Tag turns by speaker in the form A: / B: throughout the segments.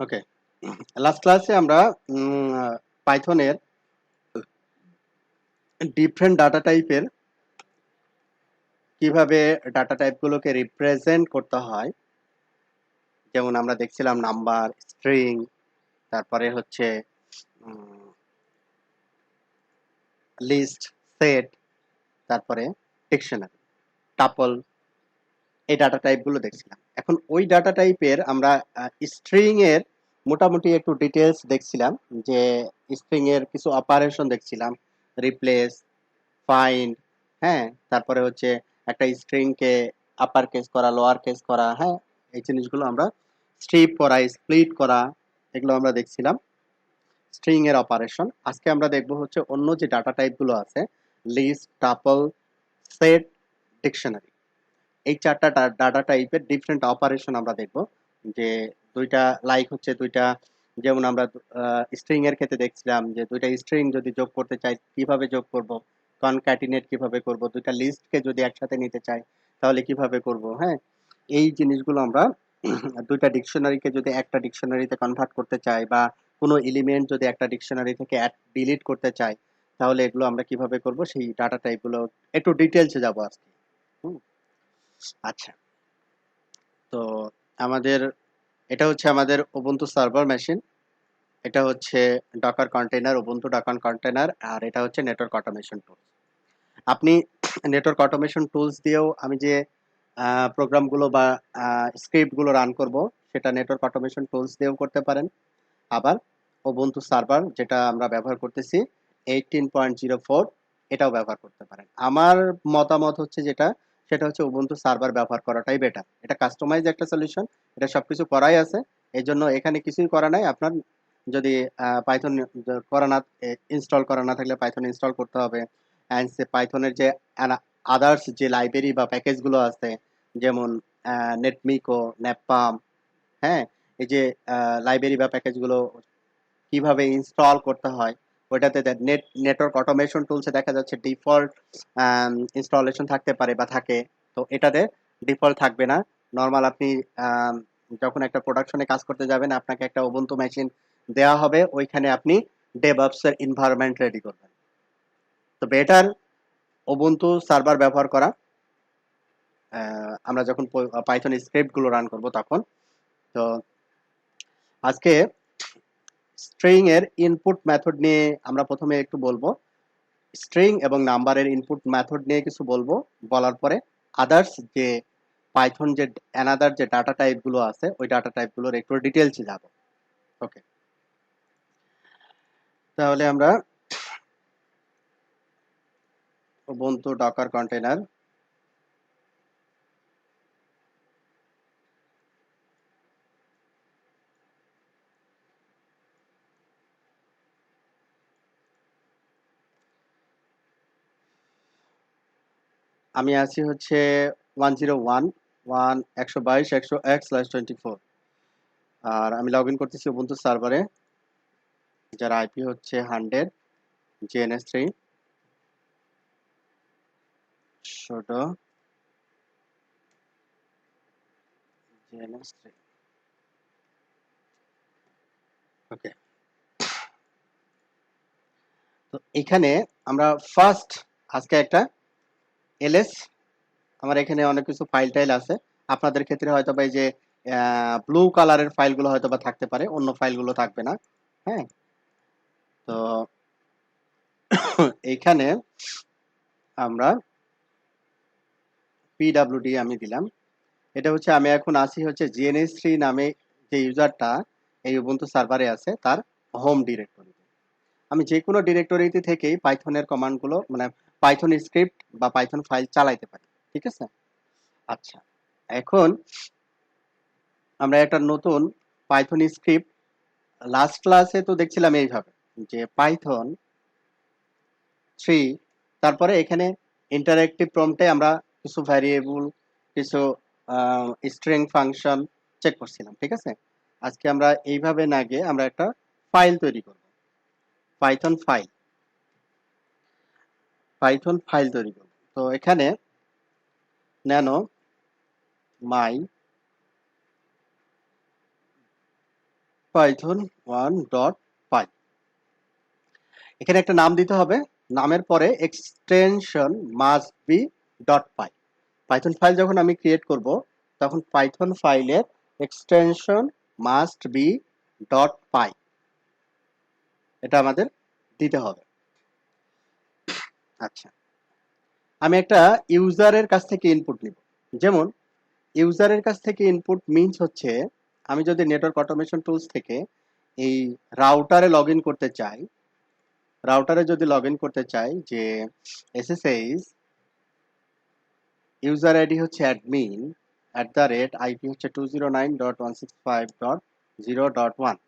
A: ওকে, last ক্লাসে আমরা পাইথনের different data টাইপের কিভাবে ডাটা টাইপগুলোকে রিপ্রেজেন্ট করতে হয়, যেমন আমরা দেখছিলাম নাম্বার, স্ট্রিং, তারপরে হচ্ছে লিস্ট, সেট, তারপরে ডিকশনারি, টাপল, এই ডাটা টাইপগুলো দেখছিলাম। এখন ওই ডাটা টাইপের আমরা স্ট্রিং এর মোটামুটি একটু ডিটেলস দেখছিলাম, যে স্ট্রিং এর কিছু অপারেশন দেখছিলাম, রিপ্লেস, ফাইন্ড, হ্যাঁ, তারপরে হচ্ছে একটা স্ট্রিং কে আপার কেস করা, লোয়ার কেস করা, হ্যাঁ, এই জিনিসগুলো আমরা স্ট্রিপ করা, স্প্লিট করা, এগুলো আমরা দেখছিলাম স্ট্রিং এর অপারেশন। আজকে আমরা দেখব হচ্ছে অন্য যে ডাটা টাইপ গুলো আছে, লিস্ট, টাপল, সেট, ডিকশনারি, এই চারটা ডাটা টাইপের ডিফারেন্ট অপারেশন আমরা দেখব। যে দুইটা লাইক হচ্ছে দুইটা, যেমন আমরা স্ট্রিং এর ক্ষেত্রে দেখছিলাম যে দুইটা স্ট্রিং যদি যোগ করতে চাই কিভাবে যোগ করব, কনক্যাটিনেট কিভাবে করব, দুইটা লিস্টকে যদি একসাথে নিতে চাই তাহলে কিভাবে করব, হ্যাঁ, এই জিনিসগুলো আমরা দুইটা ডিকশনারিকে যদি একটা ডিকশনারিতে কনভার্ট করতে চাই, বা কোনো এলিমেন্ট যদি একটা ডিকশনারি থেকে ডিলিট করতে চাই, তাহলে এগুলো আমরা কিভাবে করব, সেই ডাটা টাইপগুলো একটু ডিটেলসে যাব আজকে। হুম, আচ্ছা, তো আমাদের এটা হচ্ছে আমাদের উবুন্টু সার্ভার মেশিন, এটা হচ্ছে docker container, Ubuntu docker container, আর এটা হচ্ছে নেটওয়ার্ক অটোমেশন টুল। আপনি নেটওয়ার্ক অটোমেশন টুলস দিয়েও আমি যে প্রোগ্রামগুলো বা স্ক্রিপ্টগুলো রান করব, সেটা নেটওয়ার্ক অটোমেশন টুলস দিয়েও করতে পারেন। আবার উবুন্টু সার্ভার যেটা আমরা ব্যবহার করতেছি 18.04, এটাও ব্যবহার করতে পারেন। আমার মতামত হচ্ছে যেটা, সেটা হচ্ছে উবুন্টু সার্ভার ব্যবহার করাটাই বেটার। এটা কাস্টমাইজ একটা সলিউশন, এটা সবকিছু করাই আছে, এই জন্য এখানে কিছুই করা নাই। আপনার যদি পাইথন করা না, ইনস্টল করা না থাকলে পাইথন ইনস্টল করতে হবে। অ্যান্ড সে পাইথনের যে আদার্স যে লাইব্রেরি বা প্যাকেজগুলো আছে, যেমন নেটমিকো, নেপাম, হ্যাঁ, এই যে লাইব্রেরি বা প্যাকেজগুলো কিভাবে ইনস্টল করতে হয়, ওইটাতে নেটওয়ার্ক অটোমেশন টুলসে দেখা যাচ্ছে ডিফল্ট ইনস্টলেশন থাকতে পারে বা থাকে। তো এটাতে ডিফল্ট থাকবে না। নর্মাল আপনি আম, যখন একটা প্রোডাকশনে কাজ করতে যাবেন, আপনাকে একটা উবুন্টু মেশিন দেওয়া হবে, ওইখানে আপনি ডেভঅপস এর এনভায়রনমেন্ট রেডি করবেন। তো বেটার উবুন্টু সার্ভার ব্যবহার করা, আমরা যখন পাইথন স্ক্রিপ্ট গুলো রান করব তখন। তো আজকে স্ট্রিং এর ইনপুট মেথড নিয়ে আমরা প্রথমে একটু বলবো, স্ট্রিং এবং নাম্বারের ইনপুট মেথড নিয়ে কিছু বলবো। বলার পরে আদার্স যে পাইথন যে অ্যানাদার যে ডাটা টাইপ গুলো আছে, ওই ডাটা টাইপ গুলোর একটু ডিটেলসে যাব। ওকে, তাহলে আমরা উবুন্টু ডকার কন্টেইনার, আমি আছি হচ্ছে 101.122.100/100x/24, আর আমি লগ ইন করতেছি উবুন্টু সার্ভারে, যার আইপি হচ্ছে 100, জিএনএস3, sudo জিএনএস3। ওকে, তো এখানে আমরা ফার্স্ট আজকে একটা এলএস, আমার এখানে অনেক কিছু ফাইল টাইল আছে। আপনাদের ক্ষেত্রে হয়তো বা এই যে ব্লু কালারের ফাইলগুলো হয়তো বা থাকতে পারে, অন্য ফাইলগুলো থাকবে না। হ্যাঁ, তো এইখানে আমরা পিডাব্লিউডি আমি দিলাম। এটা হচ্ছে আমি এখন আসি হচ্ছে জিএনএস3 নামে যে ইউজারটা এই উবুন্টু সার্ভারে আছে, তার হোম ডিরেক্টরি। আমি যে কোনো ডিরেক্টরিতে থেকেই পাইথনের কমান্ডগুলো, মানে পাইথন স্ক্রিপ্ট বা পাইথন ফাইল চালাইতে পারি। ঠিক আছে, আচ্ছা, এখন আমরা একটা নতুন পাইথন স্ক্রিপ্ট, লাস্ট ক্লাসে তো দেখছিলাম এইভাবে যে পাইথন 3, তারপরে এখানে ইন্টারেক্টিভ প্রম্পটে আমরা কিছু ভ্যারিয়েবল, কিছু স্ট্রিং ফাংশন চেক করছিলাম। ঠিক আছে, আজকে আমরা এইভাবে না গিয়ে আমরা একটা ফাইল তৈরি করব, পাইথন ফাইল, তৈরি করব। তো এখানে ন্যানো মাই python1.py। এখানে একটা নাম দিতে হবে, নামের পরে extension must be dot pi. Python file যখন আমি ক্রিয়েট করব তখন পাইথন ফাইলের এক্সটেনশন মাস্ট বি ডট পাই, এটা আমাদের দিতে হবে। আচ্ছা, আমি একটা ইউজারের কাছ থেকে ইনপুট নিব। যেমন ইউজারের কাছ থেকে ইনপুট মিনস হচ্ছে, আমি যদি নেটওয়ার্ক অটোমেশন টুলস থেকে এই রাউটারে লগ ইন করতে চাই, রাউটারে যদি লগ ইন করতে চাই যে এসএসএইচ ইউজার আইডি হচ্ছে অ্যাডমিন @আইপি হচ্ছে 209.165.0.1।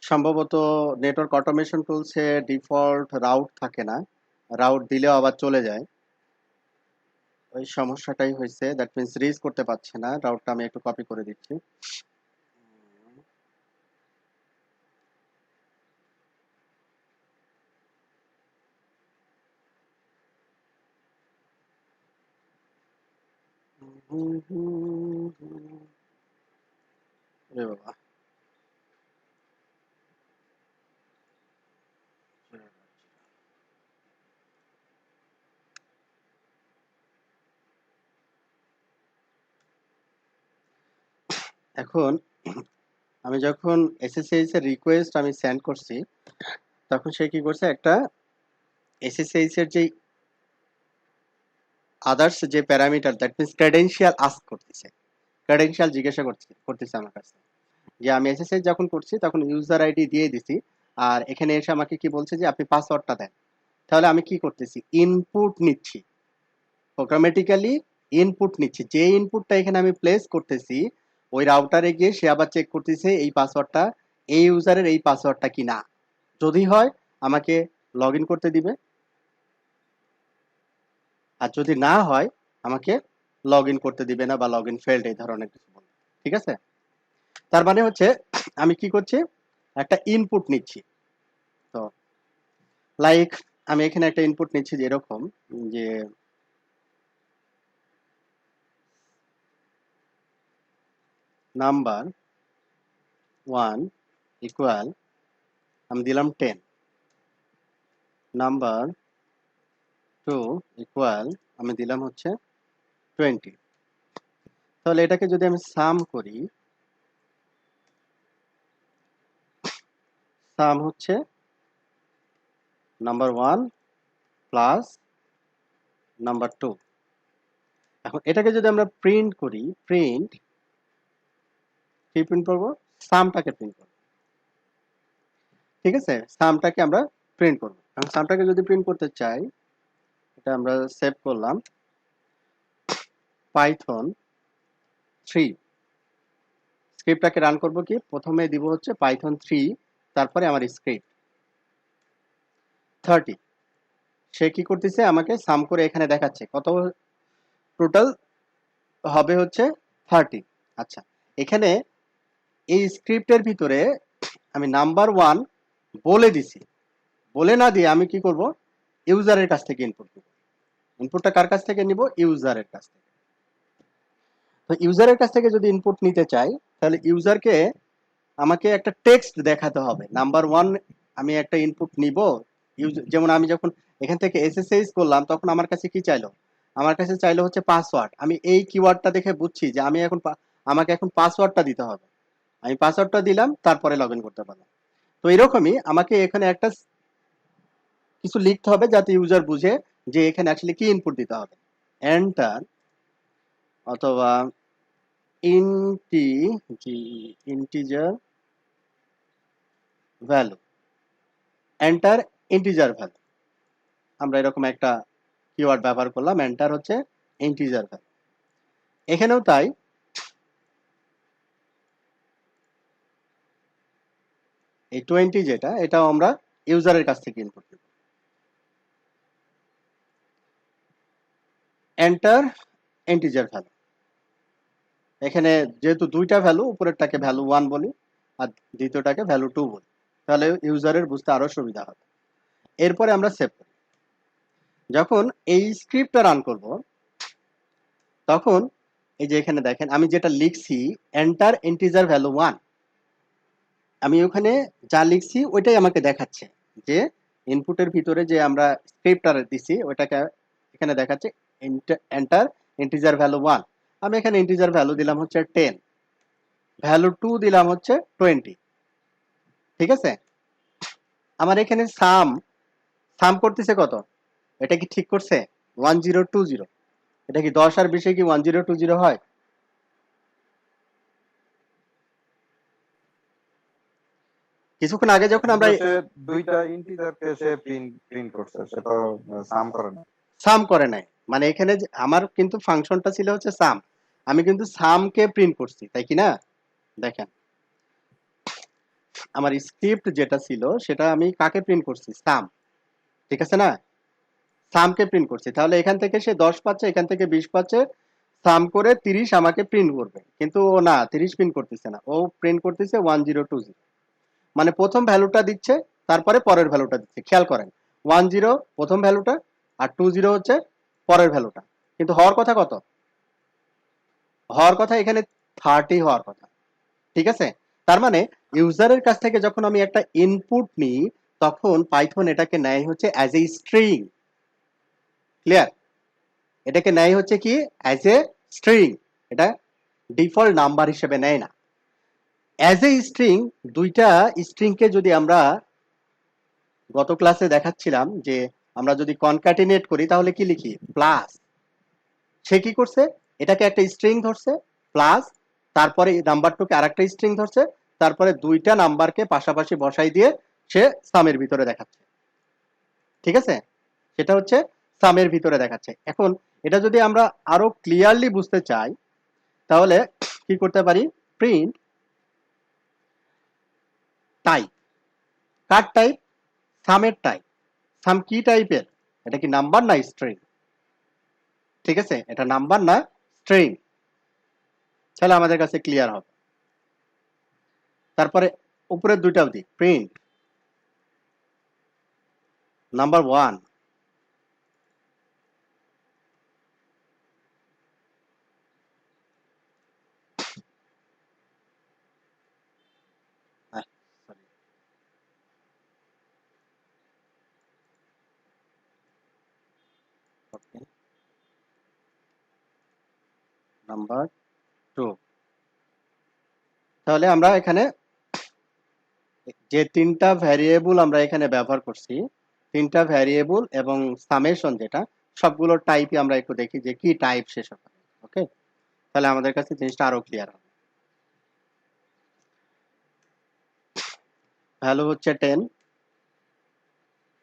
A: সম্ভবত নেটওয়ার্ক অটোমেশন টুলসে ডিফল্ট রাউট থাকে না, রাউট দিলেও আবার চলে যায়, ওই সমস্যাটাই হয়েছে। দ্যাট মিনস রিচ করতে পারছে না। রাউটটা আমি একটু কপি করে দিচ্ছি। এ বাবা, এখন আমি যখন এসএসএইচ এর রিকোয়েস্ট আমি সেন্ড করছি, তখন সে কি করছে, একটা এসএসএইচ এর যে আদার্স যে parameter, that means credential ask করতেছে, ক্রেডেনশিয়াল জিজ্ঞাসা করতেছে আমার কাছে। যে আমি এসএসএইচ যখন করছি তখন ইউজার আইডি দিয়ে দিছি, আর এখানে এসে আমাকে কি বলছে যে আপনি পাসওয়ার্ডটা দেন। তাহলে আমি কি করতেছি, ইনপুট নিচ্ছি, প্রোগ্রামেটিক্যালি ইনপুট নিচ্ছি। যে ইনপুটটা এখানে আমি প্লেস করতেছি, ওই রাউটারে গিয়ে সে আবার চেক করতেছে এই পাসওয়ার্ডটা এই ইউজারের এই পাসওয়ার্ডটা কি না। যদি হয় আমাকে লগ ইন করতে দিবে, আর যদি না হয় আমাকে লগ ইন করতে দিবে না, বা লগ ইন ফেল্ড এই ধরনের কিছু বলবে। ঠিক আছে, তার মানে হচ্ছে আমি কি করছি, একটা ইনপুট নিচ্ছি। তো লাইক আমি এখানে একটা ইনপুট নিচ্ছি যে এরকম, যে নাম্বার 1 ইকুয়াল, আমি দিলাম 10, নাম্বার 2 ইকুয়াল, আমি দিলাম হচ্ছে 20। তাহলে এটাকে যদি আমি সাম করি, সাম হচ্ছে নাম্বার 1 প্লাস নাম্বার 2। এখন এটাকে যদি আমরা প্রিন্ট করি, প্রিন্ট কি প্রিন্ট করবো, সামটাকে প্রিন্ট করবো। ঠিক আছে, সামটাকে আমরা প্রিন্ট করবো। এখন সামটাকে যদি প্রিন্ট করতে চাই, এটা আমরা সেভ করলাম, পাইথন 3 স্ক্রিপ্টটাকে রান করব। কি প্রথমে দিব হচ্ছে পাইথন 3, তারপরে আমার স্ক্রিপ্ট 30। সে কি করতেছে, আমাকে সাম করে এখানে দেখাচ্ছে কত টোটাল হবে, হচ্ছে 30। আচ্ছা, এখানে এই স্ক্রিপ্টের ভিতরে আমি নাম্বার 1 বলে দিছি, বলে না দিয়ে আমি কি করব, ইউজারের কাছ থেকে ইনপুট নিব। ইনপুটটা কার কাছ থেকে নিব, ইউজারের কাছ থেকে। তো ইউজারের কাছ থেকে যদি ইনপুট নিতে চাই, তাহলে ইউজারকে আমাকে একটা টেক্সট দেখাতে হবে। নাম্বার 1 আমি একটা ইনপুট নিব, যেমন আমি যখন এখান থেকে এসএসএইচ করলাম তখন আমার কাছে কি চাইলো, আমার কাছে চাইলো হচ্ছে পাসওয়ার্ড। আমি এই কিওয়ার্ডটা দেখে বুঝছি যে আমি এখন আমাকে এখন পাসওয়ার্ডটা দিতে হবে। আমি পাসওয়ার্ডটা দিলাম, তারপরে লগ ইন করতে পারলাম। তো এরকমই আমাকে এখানে একটা কিছু লিখতে হবে যাতে ইউজার বুঝে যে এখানে অ্যাকচুয়ালি কি ইনপুট দিতে হবে। এন্টার অথবা integer value, enter integer value, আমরা এরকম একটা কিওয়ার্ড ব্যবহার করলাম। এন্টার হচ্ছে ইন্টিজার ভ্যালু। এখানেও তাই, এই 20 যেটা, এটাও আমরা ইউজারের কাছ থেকে ইনপুট দেব। এন্টার ইন্টিজার ভ্যালু, এখানে যেহেতু দুইটা ভ্যালু, উপরেরটাকে ভ্যালু 1 বলি আর দ্বিতীয়টাকে ভ্যালু 2 বলি, তাহলে ইউজারের বুঝতে আরো সুবিধা হবে। এরপরে আমরা সেভ করি। যখন এই স্ক্রিপ্টটা রান করব, তখন এই যে এখানে দেখেন আমি যেটা লিখছি এন্টার ইন্টিজার ভ্যালু 1, আমি ওখানে যা লিখছি ওইটাই আমাকে দেখাচ্ছে যে ইনপুটের ভিতরে যে আমরা স্ক্রিপ্টার দিছি ওইটাকে এখানে দেখাচ্ছে এন্টার ইন্টিজার ভ্যালু 1। আমি এখানে ইন্টিজার ভ্যালু দিলাম হচ্ছে 10, ভ্যালু 2 দিলাম হচ্ছে 20। ঠিক আছে, আমার এখানে সাম সাম করতেছে কত, এটা কি ঠিক করছে 1020? এটা কি 10 আর 20 কি 1020 হয়? কিছুক্ষণ আগে যখন
B: কিন্তু
A: আমরা
B: সে দুইটা ইন্টিজারকে সে প্রিন্ট করছে, সেটা সাম করে না।
A: সাম করে নাই, মানে এখানে আমার কিন্তু ফাংশনটা ছিল হচ্ছে সাম, আমি কিন্তু সামকে প্রিন্ট করছি, তাই কি না? দেখেন আমার স্ক্রিপ্ট যেটা ছিল সেটা আমি কাকে প্রিন্ট করছি, সাম, ঠিক আছে না? সামকে প্রিন্ট করছি, তাহলে এখান থেকে সে 10 পাচ্ছে, এখান থেকে 20 পাচ্ছে, সাম করে 30 আমাকে প্রিন্ট করবে, কিন্তু ও না 30 প্রিন্ট করতেছে না, ও প্রিন্ট করতেছে 1020। মানে প্রথম ভ্যালুটা দিচ্ছে, তারপরে পরের ভ্যালুটা দিচ্ছে, খেয়াল করেন 10 প্রথম ভ্যালুটা আর 20 হচ্ছে পরের ভ্যালুটা, কিন্তু হওয়ার কথা কত, হওয়ার কথা এখানে 30 হওয়ার কথা। ঠিক আছে, তার মানে ইউজারের কাছ থেকে যখন আমি একটা ইনপুট নিই তখন পাইথন এটাকে নেয় হচ্ছে অ্যাজ এ স্ট্রিং। ক্লিয়ার? এটাকে নেয় হচ্ছে কি অ্যাজ এ স্ট্রিং, এটা ডিফল্ট নাম্বার হিসেবে নেয় না। অ্যাজ এ স্ট্রিং, দুইটা স্ট্রিংকে যদি আমরা গত ক্লাসে দেখাচ্ছিলাম যে আমরা যদি কনক্যাটিনেট করি তাহলে কি লিখি, প্লাস। সে কি করছে, এটাকে একটা স্ট্রিং ধরছে প্লাস, তারপরে এই নাম্বারটুকে আরেকটা স্ট্রিং ধরছে, তারপরে দুইটা নাম্বারকে পাশাপাশি বসাই দিয়ে সে সামের ভিতরে দেখাচ্ছে। ঠিক আছে, সেটা হচ্ছে সামের ভিতরে দেখাচ্ছে। এখন এটা যদি আমরা আরো ক্লিয়ারলি বুঝতে চাই তাহলে কি করতে পারি, প্রিন্ট টাইপ। কার টাইপ, সামের টাইপ। সাম কি টাইপের, এটা কি নাম্বার না স্ট্রিং? ঠিক আছে, এটা নাম্বার না স্ট্রিং, তাহলে আমাদের কাছে ক্লিয়ার হবে। তারপরে উপরের দুইটাও দিই, প্রিন্ট নাম্বার 1, নাম্বার 2। তাহলে আমরা এখানে যে তিনটা ভ্যারিয়েবল আমরা এখানে ব্যবহার করছি, তিনটা ভ্যারিয়েবল এবং সামেশন যেটা, সবগুলোর টাইপই আমরা একটু দেখি যে কি টাইপ শেষ হবে। ওকে, তাহলে আমাদের কাছে জিনিসটা আরো ক্লিয়ার হবে। ভ্যালু হচ্ছে 10,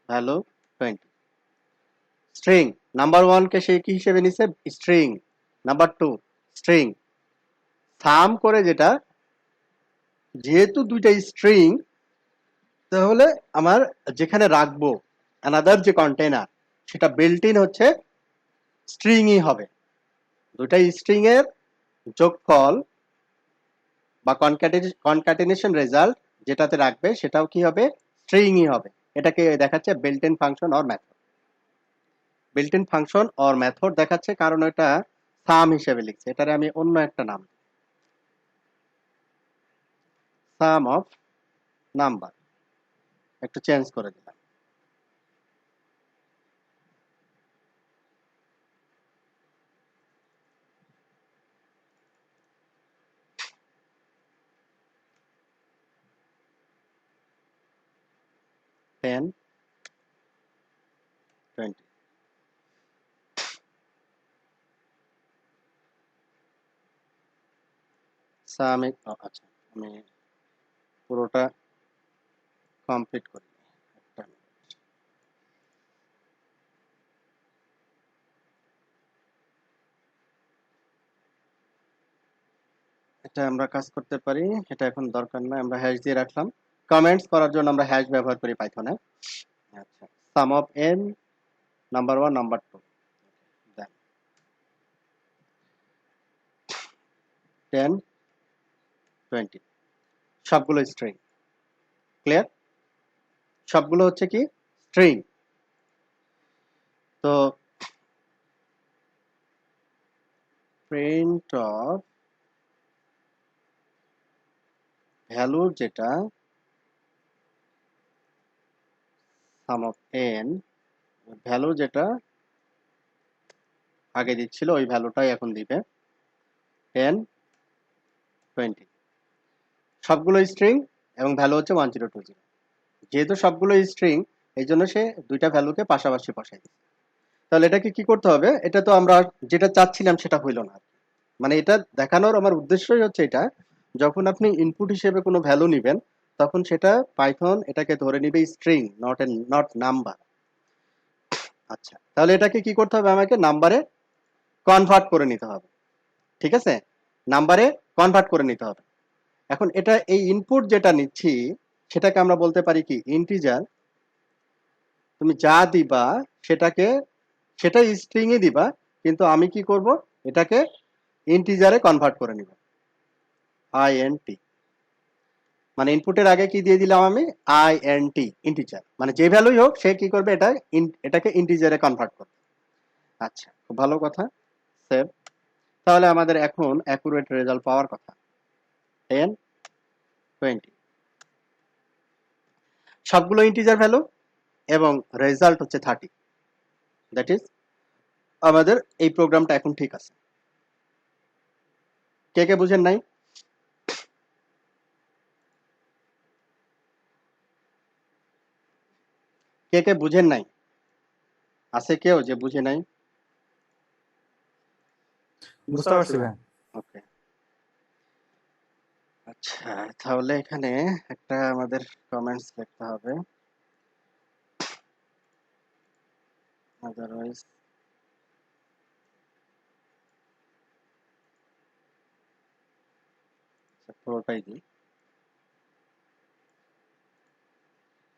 A: ভ্যালু 20। স্ট্রিং নাম্বার 1 কে সে কি হিসেবে নিছে, স্ট্রিং। Number 2 string. সাম করে যেটা, যেহেতু দুইটা স্ট্রিং, তাহলে আমার যেখানে রাখবো অ্যানাদার যে কন্টেনার, সেটা বিল্ট ইন হচ্ছে স্ট্রিংই হবে। দুইটা স্ট্রিং এর যোগফল বা কনক্যাটিনেশন রেজাল্ট যেটাতে রাখবে সেটাও কি হবে, স্ট্রিংই হবে। এটাকে দেখাচ্ছে built in function or method. Built in function or method দেখাচ্ছে কারণ এটা সাম হিসেবে লিখছে, এটারে আমি অন্য একটা নাম, সাম অফ নাম্বার, একটু চেঞ্জ করে দিলাম। টেন, 20। সাম, আচ্ছা আমি পুরোটা কমপ্লিট করি। একটা minute। এটা আমরা কাজ করতে পারি, এটা এখন দরকার নাই, আমরা হ্যাশ দিয়ে রাখলাম। কমেন্টস করার জন্য আমরা হ্যাশ ব্যবহার করি পাইথনে। আচ্ছা, সাম অফ এন নাম্বার 1 নাম্বার 2 দেন 10, 20, সবগুলো স্ট্রিং। ক্লিয়ার? সবগুলো হচ্ছে কি স্ট্রিং। তো প্রিন্ট অফ ভ্যালু যেটা সাম অফ এন, ভ্যালু যেটা আগে দিচ্ছিল ওই ভ্যালুটাই এখন দিবে 10 20, সবগুলো স্ট্রিং এবং ভ্যালু হচ্ছে 1020। যেহেতু সবগুলো স্ট্রিং এই জন্য সে দুইটা ভ্যালুকে পাশাপাশি বসাই দিচ্ছে। তাহলে এটাকে কি করতে হবে, এটা তো আমরা যেটা চাচ্ছিলাম সেটা হইল না। মানে এটা দেখানোর আমার উদ্দেশ্যই হচ্ছে এটা, যখন আপনি ইনপুট হিসেবে কোনো ভ্যালু নিবেন তখন সেটা পাইথন এটাকে ধরে নিবে স্ট্রিং, নট নাম্বার। আচ্ছা, তাহলে এটাকে কি করতে হবে, আমাকে নাম্বারে কনভার্ট করে নিতে হবে। ঠিক আছে, নাম্বারে কনভার্ট করে নিতে হবে। এখন এটা এই ইনপুট যেটা নিচ্ছি সেটাকে আমরা বলতে পারি কি ইন্টিজার। তুমি যা দিবা সেটাকে সেটা স্ট্রিং এ দিবা, কিন্তু আমি কি করব, এটাকে ইন্টিজারে কনভার্ট করে নিব, আইএনটি। মানে ইনপুটের আগে কি দিয়ে দিলাম আমি, আইএনটি, ইন্টিজার। মানে যে ভ্যালুই হোক সে কি করবে, এটাকে ইন্টিজারে কনভার্ট করবে। আচ্ছা, খুব ভালো কথা, সেভ। তাহলে আমাদের এখন অ্যাকুরেট রেজাল্ট পাওয়ার কথা 10 20, সবগুলো ইন্টিজার ভ্যালু এবং রেজাল্ট হচ্ছে 30। দ্যাট ইজ আমাদের এই প্রোগ্রামটা এখন ঠিক আছে। কে কে বুঝেন নাই? কে কে বুঝেন নাই? আছে কেউ যে বুঝে নাই?
C: বুঝতে পারছি ভাই।
A: ওকে, আচ্ছা, তাহলে এখানে একটা আমাদের কমেন্টস লিখতে হবে, আদারওয়াইজ পুরোটাই দিই।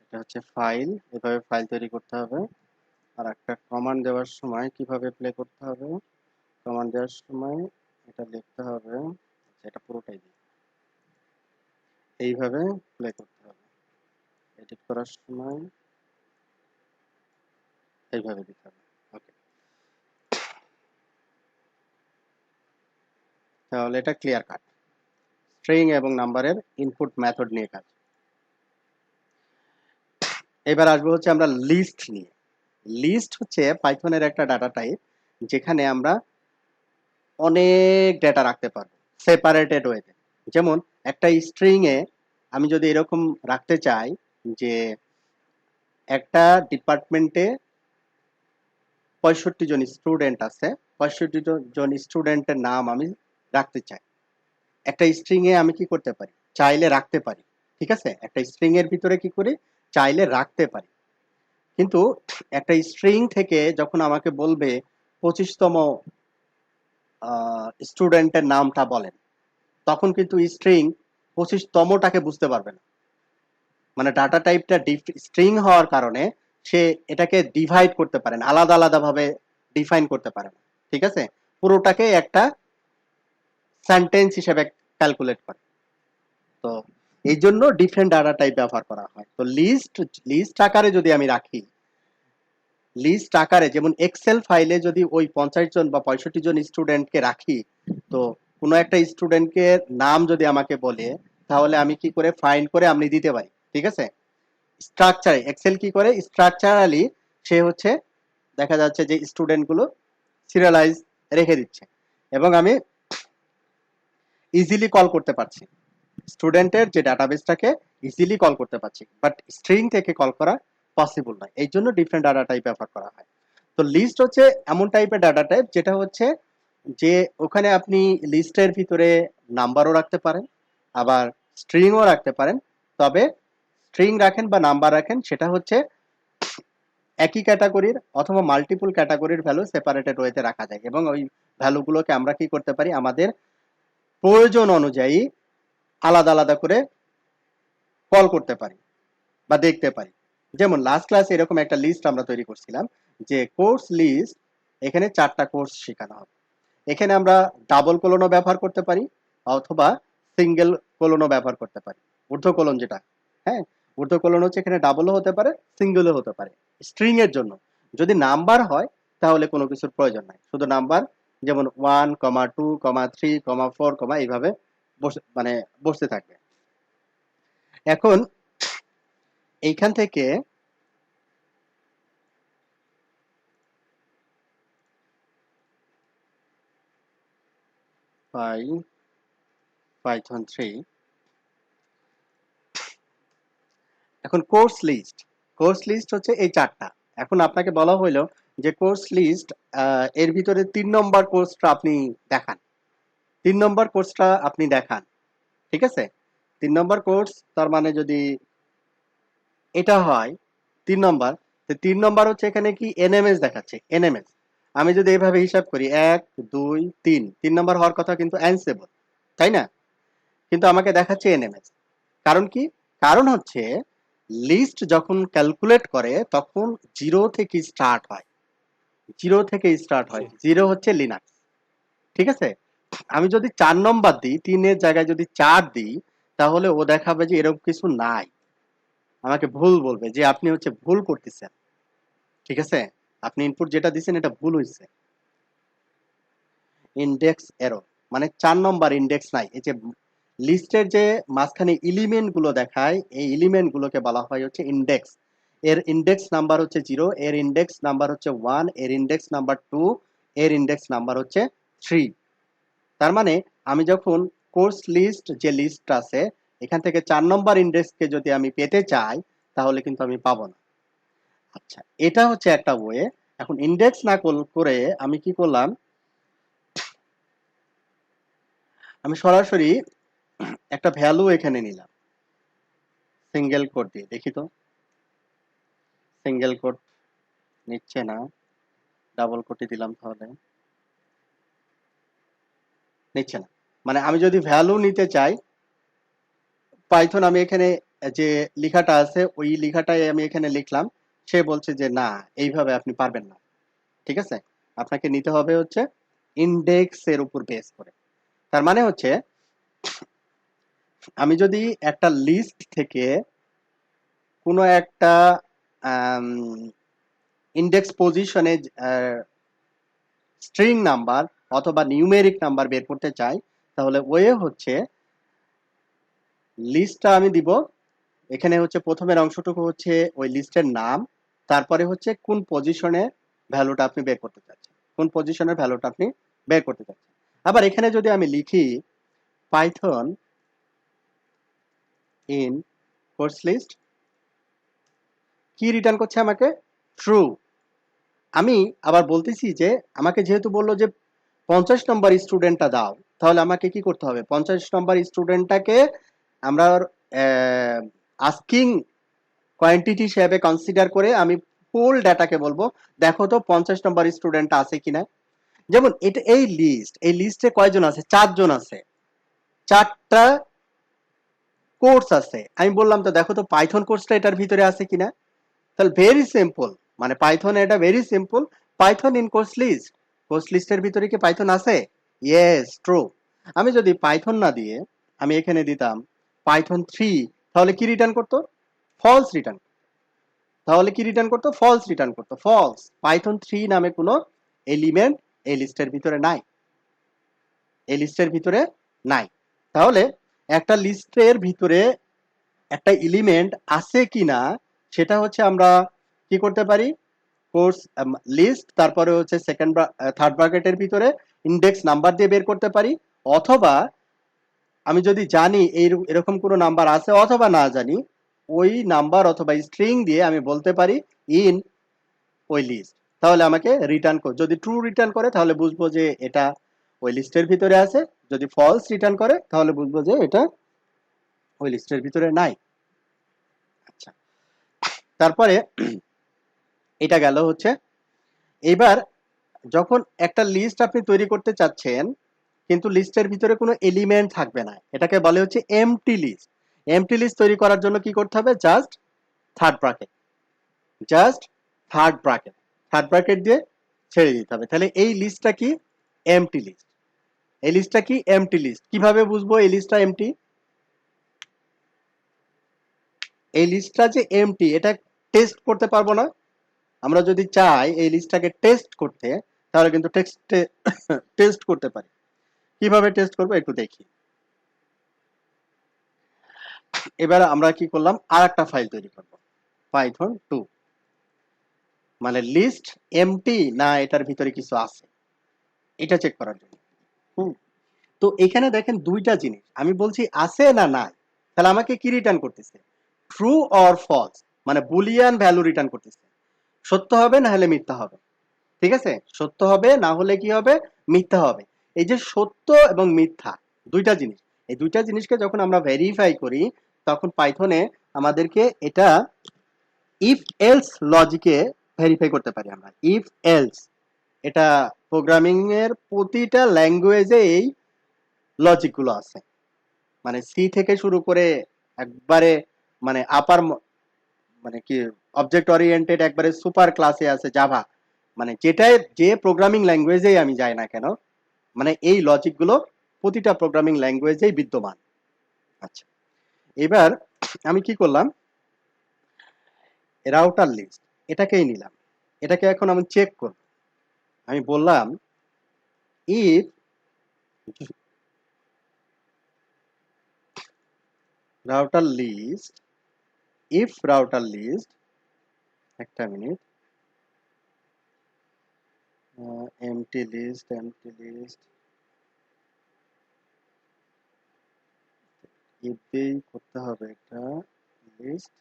A: এটা হচ্ছে ফাইল, এভাবে ফাইল তৈরি করতে হবে। আর একটা কমান্ড দেওয়ার সময় কিভাবে প্লে করতে হবে, কমান্ড দেওয়ার সময় এটা লিখতে হবে। আচ্ছা, এটা পুরোটাই দিই, এইভাবে প্লে করতে হবে। এডিট করার সময় এইভাবে দিতে হবে। ওকে, তাহলে এটা ক্লিয়ার কাট। স্ট্রিং এবং নাম্বারের ইনপুট মেথড নিয়ে কাজ। এবার আসবো হচ্ছে আমরা লিস্ট নিয়ে। লিস্ট হচ্ছে পাইথনের একটা ডাটা টাইপ, যেখানে আমরা অনেক ডেটা রাখতে পারবো সেপারেটেড ওয়েতে। যেমন একটা স্ট্রিং এ আমি যদি এরকম রাখতে চাই যে একটা ডিপার্টমেন্টে 65 জন স্টুডেন্ট আছে, 65 জন স্টুডেন্টের নাম আমি রাখতে চাই, একটা স্ট্রিং এ আমি কি করতে পারি, চাইলে রাখতে পারি। ঠিক আছে, একটা স্ট্রিং এর ভিতরে কি করি, চাইলে রাখতে পারি। কিন্তু একটা স্ট্রিং থেকে যখন আমাকে বলবে 25তম স্টুডেন্টের নামটা বলেন, তখন কিন্তু স্ট্রিং 25তমটাকে বুঝতে পারবে না। মানে ডাটা টাইপটা স্ট্রিং হওয়ার কারণে সে এটাকে ডিভাইড করতে পারে না, আলাদা আলাদা ভাবে ডিফাইন করতে পারে না। ঠিক আছে, পুরোটাকে একটা সেন্টেন্স হিসেবে ক্যালকুলেট করে। তো এই জন্য ডিফারেন্ট ডাটা টাইপ ব্যবহার করা হয়। তো লিস্ট আকারে যদি আমি রাখি, লিস্ট আকারে যেমন এক্সেল ফাইলে যদি ওই 50 জন বা 65 জন স্টুডেন্টকে রাখি, তো কোনো একটা স্টুডেন্টকে নাম যদি আমাকে বলে, তাহলে আমি কি করে ফাইন্ড করে আমি দিতে পারি। ঠিক আছে, স্ট্রাকচারে এক্সেল কি করে, স্ট্রাকচারালি সে হচ্ছে দেখা যাচ্ছে যে স্টুডেন্ট গুলো সিরিয়ালাইজ রেখে দিচ্ছে এবং আমি ইজিলি কল করতে পারছি, স্টুডেন্টের যে ডাটাবেসটাকে ইজিলি কল করতে পারছি। বাট স্ট্রিং থেকে কল করা পসিবল নয়, এই জন্য ডিফারেন্ট ডাটা টাইপ ব্যবহার করা হয়। তো লিস্ট হচ্ছে এমন টাইপের ডাটা টাইপ যেটা হচ্ছে যে ওখানে আপনি লিস্টের ভিতরে নাম্বারও রাখতে পারেন, আবার স্ট্রিংও রাখতে পারেন। তবে স্ট্রিং রাখেন বা নাম্বার রাখেন, সেটা হচ্ছে একই ক্যাটাগরির অথবা মাল্টিপল ক্যাটাগরির ভ্যালু সেপারেটেড ওয়েতে রাখা যায় এবং ওই ভ্যালুগুলোকে আমরা কি করতে পারি, আমাদের প্রয়োজন অনুযায়ী আলাদা আলাদা করে কল করতে পারি বা দেখতে পারি। যেমন লাস্ট ক্লাসে এরকম একটা লিস্ট আমরা তৈরি করছিলাম যে কোর্স লিস্ট, এখানে 4টা কোর্স শেখানো হবে। এখানে আমরা ডাবল কোলনও ব্যবহার করতে পারি অথবা সিঙ্গেল কোলনও ব্যবহার করতে পারি, ঊর্ধ্ব কোলন যেটা। হ্যাঁ, ঊর্ধ্ব কোলন হচ্ছে এখানে ডাবলও হতে পারে, সিঙ্গেলও হতে পারে। স্ট্রিং এর জন্য যদি নাম্বার হয় তাহলে কোনো কিছুর প্রয়োজন নাই, শুধু নাম্বার যেমন 1,2,3,4, এইভাবে বসতে থাকবে। এখন এইখান থেকে Python 3, এখন কোর্স লিস্ট হচ্ছে এই চারটা। এখন আপনাকে বলা হইলো যে কোর্স লিস্ট এর ভিতরে 3 নম্বর কোর্সটা আপনি দেখান, 3 নম্বর কোর্সটা আপনি দেখান, ঠিক আছে? 3 নম্বর কোর্স, তার মানে যদি এটা হয় 3 নম্বর, তো 3 নম্বর হচ্ছে এখানে কি এনএমএস দেখাচ্ছে, এনএমএস। আমি যদি এইভাবে হিসাব করি 1 2 3 নম্বর হওয়ার কথা কিন্তু অ্যানসেবল, তাই না? কিন্তু আমাকে দেখাচ্ছে এনএমএস। কারণ কি? কারণ হচ্ছে লিস্ট যখন ক্যালকুলেট করে তখন 0 থেকে স্টার্ট হয়, 0 থেকে স্টার্ট হয়। 0 হচ্ছে লিনাক্স, ঠিক আছে? আমি যদি 4 নম্বর দিই, 3 এর জায়গায় যদি 4 দিই, তাহলে ও দেখাবে যে এরকম কিছু নাই, আমাকে ভুল বলবে যে আপনি হচ্ছে ভুল করতেছেন, ঠিক আছে? আপনি ইনপুট যেটা দিচ্ছেন এটা ভুল হয়েছে। ইন্ডেক্স এরর মানে 4 নম্বর ইন্ডেক্স নাই। এই যে লিস্টের যে মাঝখানে এলিমেন্ট গুলো দেখায়, এই এলিমেন্ট গুলোকে বলা হয় হচ্ছে ইন্ডেক্স। এর ইন্ডেক্স নাম্বার হচ্ছে 0, এর ইন্ডেক্স নাম্বার হচ্ছে 1, এর ইন্ডেক্স নাম্বার 2, এর ইন্ডেক্স নাম্বার হচ্ছে 3। তার মানে আমি যখন কোর্স লিস্ট যে লিস্ট আছে এখান থেকে 4 নম্বর ইন্ডেক্সকে যদি আমি পেতে চাই, তাহলে কিন্তু আমি পাবো না। আচ্ছা, এটা হচ্ছে একটা ওয়ে। এখন ইন্ডেক্স না করে আমি কি করলাম, আমি সরাসরি একটা ভ্যালু এখানে নিলাম, সিঙ্গেল কোট দিয়ে। দেখি তো, সিঙ্গেল কোট নিচ্ছে না, ডাবল কোটে দিলাম, তাহলে নিচ্ছে না। মানে আমি যদি ভ্যালু নিতে চাই পাইথন, আমি এখানে যে লেখাটা আছে ওই লেখাটাই আমি এখানে লিখলাম, সে বলছে যে না, এইভাবে আপনি পারবেন না, ঠিক আছে? আপনাকে নিতে হবে হচ্ছে ইন্ডেক্স এর উপর বেস করে। তার মানে হচ্ছে আমি যদি একটা লিস্ট থেকে কোনো একটা ইন্ডেক্স পজিশনে স্ট্রিং নাম্বার অথবা নিউমেরিক নাম্বার বের করতে চাই, তাহলে ওয়ে হচ্ছে লিস্টটা আমি দিব। এখানে হচ্ছে প্রথমের অংশটুকু হচ্ছে ওই লিস্টের নাম, তারপরে হচ্ছে কোন পজিশনে ভ্যালুটা আপনি বের করতে চাচ্ছেন, কোন পজিশনের ভ্যালুটা আপনি বের করতে চাচ্ছেন। আবার এখানে যদি আমি লিখি পাইথন ইন কোর্স লিস্ট, কি রিটার্ন করছে আমাকে? ট্রু। আমি আবার বলতেছি যে আমাকে যেহেতু বললো যে 50 নম্বর স্টুডেন্টটা দাও, তাহলে আমাকে কি করতে হবে? 50 নম্বর স্টুডেন্টটাকে আমরা আস্কিং কোয়ান্টিটি হিসেবে কনসিডার করে আমি ফুল ডাটাকে বলবো দেখো তো 50 নম্বর স্টুডেন্ট আছে কিনা। যেমন এটা এই লিস্টে কয়জন আছে? 4 জন আছে, 4টা কোর্স আছে। আমি বললাম তো দেখো তো পাইথন কোর্সটা এটার ভিতরে আছে কিনা। তাহলে ভেরি সিম্পল, মানে পাইথন এটা very simple. Python in course লিস্টের ভিতরে কি পাইথন আছে? Yes, true. আমি যদি পাইথন না দিয়ে আমি এখানে দিতাম পাইথন 3, তাহলে কি রিটার্ন করতো? False return. তাহলে কি রিটার্ন করতো? ফলস রিটার্ন করতো, ফলস। পাইথন 3 নামে কোনো এলিমেন্ট এই লিস্টের ভিতরে নাই, এই লিস্টের ভিতরে নাই। তাহলে একটা লিস্টের ভিতরে একটা এলিমেন্ট আছে কিনা সেটা হচ্ছে আমরা কি করতে পারি, কোর্স লিস্ট তারপরে হচ্ছে সেকেন্ড থার্ড ব্র্যাকেটের ভিতরে ইন্ডেক্স নাম্বার দিয়ে বের করতে পারি, অথবা আমি যদি জানি এরকম কোনো নাম্বার আছে অথবা না জানি, ওই নাম্বার অথবা স্ট্রিং দিয়ে আমি বলতে পারি ইন ওই লিস্ট। তাহলে আমাকে রিটার্ন করে, যদি ট্রু রিটার্ন করে তাহলে বুঝবো যে এটা ওই লিস্টের ভিতরে আছে, যদি ফলস রিটার্ন করে তাহলে বুঝবো যে এটা ওই লিস্টের ভিতরে নাই। আচ্ছা, তারপরে এটা গেল হচ্ছে। এবার যখন একটা লিস্ট আপনি তৈরি করতে চাচ্ছেন কিন্তু লিস্টের ভিতরে কোনো এলিমেন্ট থাকবে না, এটাকে বলে হচ্ছে এমটি লিস্ট। এমটি লিস্ট তৈরি করার জন্য কি করতে হবে? Just third bracket, just third bracket দিয়ে ছেড়ে দিতে হবে। তাহলে এই লিস্টটা কি? Empty list. এই লিস্টটা কি? Empty list. কিভাবে বুঝবো এই লিস্টটা এমটি? এই লিস্টটা যে এমটি এটা টেস্ট করতে পারবো না? আমরা যদি চাই এই লিস্টটাকে টেস্ট করতে, তাহলে কিন্তু টেস্ট করতে পারি। কিভাবে টেস্ট করবো একটু দেখি। এবার আমরা কি করলাম, আর একটা ফাইল তৈরি করব, পাইথন 2, মানে লিস্ট এমটি না এটার ভিতরে কিছু আছে এটা চেক করার জন্য। হুম, তো এখানে দেখেন দুইটা জিনিস, আমি বলছি আছে না নাই, তাহলে আমাকে কি রিটার্ন করতেছে, ট্রু অর ফলস, মানে বুলিয়ান ভ্যালু রিটার্ন করতেছে, সত্য হবে না হলে মিথ্যা হবে। ঠিক আছে, সত্য হবে না হলে কি হবে, মিথ্যা হবে। এই যে সত্য এবং মিথ্যা দুইটা জিনিস, এই দুইটা জিনিসকে যখন আমরা ভেরিফাই করি তখন পাইথনে আমাদেরকে এটা ইফ এলস লজিকে ভেরিফাই করতে পারি আমরা। ইফ এলস, এটা প্রোগ্রামিং এর প্রতিটা ল্যাঙ্গুয়েজে এই লজিক গুলো আছে, মানে সি থেকে শুরু করে একবারে মানে আপার, মানে কি অবজেক্ট ওরিয়েন্টেড একবারে সুপার ক্লাসে আছে জাভা, মানে যেটাই যে প্রোগ্রামিং ল্যাঙ্গুয়েজেই আমি যাই না কেন, মানে এই লজিক গুলো প্রতিটা প্রোগ্রামিং ল্যাঙ্গুয়েজেই বিদ্যমান। আচ্ছা, এবার আমি কি করলাম, রাউটার লিস্ট এটাকেই নিলাম, এটাকে এখন আমি চেক করব। আমি বললাম if router list, if router list, একটা minute, empty list, empty list, ইফেই করতে হবে একটা list.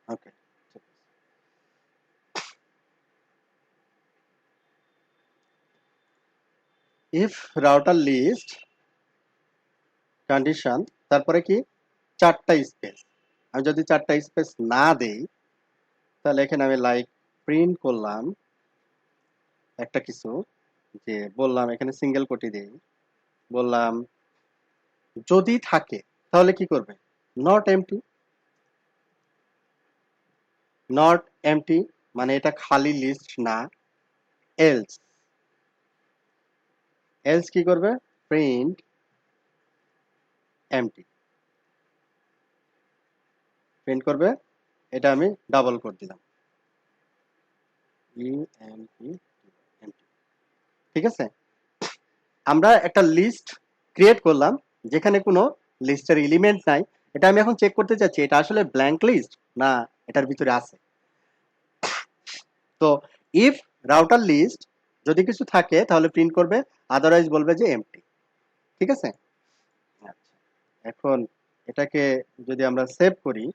A: Okay, if router list condition, তারপরে কি চারটা স্পেস, আমি যদি চারটা স্পেস না দেই তাহলে এখানে আমি লাইক প্রিন্ট করলাম একটা কিছু, যে বললাম এখানে সিঙ্গেল কোটি দেই, বললাম যদি থাকে তাহলে কি করবে, নট এমটি, নট এমটি মানে এটা খালি লিস্ট না, এলস, এলস কি করবে, প্রিন্ট এমটি, প্রিন্ট করবে, এটা আমি ডাবল করে দিলাম, ইএমপি এমটি। ঠিক আছে, আমরা একটা লিস্ট ক্রিয়েট করলাম যেখানে কোনো লিস্টের এলিমেন্ট নাই, এটা আমি এখন চেক করতে চাচ্ছি এটা আসলে ব্ল্যাঙ্ক লিস্ট না এটার ভিতরে আছে। তো ইফ রাউটার লিস্ট যদি কিছু থাকে তাহলে প্রিন্ট করবে, আদারওয়াইজ বলবে যে এমটি। ঠিক আছে, আচ্ছা, এখন এটাকে যদি আমরা সেভ করি,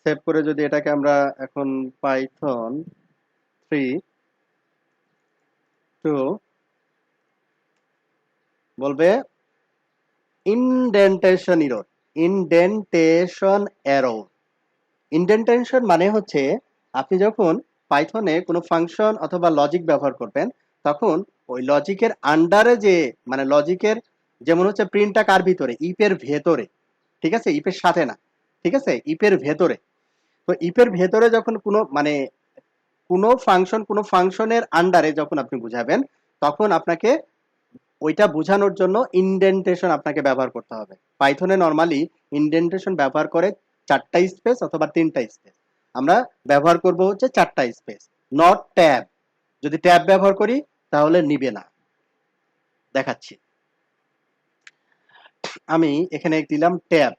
A: সেভ করে যদি এটাকে আমরা এখন পাইথন 3 বলবে indentation error, indentation error. Indentation মানে হচ্ছে আপনি যখন পাইথনে কোনো ফাংশন অথবা লজিক ব্যবহার করবেন তখন ওই লজিকের আন্ডারে যে, মানে লজিকের, যেমন হচ্ছে প্রিন্টটা কার ভিতরে, ইপের ভেতরে, ঠিক আছে, ইপের সাথে না, ঠিক আছে, ইপের ভেতরে। তো ইপের ভেতরে যখন কোনো মানে কোনো ফাংশনের আন্ডারে যখন আপনি বুঝাবেন তখন আপনাকে ওইটা বোঝানোর জন্য ইনডেন্টেশন আপনাকে ব্যবহার করতে হবে। পাইথনে নরমালি ইনডেন্টেশন ব্যবহার করে চারটা স্পেস অথবা তিনটা স্পেস, আমরা ব্যবহার করব হচ্ছে চারটা স্পেস, নট ট্যাব। যদি ট্যাব ব্যবহার করি তাহলে নিবে না, দেখাচ্ছি। আমি এখানে দিলাম ট্যাব,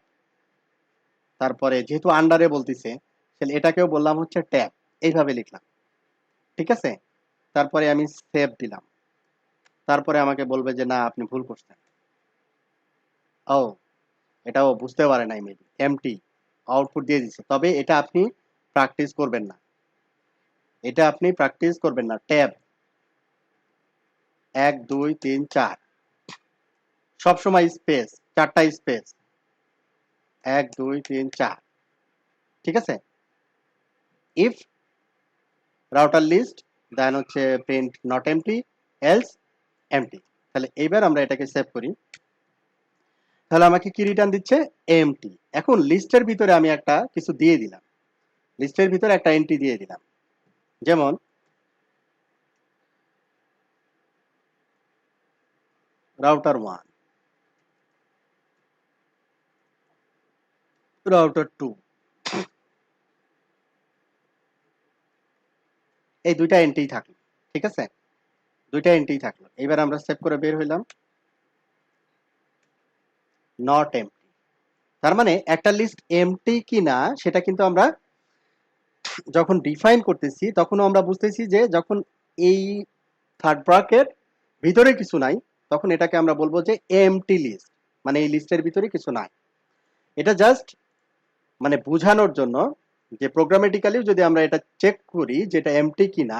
A: তারপরে যেহেতু আন্ডারে বলতিছে তাহলে এটাকেও বললাম হচ্ছে ট্যাব, এইভাবে লিখলাম। ঠিক আছে, তারপরে আমি সেভ দিলাম, তারপরে আমাকে বলবে যে না আপনি ভুল করছেন। ও, এটাও বুঝতে পারে নাই মেবি, এমটি আউটপুট দিয়ে দিচ্ছে, তবে এটা আপনি প্র্যাকটিস করবেন না, এটা আপনি প্র্যাকটিস করবেন না। ট্যাব 1 2 3 4 সবসময় স্পেস, চারটা স্পেস, 1 2 3 4। ঠিক আছে, ইফ রাউটার লিস্ট দেন হচ্ছে print not empty, else empty. তাহলে এইবার আমরা এটাকে সেভ করি, তাহলে আমাকে কি রিটার্ন দিচ্ছে, এমটি। এখন লিস্টের ভিতরে আমি একটা কিছু দিয়ে দিলাম, লিস্টের ভিতরে একটা এন্ট্রি দিয়ে দিলাম, যেমন রাউটার 1, রাউটার 2, এই দুইটা এন্ট্রি থাকলো। ঠিক আছে, দুইটা এন্ট্রি থাকলো। এবার আমরা সেভ করে বের হইলাম, নট এমটি। তার মানে একটা লিস্ট এমটি কিনা সেটা কিন্তু আমরা যখন ডিফাইন করতেছি তখনও আমরা বুঝতেছি যে যখন এই থার্ড ব্র্যাকেট ভিতরে কিছু নাই তখন এটাকে আমরা বলবো যে এমটি লিস্ট, মানে এই লিস্টের ভিতরে কিছু নাই। এটা জাস্ট মানে বোঝানোর জন্য যে প্রোগ্রামেটিক্যালি যদি আমরা এটা চেক করি যে এটা এমটি কিনা,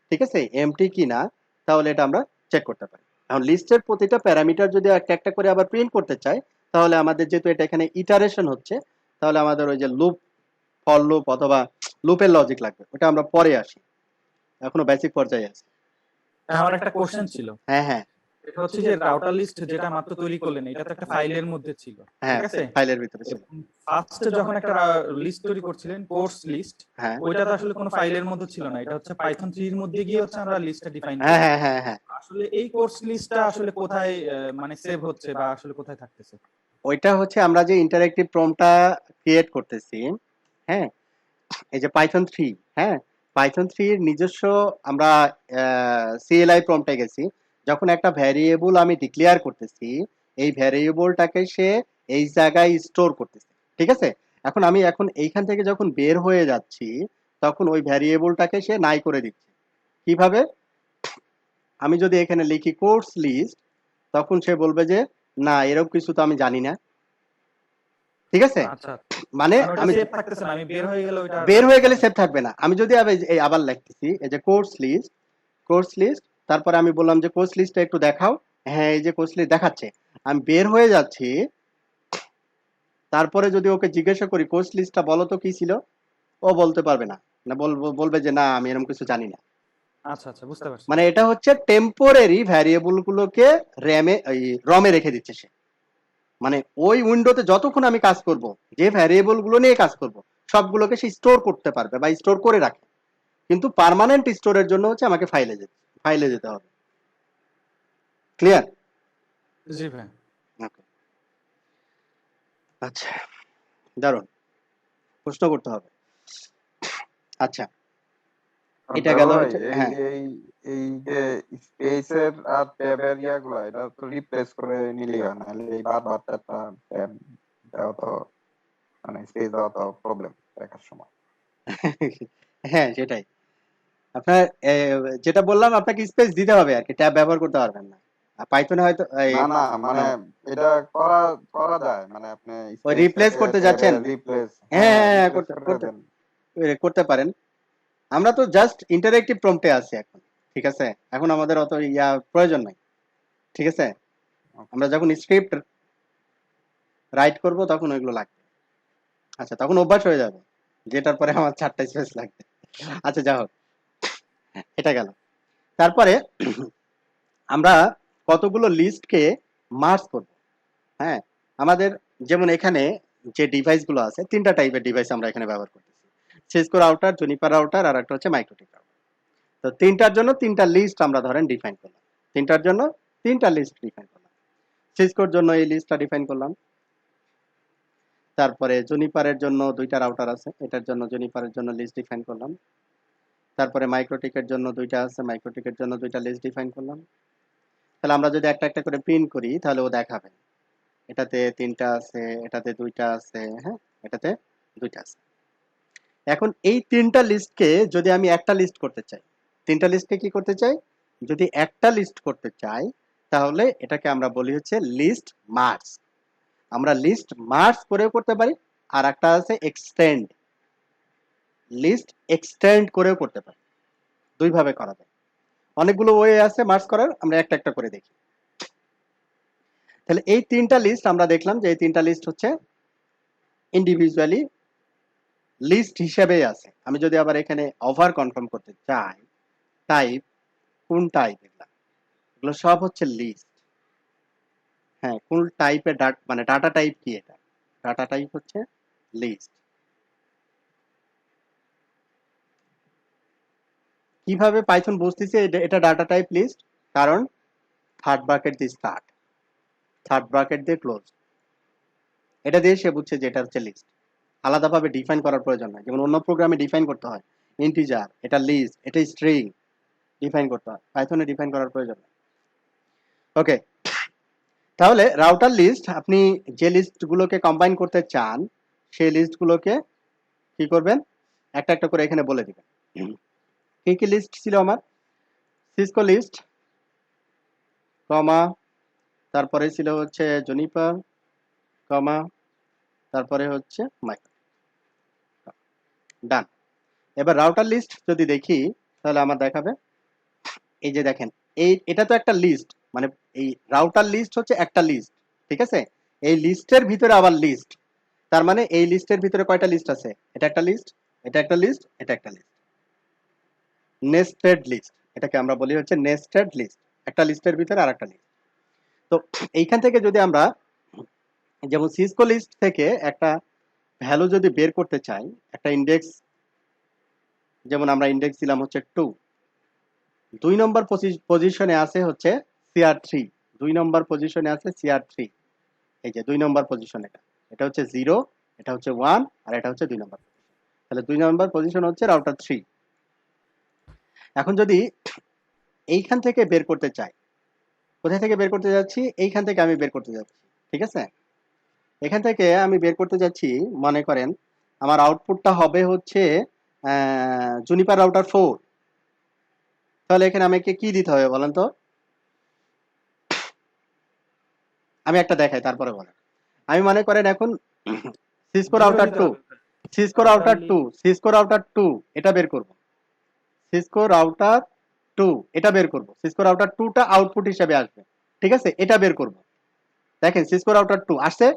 A: ঠিক আছে, এমটি কিনা, তাহলে এটা আমরা চেক করতে পারি। এখন লিস্টের প্রতিটা প্যারামিটার যদি একটা একটা করে আবার প্রিন্ট করতে চাই, তাহলে আমাদের যেহেতু এটা এখানে ইটারেশন হচ্ছে, তাহলে আমাদের ওই যে লুপ, ফর লুপ অথবা লুপের লজিক লাগবে, ওটা আমরা পরে আসি, এখনো বেসিক পর্যায়ে আছে।
C: আমার একটা কোশ্চেন ছিল,
A: হ্যাঁ হ্যাঁ
C: এটা হচ্ছে যে রাউটার লিস্ট যেটা মাত্র তৈরি করলেন, এটা তো একটা ফাইলের মধ্যে ছিল,
A: হ্যাঁ,
C: ঠিক আছে?
A: ফাইলের ভিতরে ছিল।
C: ফার্স্টে যখন একটা লিস্ট তৈরি করছিলেন, কোর্স লিস্ট,
A: হ্যাঁ
C: ওইটা তো আসলে কোনো ফাইলের মধ্যে ছিল না, এটা হচ্ছে পাইথন 3 এর মধ্যে গিয়ে হচ্ছে আমরা লিস্টটা ডিফাইন
A: হ্যাঁ
C: করি।
A: হ্যাঁ হ্যাঁ হ্যাঁ,
C: আসলে এই কোর্স লিস্টটা আসলে কোথায় মানে সেভ হচ্ছে বা আসলে কোথায় থাকতেছে?
A: ওইটা হচ্ছে আমরা যে ইন্টারেক্টিভ প্রম্পটটা ক্রিয়েট করতেছি, হ্যাঁ, এই যে পাইথন 3, হ্যাঁ, পাইথন 3 এর নিজস্ব আমরা সিএলআই প্রম্পটে গেছি, যখন একটা ভ্যারিয়েবল আমি ডিক্লেয়ার করতেছি, এই ভ্যারিয়েবলটাকে সে এই জায়গায় স্টোর করতেছে, ঠিক আছে। এখন আমি এইখান থেকে যখন বের হয়ে যাচ্ছি, তখন ওই ভ্যারিয়েবলটাকে সে নাই করে দিচ্ছে। কিভাবে? আমি যদি এখানে লিখি কোর্স লিস্ট, তখন সে বলবে যে না, এরকম কিছু তো আমি জানি না, ঠিক আছে।
C: আচ্ছা,
A: মানে
C: মানে ওটা
A: আমি
C: সেভ থাকতেছে না, আমি বের হয়ে গেলে ওইটা
A: বের হয়ে গেলে সেভ থাকবে না। আমি যদি আবার লিখতেছি এই যে কোর্স লিস্ট, কোর্স লিস্ট, তারপরে আমি বললাম যে কোর্স লিস্টটা একটু দেখাও, হ্যাঁ এই যে কোর্স লিস্ট দেখাচ্ছে, আমি বের হয়ে যাচ্ছি, তারপরে যদি ওকে জিজ্ঞাসা করি কোর্স লিস্টটা বলো তো কি ছিল, ও বলতে পারবে না, না বলবে যে না আমি এরকম কিছু জানি না।
C: আচ্ছা আচ্ছা, বুঝতে পারছি।
A: মানে এটা হচ্ছে টেম্পোরারি ভ্যারিয়েবল গুলোকে রমে রেখে দিচ্ছে সে। মানে ওই উইন্ডোতে যতক্ষণ আমি কাজ করব, যে ভ্যারিয়েবল গুলো নিয়ে কাজ করব, সবগুলোকে সে স্টোর করতে পারবে বা স্টোর করে রাখে। কিন্তু পার্মানেন্ট স্টোরের জন্য হচ্ছে আমাকে ফাইলে যেতে হবে। ক্লিয়ার?
C: জি ভাই।
A: আচ্ছা, দারুন, প্রশ্ন করতে হবে। আচ্ছা, এটা গেল
B: ভাই
A: হচ্ছে,
B: এই
A: হ্যাঁ
B: এই এই যে স্পেসের আর ট্যাবের ইয়াগুলা, এটা তো রিপ্লেস করে নিলেই হয়, নাহলে এই বারবার ট্যাব দেওয়া তো, মানে স্পেস দেওয়া তো প্রবলেম দেখার সময়।
A: হ্যাঁ সেটাই। আপনার যেটা বললাম আপনাকে স্পেস দিতে হবে আর কি, ট্যাব ব্যবহার করতে পারবেন না। আর পাইথনে হয়তো
B: না না, মানে এটা করা করা যায়, মানে আপনি
A: ওই রিপ্লেস
B: স্পেসটাকে
A: করতে
B: ট্যাবে
A: যাচ্ছেন,
B: রিপ্লেস,
A: হ্যাঁ
B: হ্যাঁ
A: হ্যাঁ হ্যাঁ,
B: রিপ্লেস করে দেন।
A: করতে পারেন। আমরা তো জাস্ট ইন্টারেক্টিভ প্রম্পটে আছি এখন, ঠিক আছে, এখন আমাদের অত প্রয়োজন নাই, ঠিক আছে। আমরা যখন স্ক্রিপ্ট রাইট করব তখন ওইগুলো লাগবে। আচ্ছা, তখন অভ্যাস হয়ে যাবে, যেটার পরে আমার 4টা স্পেস লাগবে। আচ্ছা যা হোক, এটা গেল। তারপরে আমরা কতগুলো লিস্টকে মার্জ করব, হ্যাঁ, আমাদের যেমন এখানে যে ডিভাইস গুলো আছে, 3টা টাইপের ডিভাইস আমরা এখানে ব্যবহার করতেছি, সিসকো রাউটার, জুনিপার রাউটার, আর একটা হচ্ছে মাইক্রোটিক রাউটার। তো 3টার জন্য 3টা লিস্ট আমরা ধরেন ডিফাইন করলাম, 3টার জন্য 3টা লিস্ট ডিফাইন করলাম। সিসকোর জন্য এই লিস্টটা ডিফাইন করলাম, তারপরে জুনিপারের জন্য 2টা রাউটার আছে, এটার জন্য জুনিপারের জন্য লিস্ট ডিফাইন করলাম, তারপরে মাইক্রোটিকের জন্য 2টা আছে, মাইক্রোটিকের জন্য 2টা লিস্ট ডিফাইন করলাম। তাহলে আমরা যদি একটা একটা করে প্রিন্ট করি তাহলে ও দেখাবে এটাতে 3টা আছে, এটাতে 2টা আছে, হ্যাঁ, এটাতে 2টা আছে। এখন এই 3টা লিস্টকে যদি আমি একটা লিস্ট করতে চাই, 3টা লিস্টকে কি করতে চাই, যদি একটা লিস্ট করতে চাই, তাহলে এটাকে আমরা বলি হচ্ছে লিস্ট মার্জ। আমরা লিস্ট মার্জ করেও করতে পারি, আর একটা আছে এক্সটেন্ড, লিস্ট এক্সটেন্ড করেও করতে পারি, দুই ভাবে করা যায়। অনেকগুলো ওয়ে আছে মার্জ করার, আমরা একটা একটা করে দেখি। তাহলে এই 3টা লিস্ট আমরা দেখলাম যে এই 3টা লিস্ট হচ্ছে ইন্ডিভিজুয়ালি লিস্ট হিসেবেই আছে। আমি যদি আবার এখানে ওভার কনফার্ম করতে চাই, টাইপ, কোন টাইপ, এগুলো সব হচ্ছে লিস্ট। হ্যাঁ, কোন টাইপের মানে ডাটা টাইপ কি, এটা ডাটা টাইপ হচ্ছে লিস্ট। কিভাবে পাইথন বুঝতেছে এটা ডাটা টাইপ লিস্ট? কারণ থার্ড ব্র্যাকেট দিয়ে স্টার্ট, থার্ড ব্র্যাকেট দিয়ে ক্লোজ, এটা দিয়ে সে বুঝছে যে এটা হচ্ছে লিস্ট। আলাদাভাবে ডিফাইন করার প্রয়োজন নাই, যেমন অন্য প্রোগ্রামে ডিফাইন করতে হয় ইন্টিজার, এটা লিস্ট, এটা স্ট্রিং, ডিফাইন করতে হয়, পাইথনে ডিফাইন করার প্রয়োজন নেই। ওকে, তাহলে রাউটার লিস্ট, আপনি যে লিস্টগুলোকে কম্বাইন করতে চান সেই লিস্টগুলোকে কি করবেন, একটা একটা করে এখানে বলে দিবেন। কি কি লিস্ট ছিল আমার? সিসকো লিস্ট, কমা, তারপরে ছিল হচ্ছে জুনিপার, কমা, তারপরে হচ্ছে মাইক্রো। ডান। এবার রাউটার লিস্ট যদি দেখি তাহলে আমার দেখাবে, এই যে দেখেন, এটা তো একটা লিস্ট, মানে এই রাউটার লিস্ট হচ্ছে একটা লিস্ট, ঠিক আছে? এই লিস্টের ভিতরে আবার লিস্ট, তার মানে এই লিস্টের ভিতরে কয়টা লিস্ট আছে? এটা একটা লিস্ট, এটা একটা লিস্ট, এটা একটা লিস্ট, নেস্টেড লিস্ট, এটাকে আমরা বলি হচ্ছে নেস্টেড লিস্ট, একটা লিস্টের ভিতরে আর একটা লিস্ট। তো এইখান থেকে যদি আমরা যেমন সিসকো লিস্ট থেকে একটা ভ্যালু যদি বের করতে চাই, একটা ইন্ডেক্স, যেমন আমরা ইন্ডেক্স দিলাম হচ্ছে 2, 2 নম্বর পজিশনে আছে হচ্ছে CR3, 2 নম্বর পজিশনে আছে CR3, এই যে 2 নম্বর পজিশন, এটা হচ্ছে 0, এটা হচ্ছে 1, আর এটা হচ্ছে 2 নম্বর পজিশন। তাহলে 2 নম্বর পজিশন হচ্ছে রাউটার 3। এখন যদি এইখান থেকে বের করতে চাই, কোথায় থেকে বের করতে যাচ্ছি? এইখান থেকে আমি বের করতে যাচ্ছি, ঠিক আছে? এখান থেকে আমি বের করতে যাচ্ছি, মনে করেন আমার আউটপুটটা হবে হচ্ছে জুনিপার রাউটার 4। তাহলে এখানে আমাকে কি দিতে হবে বলেন তো? আমি একটা দেখাই তারপরে বলেন। আমি মনে করেন এখন Cisco router 2, Cisco router 2, Cisco router 2 এটা বের করব, সিসকো রাউটার 2 এটা বের করব, সিসকো রাউটার 2টা আউটপুট হিসেবে আসবে, ঠিক আছে? এটা বের করব। দেখেন সিসকো রাউটার 2 আসছে।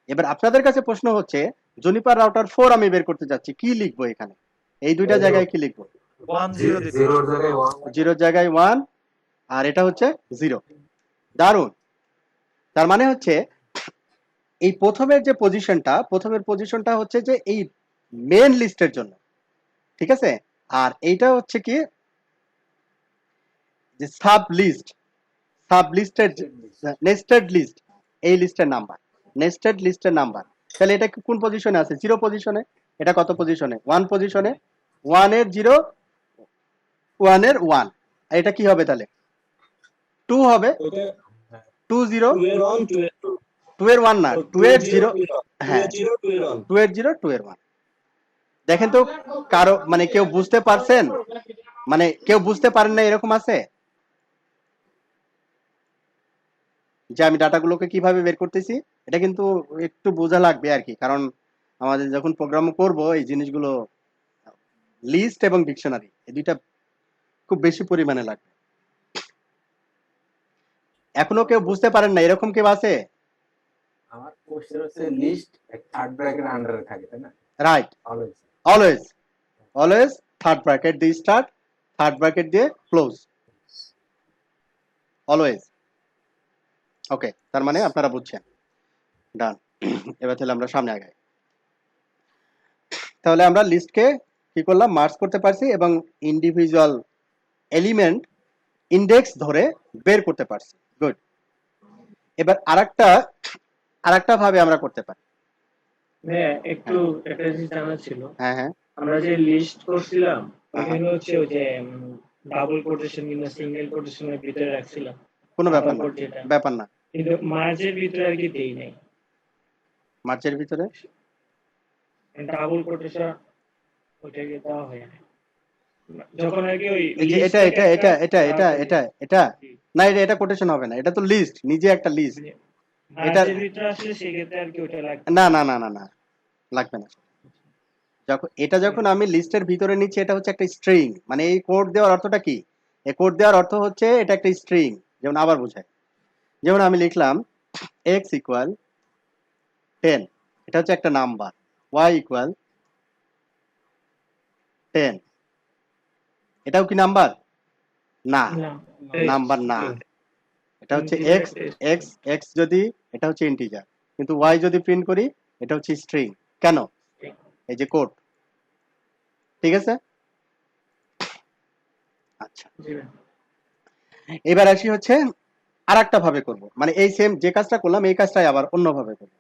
A: এবার আপনাদের কাছে প্রশ্ন হচ্ছে জুনিপার রাউটার 4 আমি বের করতে যাচ্ছি, কি লিখবো এখানে? এই দুইটা জায়গায় কি লিখবো?
C: 1 0 দিতে
B: জিরোর জায়গায়
A: 0 জায়গায় 1, আর এটা হচ্ছে 0। দারুন। তার মানে হচ্ছে এই প্রথমের যে পজিশনটা, প্রথমের পজিশনটা হচ্ছে যে এই মেন লিস্টের জন্য, ঠিক আছে? আর এইটা হচ্ছে কি যে সাব লিস্ট, সাব লিস্টের নেস্টেড লিস্ট, এই লিস্টের নাম্বার, নেস্টেড লিস্টের নাম্বার। তাহলে এটা কোন পজিশনে আছে? 0 পজিশনে। এটা কত পজিশনে? 1 পজিশনে। 1 এর 0, 1 এর 1, আর এটা কি হবে তাহলে? 2 হবে। 2 0, 2 এর 1 না, 2 এর 0, হ্যাঁ 2 এর 0, 2 এর 1। দেখেন তো কারো মানে কেউ বুঝতে পারছেন? মানে কেউ বুঝতে পারেন না এরকম আছে যে আমি ডাটাগুলোকে কিভাবে বের করতেছি? এটা কিন্তু একটু বোঝা লাগবে আর কি, কারণ আমাদের যখন প্রোগ্রাম করব এই জিনিসগুলো, লিস্ট এবং ডিকশনারি এই দুইটা খুব বেশি পরিমাণে লাগবে। এখনো কেউ বুঝতে পারেন না এরকম কেউ আছে?
D: আমার কোশ্চেন হচ্ছে লিস্ট থার্ড ব্র্যাকেট আন্ডারে থাকে তাই না?
A: Right,
D: always
A: always, always third bracket দিয়ে স্টার্ট, থার্ড ব্র্যাকেট দিয়ে ক্লোজ, অলওয়েজ। ওকে, তার মানে আপনারা বুঝছেন। ডান। এবার তাহলে আমরা সামনে আগাই। তাহলে আমরা লিস্টকে কি করলাম? মার্জ করতে পারছি এবং ইন্ডিভিজুয়াল এলিমেন্ট ইন্ডেক্স ধরে বের করতে পারছি। গুড। এবার আরেকটা ভাবে আমরা করতে পারি।
E: হ্যাঁ, একটু একটা জিনিস জানার ছিল।
A: হ্যাঁ হ্যাঁ,
E: আমরা যে লিস্ট করছিলাম ওখানে হচ্ছে ওই যে ডাবল কোটেশন কিংবা সিঙ্গেল কোটেশনের ভিতরে রাখছিলাম,
A: কোনো ব্যাপার না,
E: তারপর যেটা
A: ব্যাপার না।
E: কিন্তু মার্জের ভিতরে আর কি দেই নাই।
A: মার্চের ভিতরে
E: ডাবল কোটেশন ওইটাকে দেওয়া হয় না যখন আর কি ওই
A: এই যে
E: list
A: এটা
E: থেকে
A: এটা
E: একটা
A: এটা এটা এটা এটা এটা না, এটা কোটেশন হবে না, এটা তো লিস্ট, নিজে একটা লিস্ট। এটা
E: মার্জের ভিতরে আসলে সেক্ষেত্রে আর কি ওটা লাগবে
A: না না না না না, লাগবে না। যখন আমি লিস্টের ভিতরে নিচ্ছি, এটা হচ্ছে একটা স্ট্রিং, মানে এই কোড দেওয়ার অর্থটা কি? এই কোড দেওয়ার অর্থ হচ্ছে এটা একটা স্ট্রিং। যেমন আবার বোঝায়, যেমন আমি লিখলাম x ইকুয়াল 10, এটা হচ্ছে একটা নাম্বার, y ইকুয়াল 10, এটাও কি নাম্বার? না,
E: না
A: নাম্বার না। এটা হচ্ছে x, x x যদি এটা হচ্ছে ইন্টিজার, কিন্তু y যদি প্রিন্ট করি এটা হচ্ছে স্ট্রিং। কেন? এই যে কোড, ঠিক আছে? আচ্ছা, এবার আসি হচ্ছে আরেকটা ভাবে করব, মানে এই সেম যে কাজটা করলাম এই কাজটাই আবার অন্যভাবে করব।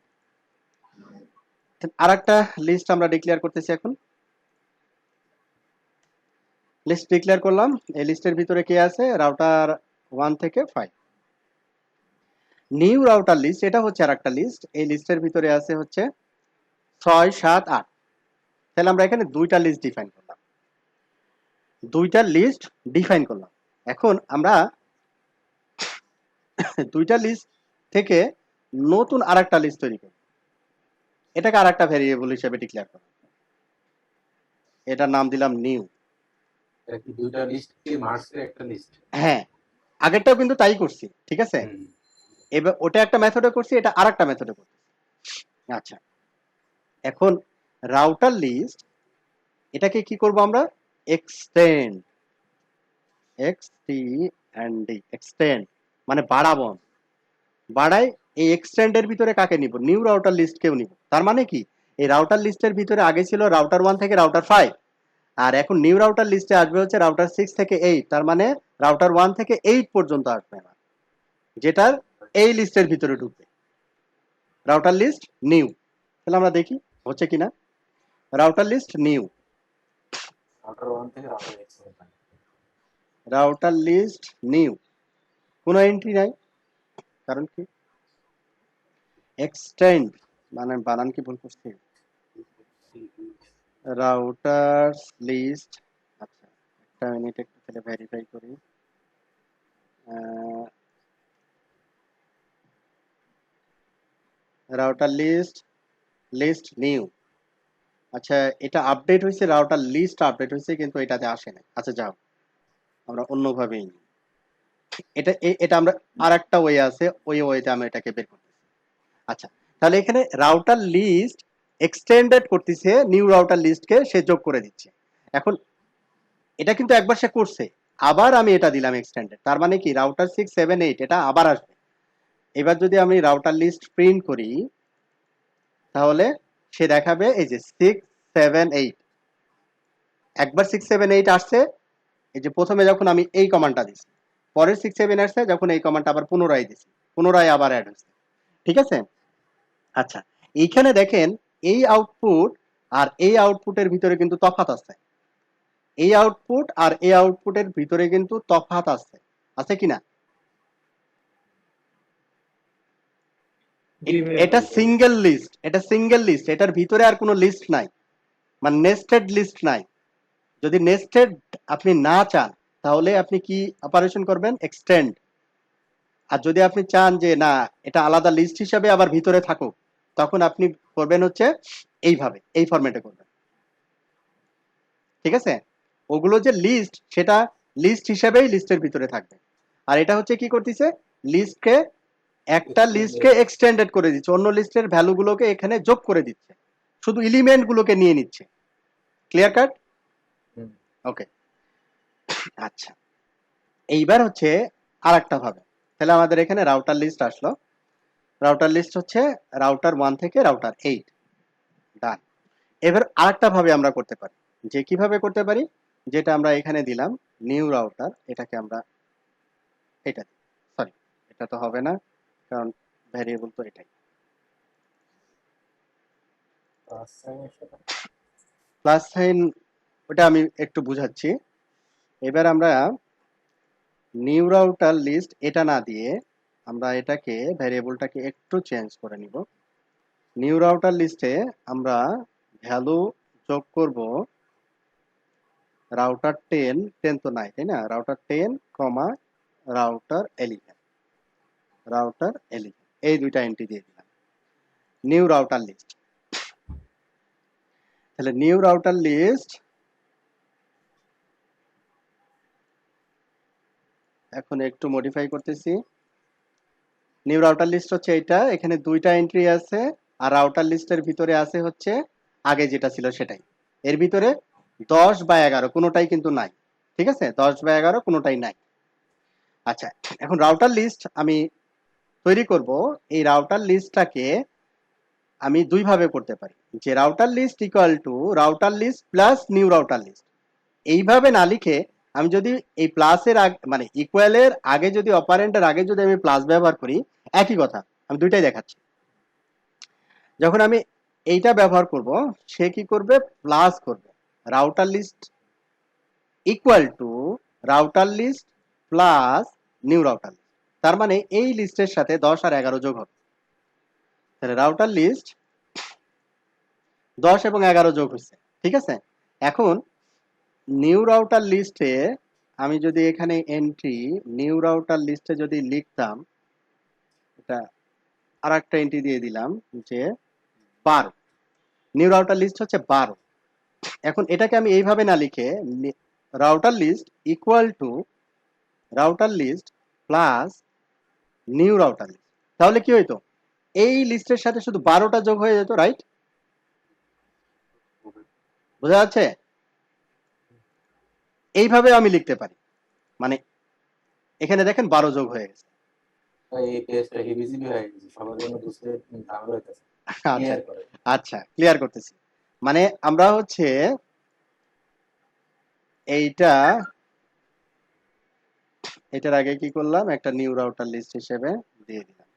A: আরেকটা লিস্ট আমরা ডিক্লেয়ার করতেছি এখন। লিস্ট ডিক্লেয়ার করলাম। এই লিস্টের ভিতরে কে আছে? রাউটার 1 থেকে 5। নিউ রাউটার লিস্ট, এটা হচ্ছে আর একটা লিস্ট। এই লিস্টের ভিতরে আছে হচ্ছে 6, 7, 8। তাহলে আমরা এখানে দুইটা লিস্ট ডিফাইন করলাম, এখন আমরা দুইটা লিস্ট থেকে নতুন আরেকটা লিস্ট তৈরি করব। এটাকে আরেকটা ভেরিয়েবল হিসেবে ডিক্লেয়ার করব, এটার নাম দিলাম নিউ।
D: এটা কি দুইটা লিস্ট কি মার্জ করে একটা লিস্ট?
A: হ্যাঁ, আগেরটাও কিন্তু তাই করছি, ঠিক আছে? এবার ওটা একটা মেথডে করছি, এটা আরেকটা মেথডে করছি। আচ্ছা, এখন রাউটার লিস্ট, এটাকে কি করব আমরা? এক্সটেন্ড, এক্সটেন্ড মানে বাড়াবো, বাড়াই। এই এক্সটেন্ডের ভিতরে কাকে নিব? নিউ রাউটার লিস্ট কেউ নিব। তার মানে কি, এই রাউটার লিস্টের ভিতরে আগে ছিল রাউটার 1 থেকে রাউটার 5, আর এখন নিউ রাউটার লিস্টে আসবে হচ্ছে রাউটার 6 থেকে 8। তার মানে রাউটার 1 থেকে 8 পর্যন্ত আসবে না, যেটার এই লিস্টের ভিতরে ঢুকবে। Router list new. তাহলে আমরা দেখি হচ্ছে কিনা। রাউটার লিস্ট নিউ,
D: রাউটার 1 থেকে router X
A: router list new, কোনো এন্ট্রি নাই। কারণ কি? এক্সটেন্ড মানে বানান কি ভুল করছি? রাউটার লিস্ট, আচ্ছা একটা মিনিট, একটু তাহলে ভেরিফাই করি। Router list, list new. আচ্ছা, এটা আপডেট হয়েছে, রাউটার লিস্ট আপডেট হয়েছে, কিন্তু এটাতে আসে না। আচ্ছা যাও, আমরা অন্যভাবেই নিই। এটা আমরা আর একটা ওয়ে আছে, ওই ওয়েতে আমরা এটাকে বের করতেছি। আচ্ছা, তাহলে এখানে রাউটার লিস্ট এক্সটেন্ডেড করতেছে, নিউ রাউটার লিস্টকে সে যোগ করে দিচ্ছে। এখন এটা কিন্তু একবার সে করছে, আবার আমি এটা দিলাম এক্সটেন্ডেড। তার মানে কি, রাউটার 6, 7, 8 এটা আবার আসবে। এবার যদি আমি রাউটার লিস্ট প্রিন্ট করি, তাহলে সে দেখাবে এই যে 6, 7, 8। একবার 6, 7, 8 আসছে, এই যে প্রথমে যখন আমি এই কমান্ডটা দিছি, পরের 6, 7 আসছে যখন এই কমান্ডটা আবার পুনরায় দিছি, পুনরায় আবার অ্যাড হচ্ছে, ঠিক আছে? আচ্ছা, এইখানে দেখেন এই আউটপুট আর এই আউটপুটের ভিতরে কিন্তু তফাৎ আছে। এই আউটপুট আর এই আউটপুটের ভিতরে কিন্তু তফাৎ আছে, আছে কিনা? এটা সিঙ্গেল লিস্ট, এটা সিঙ্গেল লিস্ট, এটার ভিতরে আর কোনো লিস্ট নাই, মানে নেস্টেড লিস্ট নাই। যদি নেস্টেড আপনি না চান, তাহলে আপনি কি অপারেশন করবেন? এক্সটেন্ড। আর যদি আপনি চান যে না, এটা আলাদা লিস্ট হিসাবে আবার ভিতরে থাকুক, তখন আপনি করবেন হচ্ছে এইভাবে, এই ফরম্যাটে করবেন, ঠিক আছে? ওগুলো যে লিস্ট, সেটা লিস্ট হিসাবেই লিস্টের ভিতরে থাকবে। আর এটা হচ্ছে কি করতেছে, লিস্টকে, একটা লিস্টকে এক্সটেন্ডেড করে দিচ্ছে, অন্য লিস্টের ভ্যালুগুলোকে এখানে যোগ করে দিচ্ছে, শুধু এলিমেন্ট গুলোকে নিয়ে নিচ্ছে। Clear cut? ওকে, আচ্ছা, এইবার হচ্ছে আর একটা ভাবে। তাহলে আমাদের এখানে রাউটার লিস্ট আসলো, রাউটার লিস্ট হচ্ছে রাউটার 1 থেকে রাউটার 8, ডান। এবার আরেকটা ভাবে আমরা করতে পারি, যে কিভাবে করতে পারি, যেটা আমরা এখানে দিলাম নিউ রাউটার, এটাকে আমরা এটা, সরি এটা তো হবে না, কারণ ভ্যারিয়েবল তো এটাই। প্লাস সাইন, ওটা আমি একটু বুঝাচ্ছি। এবার আমরা নিউ রাউটার লিস্ট এটা না দিয়ে আমরা এটাকে, ভ্যারিয়েবলটাকে একটু চেঞ্জ করে নিব। নিউ রাউটার লিস্টে আমরা ভ্যালু যোগ করব রাউটার 10, 10 তো নাই তাই না, রাউটার 10, রাউটার 11, রাউটার 11, এই দুইটা এন্ট্রি দিয়ে দিলাম নিউ রাউটার লিস্ট। তাহলে নিউ রাউটার লিস্ট, এখন একটু মডিফাই করতেছি। নিউ রাউটার লিস্ট হচ্ছে এটা, এখানে দুইটা এন্ট্রি আছে, আর রাউটার লিস্টের ভিতরে আছে হচ্ছে আগে যেটা ছিল সেটাই। এর ভিতরে 10 বা 11 কোনোটাই কিন্তু নাই, ঠিক আছে? 10 বা 11 কোনোটাই নাই। আচ্ছা, এখন রাউটার লিস্ট আমি তৈরি করব। এই রাউটার লিস্টটাকে আমি দুই ভাবে করতে পারি, যে router list equal to router list plus new router list. এইভাবে না লিখে আমি যদি এই প্লাসের আগে, মানে ইকুয়ালের আগে, যদি অপারেন্টের আগে যদি আমি প্লাস ব্যবহার করি, একই কথা, আমি দুইটাই দেখাচ্ছি। যখন আমি এইটা ব্যবহার করব, সে কি করবে? প্লাস করবে। Router list equal to router list plus new router list. তার মানে এই লিস্টের সাথে 10 আর 11 যোগ হবে। তাহলে রাউটার লিস্ট 10 এবং 11 যোগ হচ্ছে, ঠিক আছে। এখন নিউ রাউটার লিস্টে আমি যদি এখানে এন্ট্রি নিউ রাউটার লিস্টে যদি লিখতাম, এটা আর একটা এন্ট্রি দিয়ে দিলাম যে 12, নিউ রাউটার লিস্ট হচ্ছে 12। এখন এটাকে আমি এইভাবে না লিখে router list equal to router list plus new router list, তাহলে কি হইতো, এই লিস্টের সাথে শুধু 12টা যোগ হয়ে যেত, রাইট? বোঝা যাচ্ছে? এইভাবে আমি লিখতে পারি, মানে এখানে দেখেন 12 যোগ হয়ে গেছে।
D: এই পেজটা হিবিজিবি হয়ে গেছে, সবার জন্য বুঝতে ঝামেলা হইতেছে।
A: আচ্ছা
D: ক্লিয়ার করে
A: আচ্ছা, ক্লিয়ার করতেছি। মানে আমরা হচ্ছে এইটা, এটার আগে কি করলাম, একটা নিউ রাউটার লিস্ট হিসেবে দিয়ে দিলাম।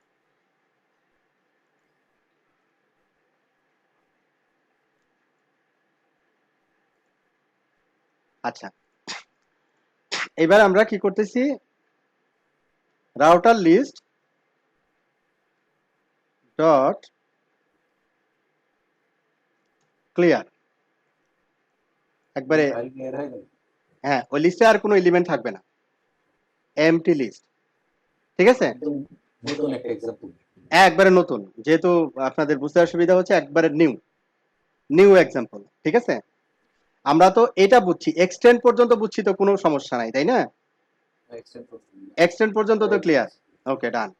A: আচ্ছা, এবার আমরা কি করতেছি, রাউটার লিস্ট ডট ক্লিয়ার, একবারে
D: ফাইল ক্লিয়ার হয়ে গেল।
A: হ্যাঁ, ওই লিস্টে আর কোনো এলিমেন্ট থাকবে না, এমটি লিস্ট, ঠিক আছে।
D: একদম নতুন একটা এক্সাম্পল।
A: একবারে নতুন, যেহেতু আপনাদের বুঝতে অসুবিধা হচ্ছে, একবারে নিউ নিউ এক্সাম্পল, ঠিক আছে। আমরা তো এটা বুঝছি, এক্সটেন্ড পর্যন্ত বুঝছি, তো কোনো সমস্যা নাই, তাই না? এক্সটেন্ড পর্যন্ত তো ক্লিয়ার, ওকে ডান।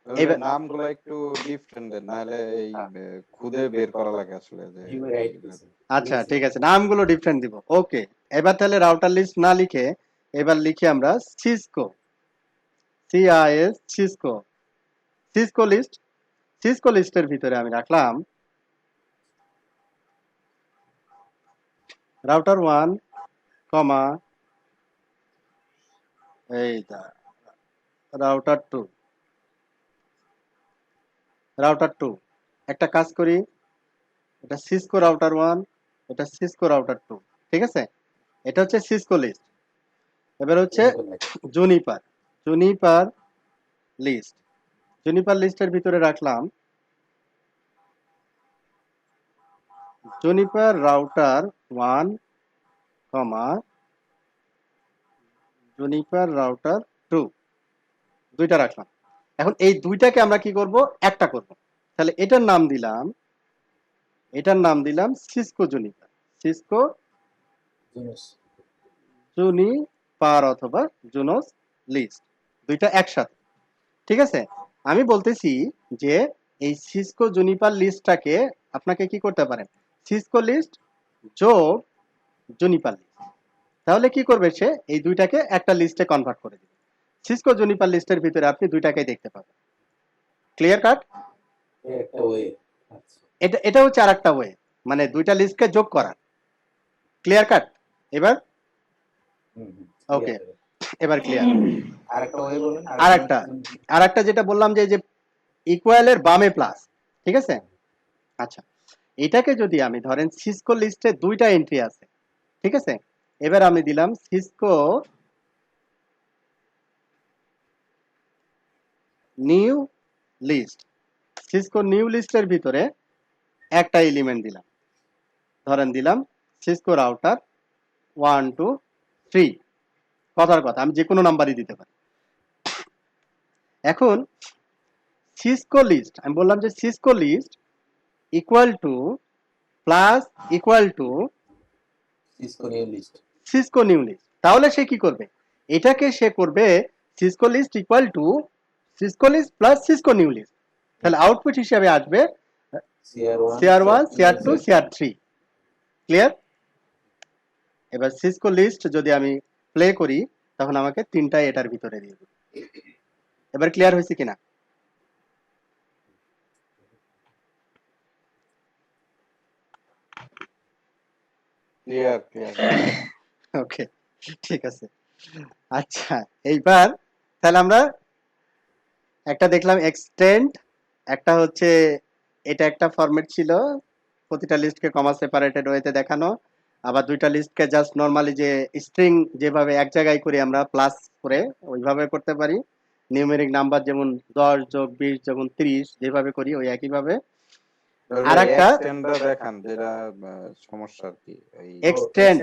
B: তবে
A: এবার
B: নামগুলো একটু ডিফারেন্ট দেন, নাহলে এই খুদে বের করা লাগে আসলে যে
A: আচ্ছা ঠিক আছে, নামগুলো ডিফারেন্ট দিব, ওকে। এবার তাহলে রাউটার লিস্ট না লিখে এবার লিখি আমরা Cisco, CIS, Cisco, Cisco list. Cisco লিস্টের ভিতরে আমি রাখলাম রাউটার 1, কমা এইটা রাউটার 2, রাউটার 2। একটা কাজ করি, এটা সিসকো রাউটার 1, এটা সিসকো রাউটার 2, ঠিক আছে। এটা হচ্ছে সিসকো লিস্ট। এবার হচ্ছে জুনিপার, জুনিপার লিস্ট, জুনিপার লিস্টের ভিতরে রাখলাম জুনিপার রাউটার 1, কমা জুনিপার রাউটার 2, দুইটা রাখলাম। এখন এই দুইটাকে আমরা কি করব, একটা করব। তাহলে এটার নাম দিলাম, এটার নাম দিলাম সিসকো জুনিপার, সিসকো জুনিপার অথবা জুনোস লিস্ট, দুইটা একসাথে, ঠিক আছে। আমি বলতেছি যে এই সিসকো জুনিপার লিস্টটাকে আপনাকে কি করতে পারেন, সিসকো লিস্ট যোগ জুনিপার লিস্ট, তাহলে কি করবে সে, এই দুইটাকে একটা লিস্টে কনভার্ট করে দিবে। সিসকো জুনিপার লিস্টের ভিতরে আপনি দুইটাকেই দেখতে পাবেন। Clear cut?
D: একটা ওয়ে।
A: এটা হচ্ছে আর একটা ওয়ে, মানে দুইটা লিস্টকে যোগ করার। Clear cut? এবার ওকে, এবার ক্লিয়ার।
D: আরেকটা ওয়ে বলেন।
A: আরেকটা যেটা বললাম যে ইকুয়ালের বামে প্লাস, ঠিক আছে। আচ্ছা, এটাকে যদি আমি ধরেন সিসকো লিস্টে দুইটা এন্ট্রি আছে, ঠিক আছে। এবার আমি দিলাম Cisco new list, Cisco new লিস্টের ভিতরে একটা এলিমেন্ট দিলাম, ধরেন দিলাম সিসকো রাউটার 1, 2, 3, কথার কথা আমি যে কোনো নাম্বারই দিতে পারি। এখন সিসকো লিস্ট, আমি বললাম যে Cisco list equal to plus equal to
D: Cisco new list,
A: Cisco new list, তাহলে সে কি করবে, এটাকে সে করবে Cisco list equal to Cisco list plus Cisco new list, তাহলে আউটপুট হিসেবে আসবে CR1, CR2, CR3। ক্লিয়ার? এবার সিসকো লিস্ট যদি আমি প্লে করি তখন আমাকে তিনটাই এটার ভিতরে দিয়ে দেবে। এবার ক্লিয়ার হয়েছে কিনা?
B: Clear clear.
A: ওকে, ঠিক আছে। আচ্ছা, এইবার তাহলে আমরা একটা দেখলাম এক্সটেন্ড, একটা হচ্ছে এটা একটা ফরম্যাট ছিল প্রতিটা লিস্টকে কমা সেপারেটেড ওয়েতে দেখানো, আবার দুইটা লিস্টকে জাস্ট নরমালি যে স্ট্রিং যেভাবে এক জায়গায় করে আমরা প্লাস করে ওইভাবে করতে পারি, নিউমেরিক নাম্বার যেমন 10 যোগ 20 যেমন 30 যেভাবে করি ওই একইভাবে আর একটা
B: এক্সটেন্ডটা দেখান যেটা সমস্যা আর কি এই
A: এক্সটেন্ড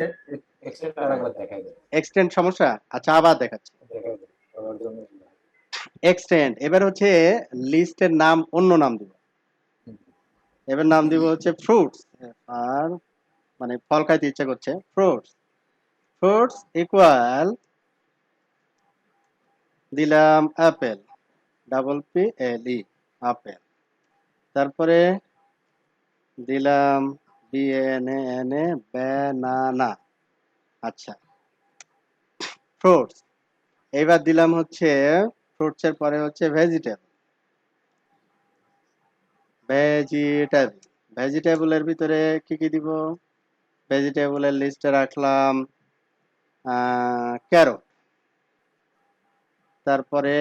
D: এক্সটেন্ড আরেকবার দেখাই দেয়
A: এক্সটেন্ড সমস্যা। আচ্ছা আবার দেখাচ্ছি
D: দেখাই দেয় সবার জন্য
A: এক্সটেন্ড। এবার হচ্ছে লিস্টের নাম অন্য নাম দিব, এবার নাম দিব হচ্ছে ফ্রুটস, আর মানে ফল খাইতে ইচ্ছা করছে, ফ্রুটস। ফ্রুটস ইকুয়াল দিলাম apple, double P L E, apple. তারপরে দিলাম B N N A, banana. আচ্ছা, ফ্রুটস। এইবার দিলাম হচ্ছে ফ্রুটস এর পরে হচ্ছে ভেজিটেবল, ভেজিটেবল। ভেজিটেবলের ভিতরে কি কি দিব? ভেজিটেবলের লিস্টে রাখলাম ক্যারট, তারপরে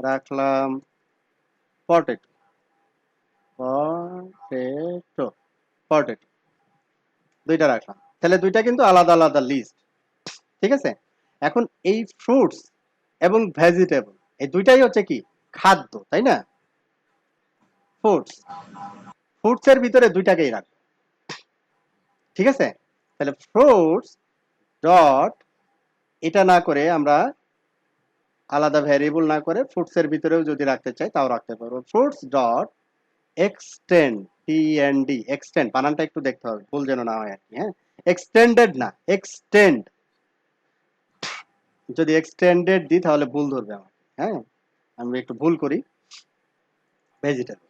A: রাখলাম পটেটো, পটেটো, পটেটো, দুইটা রাখলাম। তাহলে দুইটা কিন্তু আলাদা আলাদা লিস্ট, ঠিক আছে? এখন এই ফ্রুটস এবং ভেজিটেবল এই দুইটাই হচ্ছে কি খাদ্য, তাই না? ফ্রুটস, ফ্রুটস এর ভিতরে দুইটাকেই রাখবো, ঠিক আছে? তাহলে ফ্রুটস ডট, এটা না করে আমরা আলাদা ভ্যারিয়েবল না করে ফ্রুটস এর ভিতরেও যদি রাখতে চাই তাও রাখতে পারবো। Fruits dot extend, TND, extend, বানানটা একটু দেখতে হবে ভুল যেন না হয় আর কি, হ্যাঁ? এক্সটেন্ডেড না, এক্সটেন্ড। যদি এক্সটেন্ডেড দিই তাহলে ভুল ধরবে আমার, হ্যাঁ? আমি একটু ভুল করি, ভেজিটেবল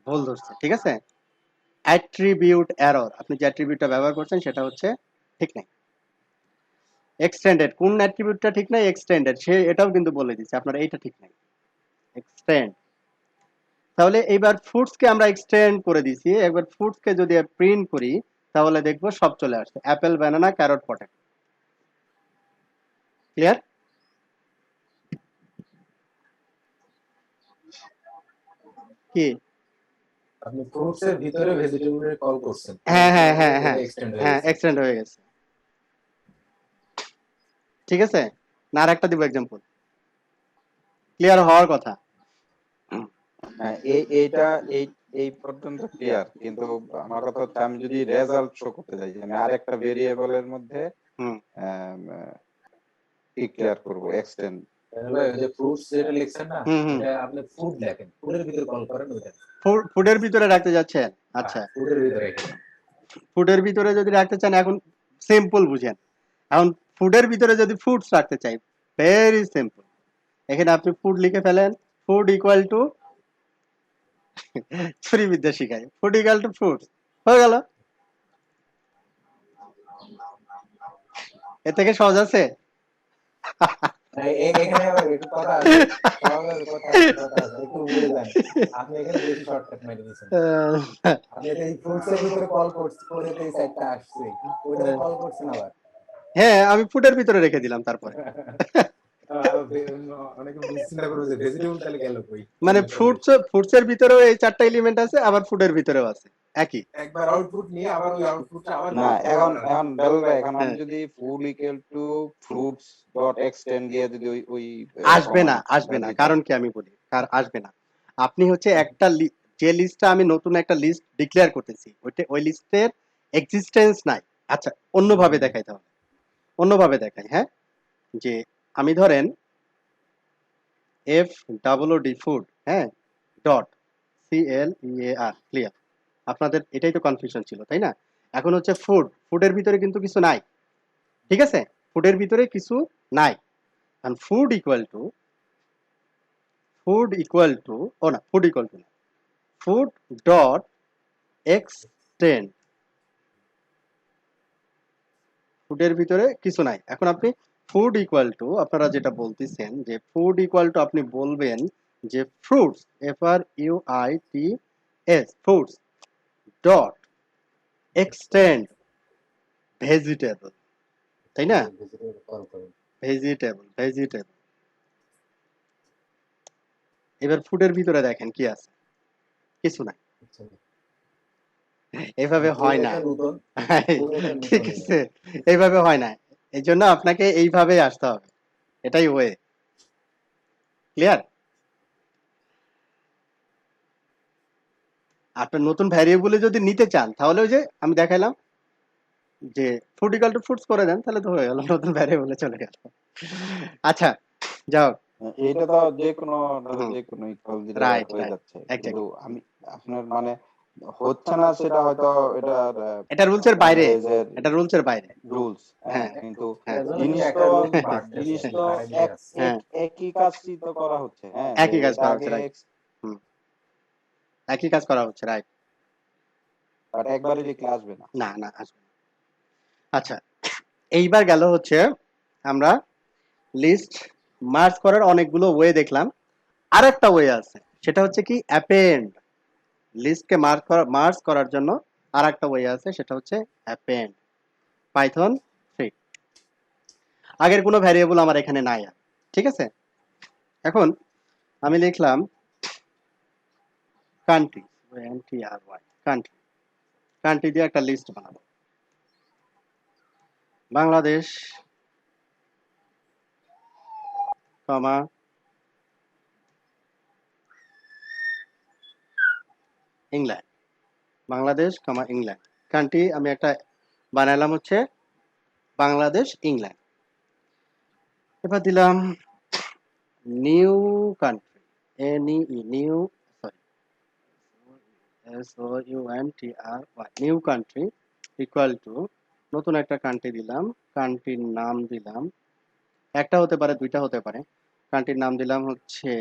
A: ভুল ধরছে, ঠিক আছে? অ্যাট্রিবিউট এরর, আপনি যে অ্যাট্রিবিউটটা ব্যবহার করছেন সেটা হচ্ছে ঠিক নাই। এক্সটেন্ডেড, কোন অ্যাট্রিবিউটটা ঠিক নাই? এক্সটেন্ডেড, সে এটাও কিন্তু বলে দিচ্ছে আপনার এইটা ঠিক নাই, এক্সটেন্ড। তাহলে এইবার ফ্রুটসকে আমরা এক্সটেন্ড করে দিছি, একবার ফ্রুটসকে যদি প্রিন্ট করি তাহলে দেখবো সব চলে আসছে, Apple, banana, carrot, potato. Clear? কি?
D: আপনি ফ্রুটস এর ভিতরে ভেজিটেবলের কল করছেন
A: হ্যাঁ হ্যাঁ হ্যাঁ হ্যাঁ
D: এক্সটেন্ড হয়ে
A: হ্যাঁ,
D: গেছে
A: এক্সটেন্ড হয়ে গেছে, ঠিক আছে? না আর একটা দিব এক্সাম্পল, ক্লিয়ার হওয়ার কথা।
B: হ্যাঁ, এইটা এই এই পর্যন্ত ক্লিয়ার, কিন্তু আমার কথা হচ্ছে আমি যদি রেজাল্ট শো করতে চাই, আমি আরেকটা ভেরিয়েবলের মধ্যে
A: হুম,
B: কি ক্লিয়ার করব, এক্সটেন্ড।
D: তাহলে ওই যে ফ্রুটস যেটা লিখছেন না
A: হুম, হুম।
D: এটা আপনি ফুড লেখেন ফুডের ভিতরে কল করেন ওইটা
A: ফুডের ভিতরে রাখতে যাচ্ছেন? আচ্ছা,
D: ফুডের ভিতরে
A: ফুডের ভিতরে যদি রাখতে চান, এখন সিম্পল বুঝেন, এখন ফুডের ভিতরে যদি ফ্রুটস রাখতে চাই, ভেরি সিম্পল। এখানে আপনি ফুড লিখে ফেলেন, ফুড ইকুয়াল টু, ছুরি বিদ্যা শিখায়, ফুড ইকুয়াল টু ফ্রুটস, হয়ে গেল। এর থেকে সহজ আছে?
D: এখানে আবার একটু কথা আছে সহজ কথা আছে কথা আছে একটু বলে দেন আপনি এখানে বেশি শর্টকাট মেরে দিয়েছেন আপনি এই ফ্রুটস এর ভিতরে কল করে এই সাইডটা আসছে ওইটাতে কল করছেন আবার
A: হ্যাঁ, আমি ফুডের ভিতরে রেখে দিলাম তারপরে।
D: অনেকে চিন্তা করবে যে ভেজিটেবল তাহলে গেল কই
A: মানে ফ্রুটস এর ভিতরেও এই চারটা এলিমেন্ট আছে, আবার ফুডের ভিতরেও আছে, একই।
D: একবার আউটপুট নিয়ে আবার ওই আউটপুটটা আবার
B: না, এখন বেল ভাই, এখন আমি
A: হ্যাঁ।
B: যদি full equal to fruits dot extend দিয়ে যদি ওই
A: আসবে না, আসবে না, কারণ কি আমি বলি, আসবে না। আপনি হচ্ছে একটা যে লিস্টটা আমি নতুন একটা লিস্ট ডিক্লেয়ার করতেছি, ওই লিস্টের এক্সিস্টেন্স নাই। আচ্ছা, অন্যভাবে দেখাই তাহলে, অন্যভাবে দেখাই, হ্যাঁ? যে আমি ধরেন এফ ডাবল ডি ফুড, হ্যাঁ, ডট CLEAR, ক্লিয়ার? আপনাদের এটাই তো কনফিউশন ছিল, তাই না? এখন হচ্ছে ফুডের ভিতরে কিন্তু কিছু নাই, ঠিক আছে? ফুডের ভিতরে কিছু নাই, and food equal to, ও না, ফুড ইকুয়াল টু না, ফুড ডট এক্সটেন্ড, ফুডের ভিতরে কিছু নাই। এখন আপনি ফুড ইকুয়াল টু, আপনারা যেটা বলতেছেন যে ফুড ইকুয়াল টু, আপনি বলবেন যে fruits, FRUITS, fruits dot extend vegetable, তাই না?
D: কল করেন
A: ভেজিটেবল। এবার ফুডের ভিতরে দেখেন কি আছে, কিছু নাই। এইভাবে হয় না।
D: একটা নতুন একটা
A: ঠিক
D: নতুন
A: আছে, এইভাবে হয় না। এই জন্য আপনাকে এইভাবে আসতে হবে, এটাই ওয়ে। ক্লিয়ার? আপনার নতুন ভ্যারিয়েবল যদি নিতে চান তাহলে ওই যে আমি দেখাইলাম যে ফ্রুট ইকুয়াল টু ফ্রুটস করে দেন, তাহলে তো হয়ে গেল, নতুন ভ্যারিয়েবলে চলে গেল। আচ্ছা, যাও।
B: এটা তো যে কোনো
A: হুম,
B: যে কোনো ইকুয়াল দিলে
A: রাইট
B: হয়ে
A: রাইট,
B: যাচ্ছে, কিন্তু
A: এক্স্যাক্টলি।
B: আমি আপনার মানে হচ্ছে না সেটা হয়তো এটা
A: এটা রুলস এর
B: আপনার
A: বাইরে,
B: এজের
A: এটা রুলস এর বাইরে।
B: রুলস, হ্যাঁ,
A: হ্যাঁ
B: কিন্তু
A: হ্যাঁ
D: এর জন্য
B: জিনিস
D: কিন্তু একটা
B: তো
D: রুল বাড়তেছে,
B: জিনিস তো
D: বাড়াইতে আছে।
A: হ্যাঁ,
B: একই কাজই তো করা হচ্ছে, হ্যাঁ, যে
A: একই কাজ
B: এটা
A: করা
B: আগে
A: হচ্ছে, রাইট। হুম, একই কাজ করা হচ্ছে, রাইট।
B: বাট একবারে লিখলে আসবে না।
A: না না, আসবে না। আচ্ছা, এইবার গেল হচ্ছে আমরা লিস্ট মার্জ করার অনেকগুলো ওয়ে দেখলাম। আরেকটা ওয়ে আছে, সেটা হচ্ছে কি অ্যাপেন্ড। লিস্টকে মার্জ করার জন্য আরেকটা ওয়ে আছে, সেটা হচ্ছে অ্যাপেন্ড। পাইথন 3। আগের কোনো ভ্যারিয়েবল আমার এখানে নাই আর, ঠিক আছে। এখন আমি লিখলাম কান্ট্রি, কান্ট্রি, কান্ট্রি দিয়ে একটা লিস্ট বানাবো। বাংলাদেশ, কমা ইংল্যান্ড, বাংলাদেশ কমা ইংল্যান্ড। কান্ট্রি আমি একটা বানালাম হচ্ছে বাংলাদেশ ইংল্যান্ড। এবার দিলাম new country, new, sorry, SOUNTRY, new country equal two, নতুন একটা কান্ট্রি দিলাম, কান্ট্রির নাম দিলাম, একটা হতে পারে, দুইটা হতে পারে। কান্ট্রির নাম দিলাম হচ্ছে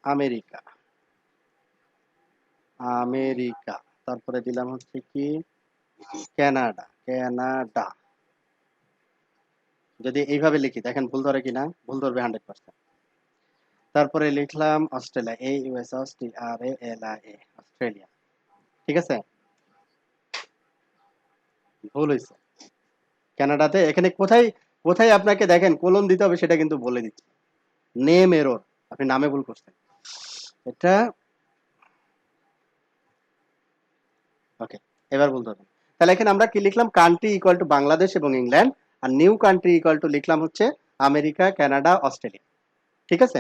A: আমেরিকা, আমেরিকা। তারপরে দিলাম হচ্ছে কি কানাডা, কানাডা। যদি এইভাবে লিখি দেখেন ভুল ধরে কিনা, ভুল ধরবে 100%। তারপরে লিখলাম অস্ট্রেলিয়া, AUSAUSTRALIA, অস্ট্রেলিয়া। ঠিক আছে, ভুল হয়েছে। কানাডাতে এখানে কোথায় কোথায় আপনাকে দেখেন কোলন দিতে হবে সেটা কিন্তু বলে দিচ্ছি। নেম এরর, আপনি নামে ভুল করছেন। এটা ওকে, এবার বলতে হবে। তাহলে এখানে আমরা কি লিখলাম, কান্ট্রি ইকুয়াল টু বাংলাদেশ এবং ইংল্যান্ড, আর নিউ কান্ট্রি ইকুয়াল টু লিখলাম হচ্ছে আমেরিকা, কানাডা, অস্ট্রেলিয়া। ঠিক আছে।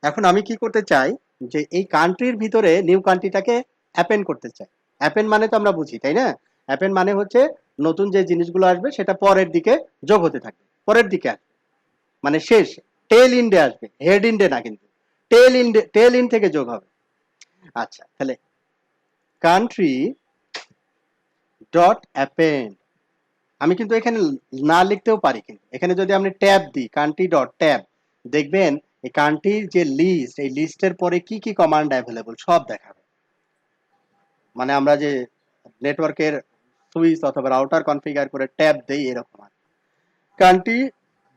A: এখন আমি কি করতে চাই, যে এই কান্ট্রির ভিতরে নিউ কান্ট্রিটাকে অ্যাপেন্ড করতে চাই। অ্যাপেন্ড মানে তো আমরা বুঝি, তাই না? অ্যাপেন্ড মানে হচ্ছে নতুন যে জিনিসগুলো আসবে সেটা পরের দিকে যোগ হতে থাকবে, পরের দিকে আসবে, মানে শেষ, টেল ইন্ডে আসবে, হেড ইন্ডে না, কিন্তু টেল ইন থেকে যোগ হবে। আচ্ছা, তাহলে কান্ট্রি ডট অ্যাপেন্ড, আমি কিন্তু এখানে না লিখতেও পারি, কিন্তু এখানে যদি আমি ট্যাব দিই, কান্ট্রি ডট ট্যাব, দেখবেন এই কান্ট্রির যে লিস্ট, এই লিস্টের পরে কি কি কমান্ড অ্যাভেলেবল সব দেখাবে। মানে আমরা যে নেটওয়ার্কের সুইচ অথবা রাউটার কনফিগার করে ট্যাব দেই, এরকম আর কান্ট্রি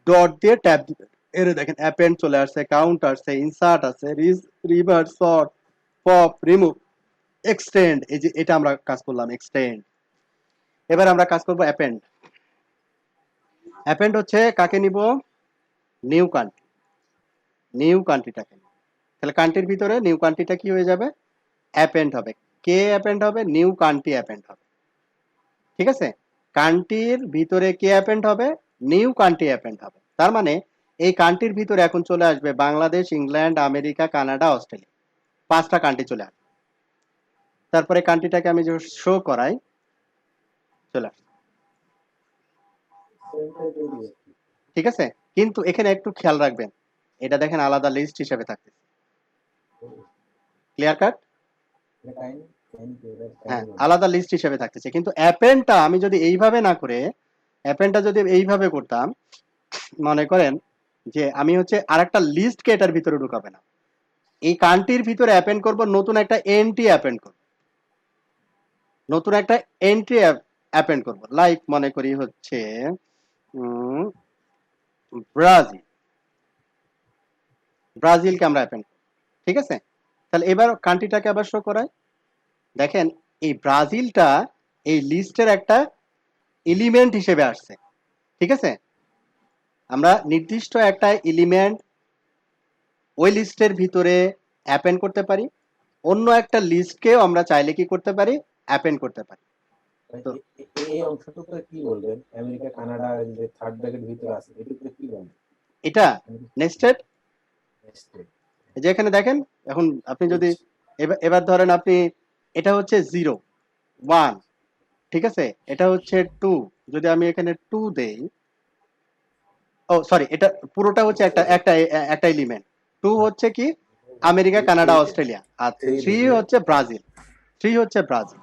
A: ডট দিয়ে ট্যাব দিবেন। এর দেখেন অ্যাপেন্ড চলে আসছে, কাউন্ট আসছে, ইনসার্ট আছে, reverse, sort, pop, remove, extend. এই যে এটা আমরা কাজ করলাম, এক্সটেন্ড। এবার আমরা কাজ করব অ্যাপেন্ড। অ্যাপেন্ড হচ্ছে কাকে নিব, নিউ কান্ট্রি, নিউ কান্ট্রিটাকে নিব। তাহলে কান্ট্রির ভিতরে নিউ কান্ট্রিটা কি হয়ে যাবে, অ্যাপেন্ড হবে। কে অ্যাপেন্ড হবে, নিউ কান্ট্রি অ্যাপেন্ড হবে। ঠিক আছে, কান্ট্রির ভিতরে কে অ্যাপেন্ড হবে, নিউ কান্ট্রি অ্যাপেন্ড হবে। তার মানে এই কান্ট্রির ভিতরে এখন চলে আসবে Bangladesh, England, America, Canada, Australia, 5টা কান্ট্রি চলে আসবে। তারপরে কান্ট্রিটাকে আমি যে শো করাই, চলে আসবে। ঠিক আছে, কিন্তু এখানে একটু খেয়াল রাখবেন, এটা দেখেন আলাদা লিস্ট হিসেবে থাকতেছে। Clear cut? হ্যাঁ, আলাদা লিস্ট হিসেবে থাকতেছে। কিন্তু অ্যাপেন্ডটা আমি যদি এইভাবে না করে, অ্যাপেন্ডটা যদি এইভাবে করতাম, মনে করেন যে আমি হচ্ছে আরেকটা লিস্টকে এটার ভিতরে ঢুকাবে না, এই কান্ট্রির ভিতরে অ্যাপেন্ড করব, নতুন একটা এন্ট্রি অ্যাপেন্ড করব, নতুন একটা এন্ট্রি অ্যাপেন্ড করব। লাইক মনে করি হচ্ছে ব্রাজিল, ব্রাজিলকে আমরা অ্যাপেন্ড করব। ঠিক আছে, তাহলে এবার কান্ট্রিটাকে আবার শো করাই। দেখেন এই ব্রাজিলটা এই লিস্টের একটা এলিমেন্ট হিসেবে আসছে। ঠিক আছে, আমরা নির্দিষ্ট একটা এলিমেন্ট ওই লিস্টের ভিতরে অ্যাপেন্ড করতে পারি, অন্য একটা লিস্টকেও আমরা চাইলে কি করতে পারি, অ্যাপেন্ড করতে পারি। তো
D: এই অংশটুকু কি বলবেন? আমেরিকা কানাডা যে থার্ড ব্র্যাকেট ভিতরে আছে এটুকু কি বলবেন?
A: এটা নেক্সটেড,
D: Nested.
A: যে এখানে দেখেন, এখন আপনি যদি এবার ধরেন আপনি, এটা হচ্ছে 0 1, ঠিক আছে, এটা হচ্ছে 2, যদি আমি এখানে 2 দেই, ও সরি, এটা পুরোটা হচ্ছে একটা একটা একটা এলিমেন্ট। 2 হচ্ছে কি আমেরিকা কানাডা অস্ট্রেলিয়া, আর 3 হচ্ছে ব্রাজিল, 3 হচ্ছে ব্রাজিল।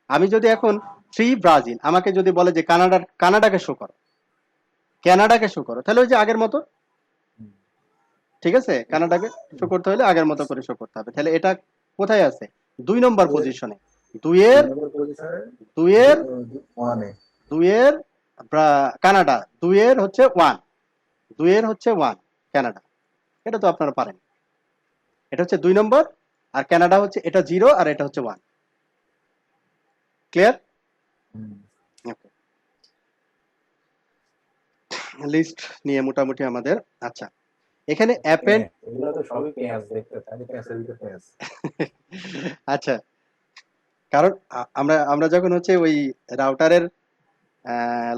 A: আমি যদি এখন 3 ব্রাজিল আমাকে যদি বলে যে কানাডাকে শো করো, কানাডাকে শো করো, তাহলে ওই যে আগের মতো, ঠিক আছে, কানাডাকে শো করতে হলে আগের মতো করে শো করতে হবে। তাহলে এটা কোথায় আছে? 2 নম্বর পজিশনে, 2 এর
D: নম্বর পজিশনে
A: 2 এর
D: 1 এ
A: 2 এর কানাডা, 2 এর হচ্ছে 1, 2 এর হচ্ছে 1 কানাডা। এটা তো আপনারা পারেন, এটা হচ্ছে 2 নম্বর, আর কানাডা হচ্ছে এটা 0 আর এটা হচ্ছে 1। ক্লিয়ার? ওকে, লিস্ট নিয়ে মোটামুটি আমাদের, আচ্ছা এখানে অ্যাপেন্ড,
D: এগুলো তো সবই পেঁয়াজ দেখতে, তাহলে পেঁয়াজের ভিতরে পেঁয়াজ।
A: আচ্ছা, কারণ আমরা আমরা যখন হচ্ছে ওই রাউটারের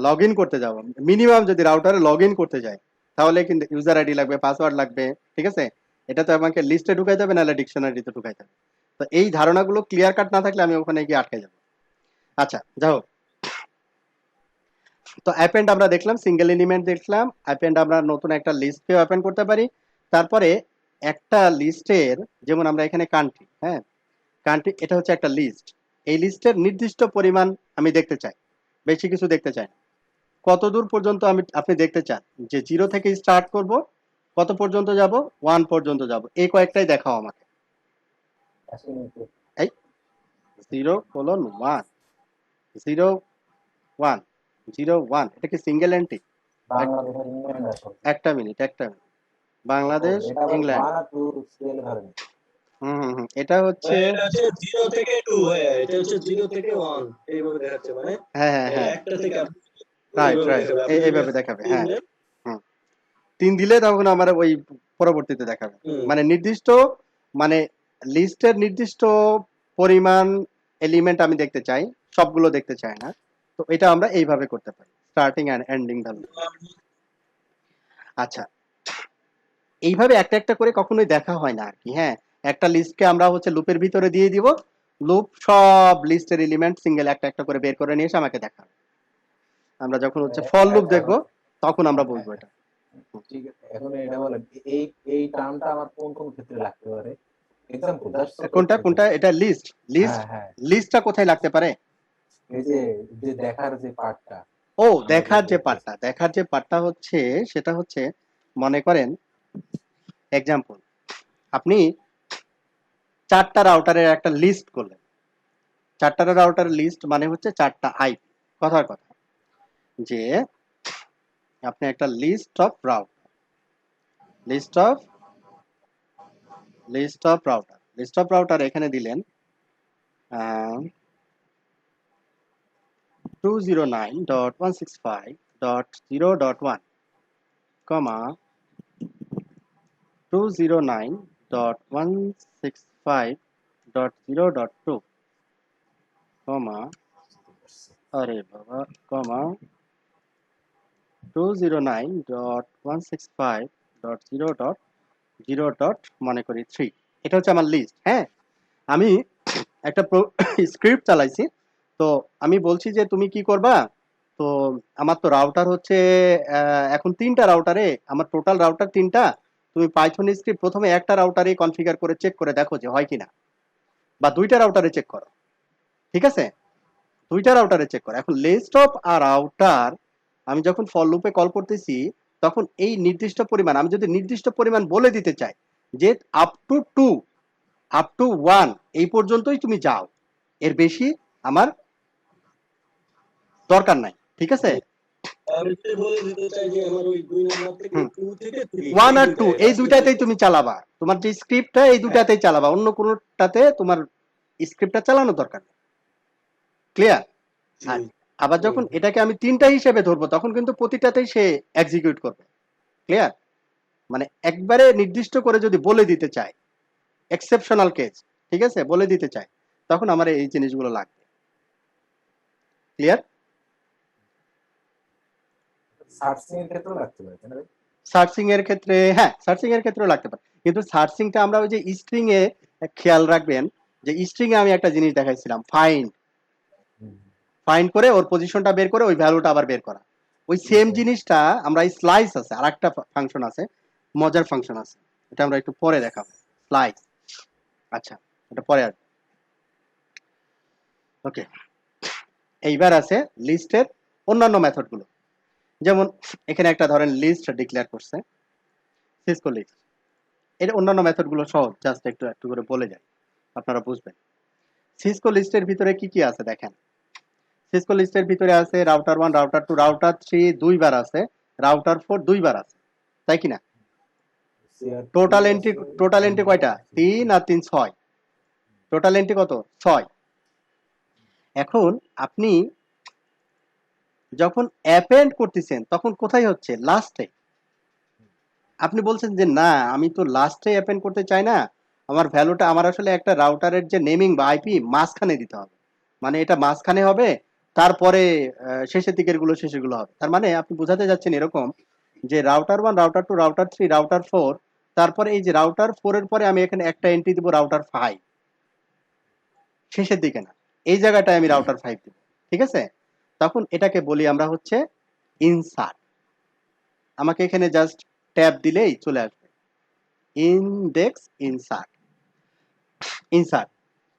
A: লগ ইন করতে যাব, মিনিমাম যদি রাউটারে লগ ইন করতে যাই, তাহলে কিন্তু ইউজার আইডি লাগবে, পাসওয়ার্ড লাগবে, ঠিক আছে, এটা তো আমাকে লিস্টে ঢুকাইতে হবে, নাহলে ডিকশনারিতে ঢুকাইতে হবে। তো এই ধারণাগুলো ক্লিয়ার কাট না থাকলে আমি ওখানে গিয়ে আটকে যাব। আচ্ছা যাও, তো অ্যাপেন্ড আমরা দেখলাম, সিঙ্গেল এলিমেন্ট দেখলাম, অ্যাপেন্ড আমরা নতুন একটা লিস্টকেও অ্যাপেন্ড করতে পারি। তারপরে একটা লিস্টের, যেমন আমরা এখানে কান্ট্রি, হ্যাঁ কান্ট্রি, এটা হচ্ছে একটা লিস্ট, এই লিস্টের নির্দিষ্ট পরিমাণ আমি দেখতে চাই, বেশি কিছু দেখতে চাই না। কত দূর পর্যন্ত আপনি দেখতে চান, যে 0 থেকে স্টার্ট করব, কত পর্যন্ত যাব, 1 পর্যন্ত যাব, এই কয়েকটাই দেখাও আমাকে। এই 0:1 0 1 0 1, এটা কি সিঙ্গেল এন্ট্রি?
D: বাংলাদেশের ইংল্যান্ড আসল।
A: একটা মিনিট, একটা মিনিট, বাংলাদেশ
D: এটা আবার
A: ইংল্যান্ড,
D: 1 আর 2 স্কেলে ধরেন।
A: এটা হচ্ছে,
E: এটা হচ্ছে 0 থেকে 2, হ্যাঁ এটা হচ্ছে 0 থেকে 1 এইভাবে দেখাচ্ছে, মানে
A: হ্যাঁ হ্যাঁ হ্যাঁ,
E: একটা থেকে
A: রাইট
E: এইভাবে
A: রাইট,
E: দেখাবে। আপনি যদি
A: এইভাবে দেখাবে,
E: তিন
A: হ্যাঁ
E: দেন,
A: 3 দিলে তখন আমার ওই পরবর্তীতে দেখাবে, মানে নির্দিষ্ট, মানে লিস্টের নির্দিষ্ট পরিমাণ এলিমেন্ট আমি দেখতে চাই, সবগুলো দেখতে চাই না। তো এটা আমরা এইভাবে করতে পারি, স্টার্টিং এন্ড এন্ডিং ভ্যালু। আচ্ছা, এইভাবে একটা একটা করে কখনোই দেখা হয় না আর কি। হ্যাঁ, একটা লিস্টকে আমরা হচ্ছে লুপের ভিতরে দিয়ে দিব, লুপ সব লিস্টের এলিমেন্ট সিঙ্গেল একটা একটা করে বের করে নিয়ে এসে আমাকে দেখাবে। আমরা যখন হচ্ছে ফর লুপ দেখবো, তখন আমরা বুঝবো এটা।
D: ঠিক আছে, এখন এটা বলেন, এই এই টার্মটা আমার কোন কোন ক্ষেত্রে লাগতে পারে? এক্সাম্পল জাস্ট
A: কোনটা কোনটা? এটা লিস্ট, লিস্ট,
D: হ্যাঁ হ্যাঁ,
A: লিস্টটা কোথায় লাগতে পারে?
D: এই যে যে দেখার যে পার্টটা,
A: ও দেখার যে পার্টটা, দেখার যে পার্টটা হচ্ছে, সেটা হচ্ছে, মনে করেন এক্সাম্পল, আপনি 4টা রাউটারের একটা লিস্ট করলেন, 4টা রাউটারের লিস্ট মানে হচ্ছে 4টা আইপি, কথার কথা, যে আপনি একটা list of router, list of router, list of router এখানে দিলেন 209.165.0.1, 209.165.0.2, আরে বাবা, 209.165.0.0. মনে করি 3, এটা হচ্ছে আমার লিস্ট। হ্যাঁ, আমি একটা স্ক্রিপ্ট চালাইছি, তো আমি বলছি যে তুমি কি করবা, তো আমার তো রাউটার হচ্ছে এখন 3টা রাউটারে, আমার টোটাল রাউটার 3টা, তুমি পাইথন স্ক্রিপ্ট প্রথমে একটা রাউটারে কনফিগার করে চেক করে দেখো যে হয় কিনা, বা 2টা রাউটারে চেক করো, ঠিক আছে, 2টা রাউটারে চেক করো। এখন লিস্ট অফ আর রাউটার আমি যখন ফর লুপে কল করতেছি, তখন এই নির্দিষ্ট পরিমাণ, আমি যদি নির্দিষ্ট পরিমাণ বলে দিতে চাই যে আপ টু 2, আপ টু 1, এই পর্যন্তই তুমি যাও, এর বেশি আমার দরকার নাই, ঠিক আছে।
E: আমি যদি বলে দিতে চাই যে আমার ওই 2 নাম্বার থেকে 2 থেকে 3,
A: 1 আর 2 এই দুইটাতেই তুমি চালাবা, তোমার যে স্ক্রিপ্টটা এই দুইটাতেই চালাবা, অন্য কোনোটাতে তোমার স্ক্রিপ্টটা চালানো দরকার নেই। ক্লিয়ার? আবার যখন এটাকে আমি 3টা হিসেবে ধরবো, তখন কিন্তু প্রতিটাতেই সে এক্সিকিউট করবে। ক্লিয়ার? মানে একবারে নির্দিষ্ট করে যদি বলে দিতে চাই, এক্সেপশনাল কেস, ঠিক আছে, বলে দিতে চাই, তখন আমার এই জিনিসগুলো লাগবে। ক্লিয়ার?
D: সার্চিং এর ক্ষেত্রেও লাগতে পারে তাই না ভাই?
A: সার্চিং এর ক্ষেত্রে, হ্যাঁ সার্চিং এর ক্ষেত্রেও লাগতে পারে, কিন্তু সার্চিংটা আমরা ওই যে স্ট্রিং এ খেয়াল রাখবেন যে স্ট্রিং এ আমি একটা জিনিস দেখাইছিলাম, ফাইন্ড
D: হুম।
A: ফাইন্ড করে ওর পজিশনটা বের করে ওই ভ্যালুটা আবার বের করা। ওই সেম
D: আচ্ছা।
A: জিনিসটা আমরা এই স্লাইস আছে, আর একটা ফাংশন আছে, মজার ফাংশন আছে, এটা আমরা একটু পরে দেখাবো, স্লাইস। আচ্ছা, এটা পরে আসবে। ওকে, এইবার আছে লিস্টের অন্যান্য মেথড গুলো। যেমন এখানে একটা ধরেন লিস্ট ডিক্লেয়ার করছে, সিসকো লিস্ট। এর অন্যান্য মেথড গুলো সহজ, জাস্ট একটু একটু করে বলে যাই, আপনারা বুঝবেন। সিসকো লিস্টের ভিতরে কি কি আছে দেখেন। সিসকো লিস্টের ভিতরে আছে রাউটার 1, রাউটার 2, রাউটার 3 দুইবার আছে, রাউটার 4 দুইবার আছে, তাই কি না?
D: CRP
A: টোটাল
D: আছে,
A: এন্ট্রি কয়টা? 3 আর 3 6। টোটাল এন্ট্রি কত? 6। এখন আপনি যখন অ্যাপেন্ড করতেছেন তখন কোথায় হচ্ছে? লাস্টে। আপনি বলছেন যে না আমি তো লাস্টে অ্যাপেন্ড করতে চাই না, আমার ভ্যালুটা আমার আসলে একটা রাউটারের যে নেমিং বা আইপি মাঝখানে দিতে হবে, মানে এটা মাঝখানে হবে, তারপরে শেষের দিকের গুলো শেষের গুলো হবে। তার মানে আপনি বোঝাতে যাচ্ছেন এরকম যে রাউটার 1, রাউটার 2, রাউটার 3, রাউটার 4, তারপরে এই যে রাউটার 4 এর পরে আমি এখানে একটা এন্ট্রি দিব রাউটার 5, শেষের দিকে না, এই জায়গাটায় আমি রাউটার 5 দিব। ঠিক আছে, তখন এটাকে বলি আমরা হচ্ছে ইনসার্ট। আমাকে এখানে জাস্ট ট্যাব দিলেই চলে আসবে ইনডেক্স ইনসার্ট। ইনসার্ট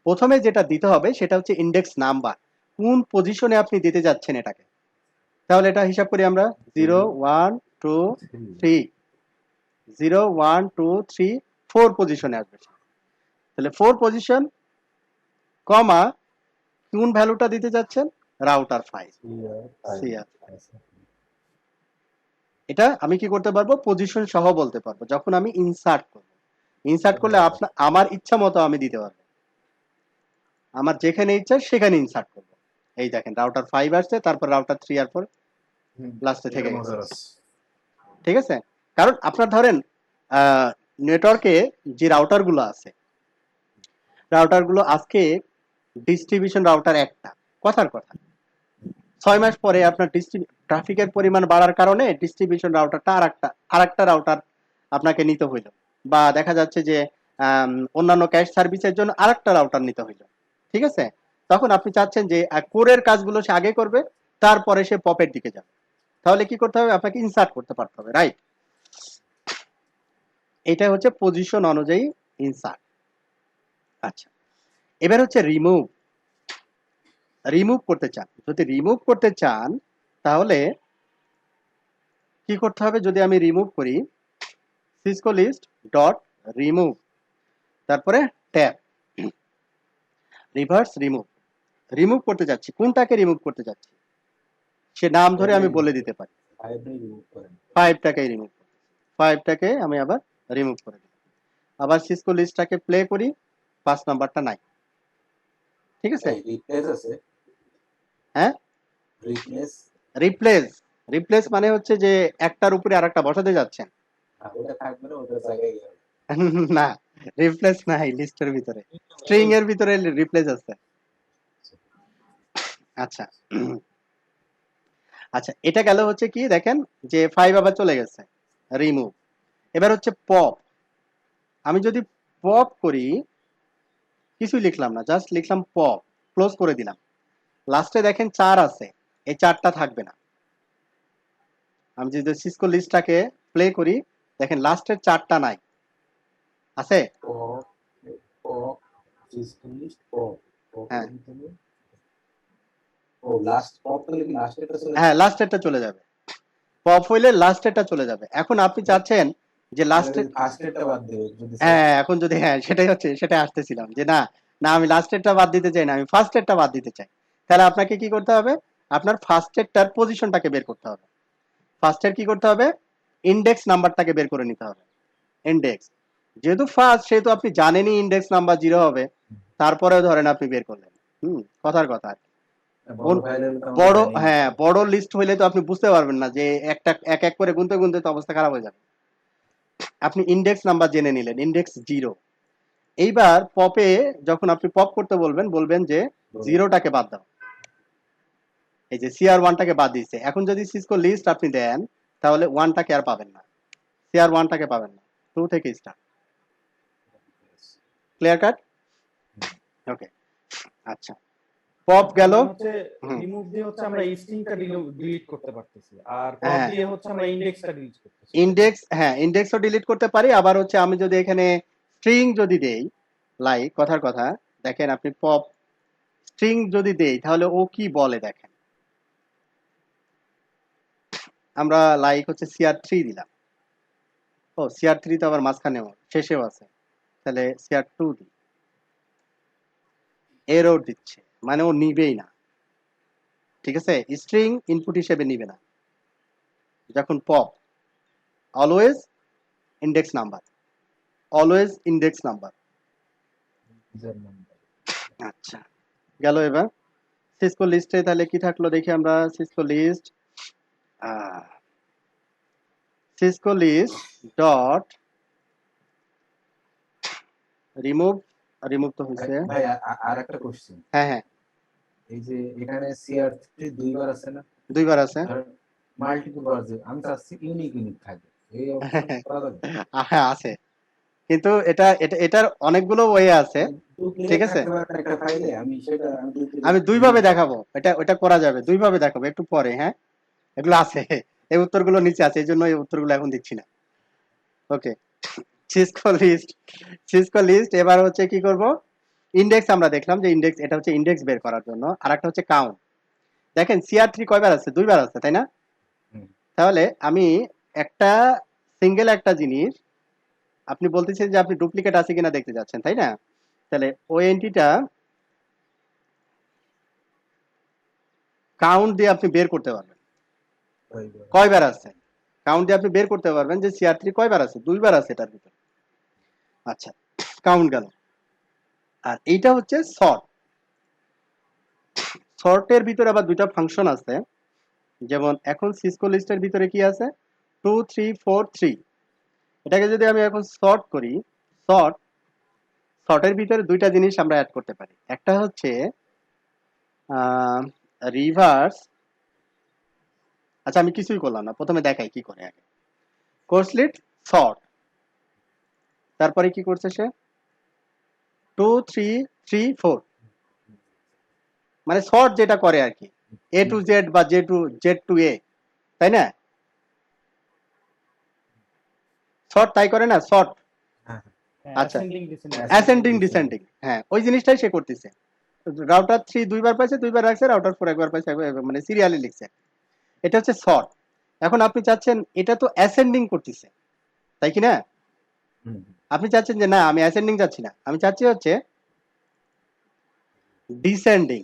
A: প্রথমে যেটা দিতে হবে সেটা হচ্ছে ইন্ডেক্স নাম্বার, কোন পজিশনে আপনি দিতে যাচ্ছেন এটাকে। তাহলে এটা হিসাব করি আমরা, 0 1 2 3, 0 1 2 3 4 পজিশনে আসবে। তাহলে 4 পজিশন কমা কোন ভ্যালুটা দিতে যাচ্ছেন? Router 5 CR. এটা আমি কি করতে পারবো? পজিশন সহ বলতে পারবো যখন আমি ইনসার্ট করব। ইনসার্ট করলে আপনার আমার ইচ্ছা মতো আমি দিতে পারবো, আমার যেখানে ইচ্ছা সেখানে ইনসার্ট করব। এই দেখেন রাউটার 5 আসছে, তারপর রাউটার 3 আর 4 লাস্টে থেকে গেছে। ঠিক আছে, কারণ আপনার ধরেন নেটওয়ার্কে যে রাউটারগুলো আছে, রাউটারগুলো আজকে ডিস্ট্রিবিউশন রাউটার একটা, কথার কথা 6 মাস পরে আপনার ট্রাফিকের পরিমাণ বাড়ার কারণে ডিস্ট্রিবিউশন রাউটারটা আরেকটা রাউটার আপনাকে নিতে হইলো, বা দেখা যাচ্ছে যে অন্যান্য ক্যাশ সার্ভিসের জন্য আরেকটা রাউটার নিতে হইলো। ঠিক আছে, তখন আপনি চাচ্ছেন যে কোরের কাজগুলো সে আগে করবে, তারপরে সে পপের দিকে যাবে। তাহলে কি করতে হবে? আপনাকে ইনসার্ট করতে পারতে হবে, রাইট? এটা হচ্ছে পজিশন অনুযায়ী ইনসার্ট। আচ্ছা, এবার হচ্ছে রিমুভ। রিমুভ করতে চান, যদি রিমুভ করতে চান তাহলে কি করতে হবে? যদি আমি রিমুভ করি সিসকো লিস্ট ডট রিমুভ, তারপরে ট্যাব, রিভার্স রিমুভ। রিমুভ করতে যাচ্ছি, কোনটাকে রিমুভ করতে যাচ্ছি সে নাম ধরে আমি বলে দিতে পারি। 5টাকে রিমুভ, 5টাকে আমি আবার রিমুভ করে দিই। আবার সিসকো লিস্টটাকে প্লে করি, 5 নাম্বারটা নাই। ঠিক আছে, হ্যাঁ রিপ্লেস। রিপ্লেস মানে হচ্ছে যে একটার উপরে আরেকটা বসাতে যাচ্ছেন। না, রিপ্লেস নাই লিস্টের ভিতরে, স্ট্রিং এর ভিতরে রিপ্লেস আছে। আচ্ছা আচ্ছা, এটা গেল হচ্ছে কি দেখেন যে 5 আবার চলে গেছে, রিমুভ। এবার হচ্ছে পপ। আমি যদি পপ করি, কিছুই লিখলাম না, জাস্ট লিখলাম পপ, ক্লোজ করে দিলাম। লাস্টে দেখেন 4 আছে, এই 4টা থাকবে না। আমি যদি সিসকো লিস্টটাকে প্লে করি, দেখেন লাস্টের 4টা নাই, আছে? হ্যাঁ হ্যাঁ, লাস্টেরটা চলে যাবে, পপ হইলে লাস্টেরটা চলে যাবে। এখন আপনি চাচ্ছেন যে লাস্টের, হ্যাঁ এখন যদি, হ্যাঁ সেটাই হচ্ছে, সেটা আসতেছিলাম যে না না আমি লাস্টেরটা বাদ দিতে চাই না, আমি ফার্স্টেরটা বাদ দিতে চাই। তাহলে আপনাকে কি করতে হবে? আপনার ফার্স্টেরটার পজিশনটাকে বের করতে হবে। ফার্স্টের কি করতে হবে? ইন্ডেক্স নাম্বারটাকে বের করে নিতে হবে। ইন্ডেক্স যেহেতু ফার্স্ট, সেহেতু আপনি জানেনই ইন্ডেক্স নাম্বার 0 হবে, তারপরেও ধরেন আপনি বের করলেন। কথার কথা। বড়, হ্যাঁ বড় লিস্ট হইলে তো আপনি বুঝতে পারবেন না যে একটা এক এক করে গুনতে গুনতে তো অবস্থা খারাপ হয়ে যাবে। আপনি ইন্ডেক্স নাম্বার জেনে নিলেন, ইন্ডেক্স 0। এইবার পপে যখন আপনি পপ করতে বলবেন, বলবেন যে জিরোটাকে বাদ দাও, এই যে সিআর ওয়ানটাকে বাদ দিয়েছে। এখন যদি সিসকো লিস্ট আপনি দেন তাহলে ওয়ানটাকে আর পাবেন না, সিআর ওয়ানটাকে পাবেন না, টু থেকে স্টার্ট। Clear cut? ওকে, আচ্ছা, পপ গেল।
C: হচ্ছে
A: হুম।
C: রিমুভ দিয়ে হচ্ছে আমরা স্ট্রিংটা ডিলিট করতে পারতেছি, আর পপ
A: হ্যাঁ।
C: দিয়ে হচ্ছে আমরা ইন্ডেক্সটা ডিলিট করতেছি।
A: ইন্ডেক্স, হ্যাঁ ইন্ডেক্সও ডিলিট করতে পারি। আবার হচ্ছে আমি যদি এখানে স্ট্রিং যদি দেই, লাইক কথার কথা, দেখেন আপনি পপ স্ট্রিং যদি দেই তাহলে ও কি বলে দেখেন। আমরা লাইক হচ্ছে সিআর থ্রি দিলাম, ও সিআর থ্রি তো আবার মাঝখানেও শেষেও আছে, তাহলে সিআর টু দিই, এরর দিচ্ছে, মানে ও নিবেই না। ঠিক আছে, স্ট্রিং ইনপুট হিসেবে নিবে না। যখন pop always index number, always index number. আচ্ছা, গেল। এবার সিসকো লিস্টে তাহলে কি থাকলো দেখি আমরা। Cisco list dot remove, remove তো হয়েছে।
D: ভাই আর একটা কোশ্চেন,
A: হ্যাঁ হ্যাঁ,
D: এই যে এখানে CR3 দুইবার আছে না,
A: দুইবার আছে।
D: মাল্টিপল বার আছে, আমি চাচ্ছি ইউনিক থাকে, এই অপশন করা যাবে?
A: হ্যাঁ আছে, কিন্তু এটার অনেকগুলো ওয়ে আছে। ঠিক আছে,
D: একটা ফাইলে আমি সেটা
A: আমি দুইভাবে দেখাবো, ওটা করা যাবে, দুইভাবে দেখাবো একটু পরে। হ্যাঁ, এগুলো আছে, এই উত্তরগুলো নিচে আছে, এই জন্য এই উত্তরগুলো এখন দিচ্ছি না। ওকে, সিসকো লিস্ট এবার হচ্ছে কি করব, ইন্ডেক্স আমরা দেখলাম যে ইন্ডেক্স, এটা হচ্ছে ইন্ডেক্স বের করার জন্য। আর একটা হচ্ছে কাউন্ট। দেখেন সিআর থ্রি কয়বার আছে? দুইবার আছে, তাই না? তাহলে আমি একটা সিঙ্গেল একটা জিনিস, আপনি বলতেছেন যে আপনি ডুপ্লিকেট আছে কিনা দেখতে যাচ্ছেন, তাই না? তাহলে ওই এন্ট্রিটা কাউন্ট দিয়ে আপনি বের করতে পারবেন কয়বার আছে। কাউন্ট দিয়ে আপনি বের করতে পারবেন যে সিআর থ্রি কয়বার আছে, দুইবার আছে এটার ভিতরে। আচ্ছা, কাউন্ট গেল। আর এইটা হচ্ছে সর্ট। সর্টের ভিতরে আবার দুইটা ফাংশন আছে, যেমন এখন সিসকো লিস্টের ভিতরে কি আছে, 2 3 4 3। এটাকে যদি আমি এখন সর্ট করি, সর্টের ভিতরে দুইটা জিনিস আমরা অ্যাড করতে পারি। একটা হচ্ছে রিভার্স। আচ্ছা, আমি কিছুই করলাম না, প্রথমে দেখাই কি করে আগে। কোর্সলিট সর্ট, তারপরে কি করছে সে, 2 3 3 4, মানে সর্ট যেটা করে আর কি, এ টু জেড বা জেড টু এ, তাই না? শর্ট তাই করে না, শর্ট। আচ্ছা, অ্যাসেন্ডিং ডিসেন্ডিং, হ্যাঁ ওই জিনিসটাই সে করতেছে। রাউটার 3 দুইবার পাইছে, দুইবার রাখছে, রাউটার 4 একবার পাইছে, মানে সিরিয়ালি লিখছে। এটা হচ্ছে শর্ট। এখন আপনি চাচ্ছেন এটা তো অ্যাসেন্ডিং করতেছে, তাই কি না? আপনি চাচ্ছেন যে না, আমি অ্যাসেন্ডিং চাচ্ছি না, আমি চাচ্ছি হচ্ছে ডিসেন্ডিং।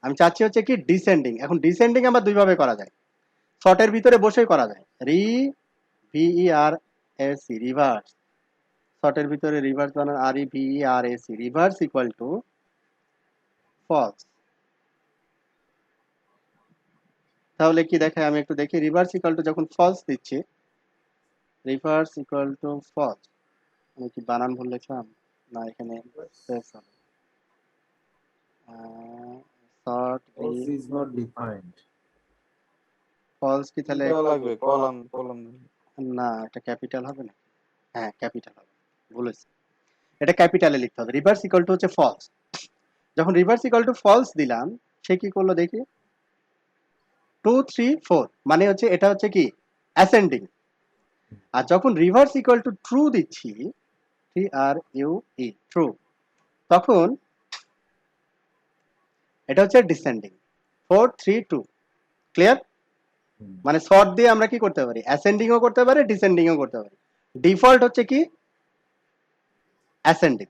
A: আমি চাচ্ছি হচ্ছে কি ডিসেন্ডিং। এখন ডিসেন্ডিং আবার দুইভাবে করা যায়, শর্টের ভিতরে বসেই করা যায়। VERS, reverse. শর্টের ভিতরে রিভার্স বানান REVERS, reverse equal to false. তাহলে কি দেখায় আমি একটু দেখি। রিভার্স ইকুয়াল টু যখন ফলস দিচ্ছি, রিভার্স ইকুয়াল টু ফলস, আমি কি বানান ভুল লিখলাম? না, এখানে sort
D: is not defined,
A: false কি তাহলে
B: লাগবে কলাম
A: না, এটা ক্যাপিটাল হবে না? হ্যাঁ ক্যাপিটাল হবে, ভুলেছি, এটা ক্যাপিটালে লিখতে হবে। রিভার্স ইকুয়াল টু হচ্ছে ফলস। যখন রিভার্স ইকুয়াল টু ফলস দিলাম, সে কি করলো দেখি, 2 3 4, মানে হচ্ছে এটা হচ্ছে কি অ্যাসেন্ডিং। আর যখন রিভার্স ইকুয়াল টু ট্রু দিচ্ছি, TRUE, ট্রু, তখন এটা হচ্ছে ডিসেন্ডিং। 4 3 2, ক্লিয়ার? মানে শর্ট দিয়ে আমরা কি করতে পারি, অ্যাসেন্ডিংও করতে পারি, ডিসেন্ডিংও করতে পারি। ডিফল্ট হচ্ছে কি অ্যাসেন্ডিং,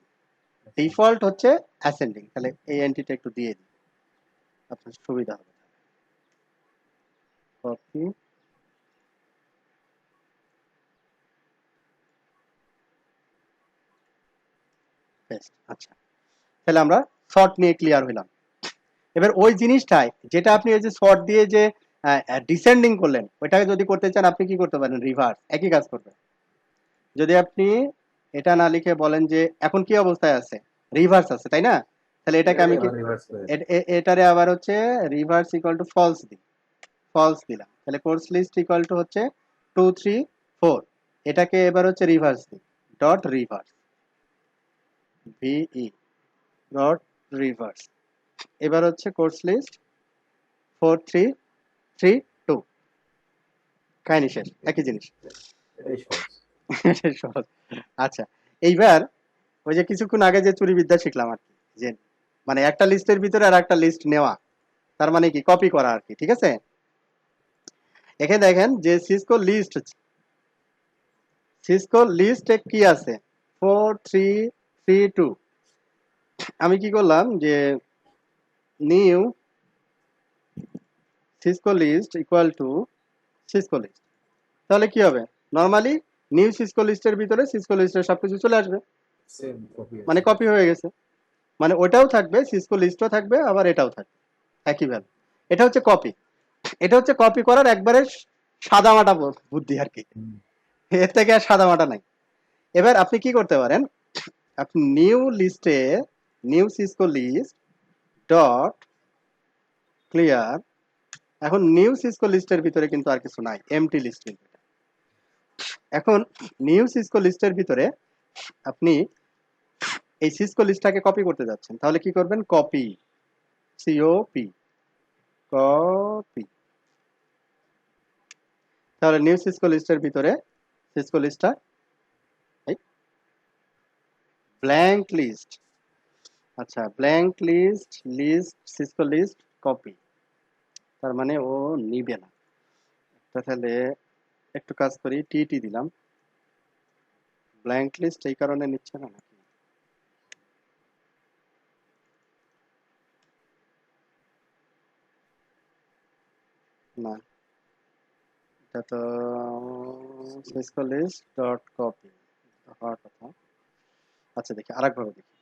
A: ডিফল্ট হচ্ছে অ্যাসেন্ডিং। তাহলে এই এন্ট্রিটা একটু দিয়ে দিই, আপনার সুবিধা হবে। Copy, paste. আচ্ছা, তাহলে আমরা শর্ট নিয়ে ক্লিয়ার হইলাম। এবার ওই জিনিসটাই যেটা আপনি এই যে শর্ট দিয়ে যে ডিসেন্ডিং করলেন, ওইটাকে যদি করতে চান আপনি কি করতে পারেন, রিভার্স, একই কাজ করবেন। যদি আপনি এটা না লিখে বলেন যে এখন কি অবস্থায় আছে, রিভার্স আছে, তাই না? তাহলে এটাকে আমি কি
D: রিভার্স করে
A: এটারে আবার হচ্ছে রিভার্স ইকুয়াল টু ফলস দিই, ফলস দিলাম, তাহলে কোর্স লিস্ট ইকুয়াল টু হচ্ছে 2 3 4, এটাকে এবার হচ্ছে রিভার্স দিই, ডট রিভার্স, ভিই ডট রিভার্স, এবার হচ্ছে কোর্স লিস্ট 4 3 3 2, কাহিনী শেষ, একই জিনিস।
D: এটাই সহজ।
A: এটাই সহজ। আচ্ছা, এইবার ওই যে কিছুক্ষণ আগে যে চুরি বিদ্যা শিখলাম আর কি, যে মানে একটা লিস্টের ভিতরে আর একটা লিস্ট নেওয়া, তার মানে কি কপি করা আর কি, ঠিক আছে? এখানে দেখেন যে সিসকো লিস্টে কি আছে 4 3 3 2, আমি কি করলাম যে new Cisco list equal to Cisco list, তাহলে কি হবে, নরমালি নিউ সিসকো লিস্টের ভিতরে সিসকো লিস্টের সবকিছু চলে আসবে,
D: সেম কপি
A: মানে কপি হয়ে গেছে, মানে ওটাও থাকবে, সিসকো লিস্টও থাকবে, আবার এটাও থাকবে একই ভ্যালু। এটা হচ্ছে কপি, এটা হচ্ছে কপি করার একবারে সাদামাটা বুদ্ধি আর কি, এর থেকে আর সাদামাটা নাই। এবার আপনি কি করতে পারেন, আপনি new Cisco list dot clear, এখন নিউ সিসকো লিস্টের ভিতরে কিন্তু আর কিছু নাই, এমটি লিস্ট কিন্তু এটা। এখন নিউ সিসকো লিস্টের ভিতরে আপনি এই সিসকো লিস্টটাকে কপি করতে যাচ্ছেন, তাহলে কি করবেন, কপি, সিওপি, কপি, তাহলে নিউ সিসকো লিস্টের ভিতরে সিসকো লিস্টটা ব্ল্যাঙ্ক লিস্ট, আচ্ছা blank list Cisco list copy, তার মানে ও নিবে না। তাহলে একটু কাজ করি, টিটি দিলাম, ব্ল্যাঙ্ক লিস্ট এই কারণে নিচ্ছে না নাকি, না এটা তো সিসকো লিস্ট ডট কপি হওয়ার কথা। আচ্ছা দেখি আরেকভাবে দেখি,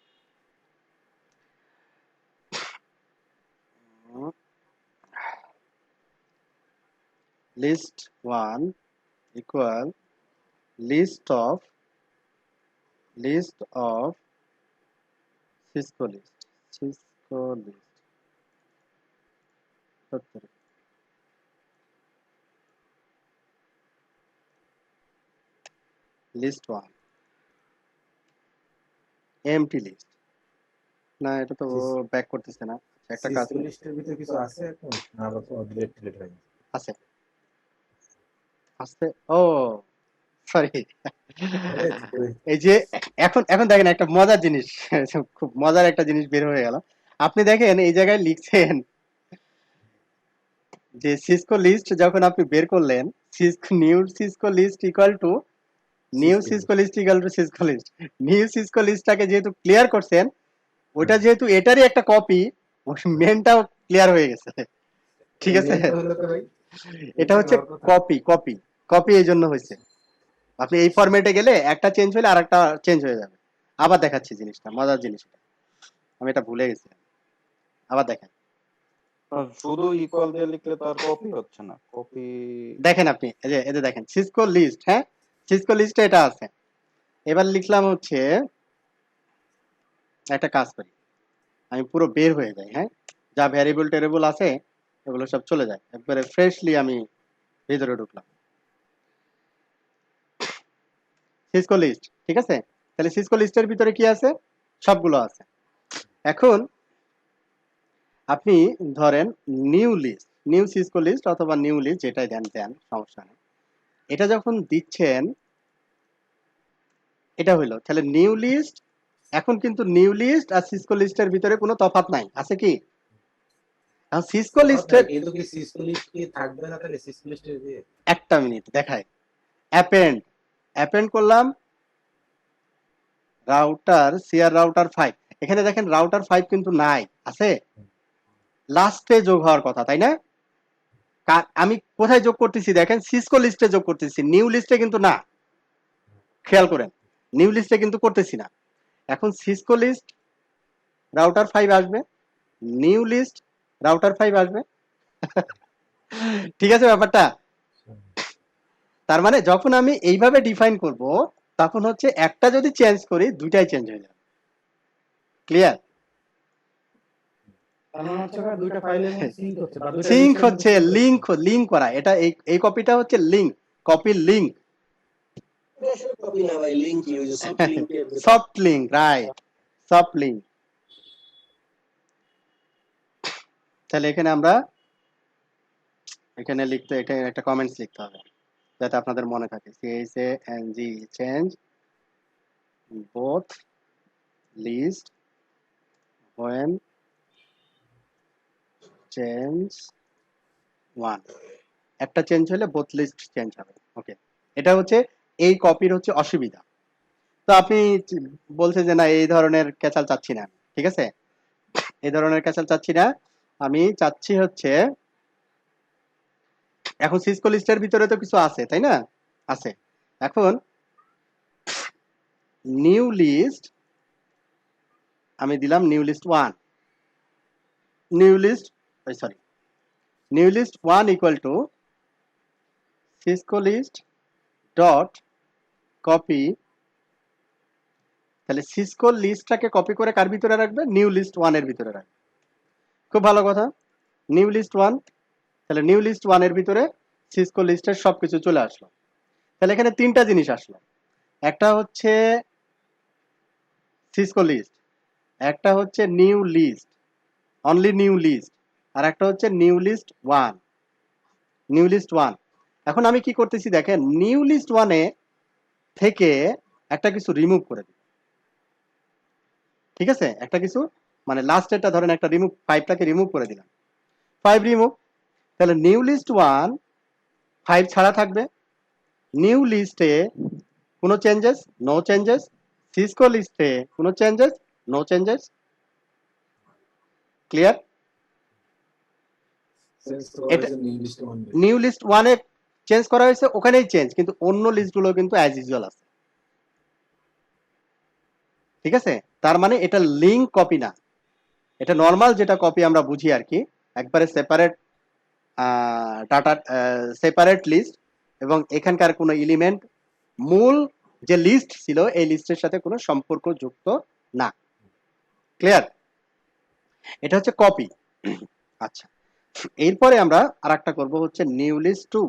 A: list 1 equal list of Cisco list list 1 empty list, না এটা তো ব্যাক করতেছে না, একটা কাজ
D: সিসকো লিস্টের ভিতরে কিছু আছে এখন, না আবার তো ডিলিট হয়ে গেছে।
A: আছে আছে, ও সরি, এই যে এখন এখন দেখেন একটা মজার জিনিস, খুব মজার একটা জিনিস বের হয়ে গেল। আপনি দেখেন এই জায়গায় লিখছেন যে সিসকো লিস্ট যখন আপনি বের করলেন, new Cisco list equal to new Cisco list equal to Cisco list, new Cisco লিস্টটাকে যেহেতু ক্লিয়ার করছেন, ওটা যেহেতু এটারই একটা কপি, মেনটাও ক্লিয়ার হয়ে গেছে, ঠিক আছে? এটা হচ্ছে কপি কপি কপি, এই জন্য হয়েছে। আপনি এই ফরম্যাটে গেলে একটা চেঞ্জ হলে আরেকটা চেঞ্জ হয়ে যাবে। আবার দেখাচ্ছি জিনিসটা, মজার জিনিস, আমি এটা ভুলে গেছি, আবার দেখেন,
B: শুধু ইকুয়াল দিয়ে লিখলে তো আর কপি হচ্ছে না, কপি
A: দেখেন আপনি এই যে দেখেন সিসকো লিস্ট, হ্যাঁ সিসকো লিস্টে এটা আছে, এবার লিখলাম হচ্ছে একটা কাজ করি, আমি পুরো বের হয়ে যাই, হ্যাঁ যা ভ্যারিয়েবল টেরিয়েবল আছে এগুলো সব চলে যায়, একবারে ফ্রেশলি আমি ভিতরে ঢুকলাম, সিসকো লিস্ট, ঠিক আছে? তাহলে সিসকো লিস্টের ভিতরে কি আছে, সবগুলো আছে। এখন আপনি ধরেন নিউ সিসকো লিস্ট অথবা নিউ লিস্ট যেটাই দেন সমস্যা নেই, এটা যখন দিচ্ছেন এটা হইলো, তাহলে নিউ লিস্ট, এখন কিন্তু নিউ লিস্ট আর সিসকো লিস্টের ভিতরে কোনো তফাৎ নাই, আছে কি? সিসকো লিস্টের
D: কিন্তু কি সিসকো লিস্ট কি থাকবে না তাহলে সিসকো লিস্টের দিয়ে
A: একটা মিনিট দেখাই, অ্যাপেন্ড করলাম রাউটার সিআর রাউটার 5, এখানে দেখেন রাউটার 5 কিন্তু নাই, আছে লাস্টে যোগ হওয়ার কথা, তাই না? আমি কোথায় যোগ করতেছি দেখেন, সিসকো লিস্টে যোগ করতেছি, নিউ লিস্টে কিন্তু না, খেয়াল করেন নিউ লিস্টে কিন্তু করতেছি না। এখন সিসকো লিস্ট রাউটার 5 আসবে, নিউ লিস্ট রাউটার 5 আসবে, ঠিক আছে ব্যাপারটা? তার মানে যখন আমি এইভাবে ডিফাইন করব, তখন হচ্ছে একটা যদি চেঞ্জ করি দুইটাই চেঞ্জ হয়ে যাবে। ক্লিয়ার?
C: তার মানে হচ্ছে ভাই দুইটা ফাইলের মধ্যে সিঙ্ক হচ্ছে বা দুইটা
A: সিঙ্ক
C: লিস্টের মধ্যে
A: হচ্ছে
C: sync হচ্ছে।
A: লিংক করা, এটা এই কপিটা হচ্ছে লিংক, কপির লিংক,
F: এটা আসলে কপি না ভাই, লিংক ইউজ সফট লিংকের
A: soft link, right, soft link. তাহলে এখানে আমরা এখানে লিখতে, এখানে একটা কমেন্টস লিখতে হবে যাতে আপনাদের মনে থাকে। CHANG change both list when change one, একটা চেঞ্জ হলে বোথ লিস্ট চেঞ্জ হবে। ওকে, এটা হচ্ছে এই কপির হচ্ছে অসুবিধা। তো আপনি বলছেন যে না এই ধরনের ক্যাচাল চাচ্ছি না, ঠিক আছে, এই ধরনের ক্যাচাল চাচ্ছি না, আমি চাচ্ছি হচ্ছে এখন সিসকো লিস্টের ভিতরে তো কিছু আছে তাই না, আছে। এখন নিউ লিস্ট আমি দিলাম new list 1, new list sorry new list 1 equal to Cisco list dot copy. তাহলে সিসকো লিস্টটাকে কপি করে কার ভিতরে রাখবে, নিউ লিস্ট 1 এর ভিতরে রাখবে। খুব ভালো কথা, নিউ লিস্ট 1, তাহলে নিউ লিস্ট 1 এর ভিতরে সিসকো লিস্টের সবকিছু চলে আসলো। তাহলে এখানে তিনটা জিনিস আসলো, একটা হচ্ছে সিসকো লিস্ট, একটা হচ্ছে new list, only new list, আর একটা হচ্ছে নিউ লিস্ট 1, নিউ লিস্ট 1। এখন আমি কি করতেছি দেখেন, নিউ লিস্ট 1 এ থেকে একটা কিছু রিমুভ করে দিই, ঠিক আছে, একটা কিছু মানে লাস্টেরটা ধরেন একটা রিমুভ, 5টাকে রিমুভ করে দিলাম, 5 রিমুভ। তাহলে নিউ লিস্ট 1 5 ছাড়া থাকবে, নিউ লিস্টে কোনো চেঞ্জেস, নো চেঞ্জেস, সিসকো লিস্টে কোনো changes, no changes. Clear?
D: Sense তো
A: এটা
D: হয়েছে new list one.
A: New list 1 এ চেঞ্জ করা হয়েছে, ওখানেই চেঞ্জ, কিন্তু অন্য লিস্টগুলো কিন্তু অ্যাজ ইউজুয়াল আছে, ঠিক আছে। তার মানে এটা লিংক কপি না, এটা নর্মাল যেটা কপি আমরা বুঝি আর কি, একবারে সেপারেট ডাটা, সেপারেট লিস্ট, এবং এখানকার কোনো এলিমেন্ট মূল যে লিস্ট ছিল এই লিস্টের সাথে কোনো সম্পর্ক যুক্ত না। ক্লিয়ার? এটা হচ্ছে কপি। আচ্ছা, এরপরে আমরা আরেকটা করব হচ্ছে new list 2,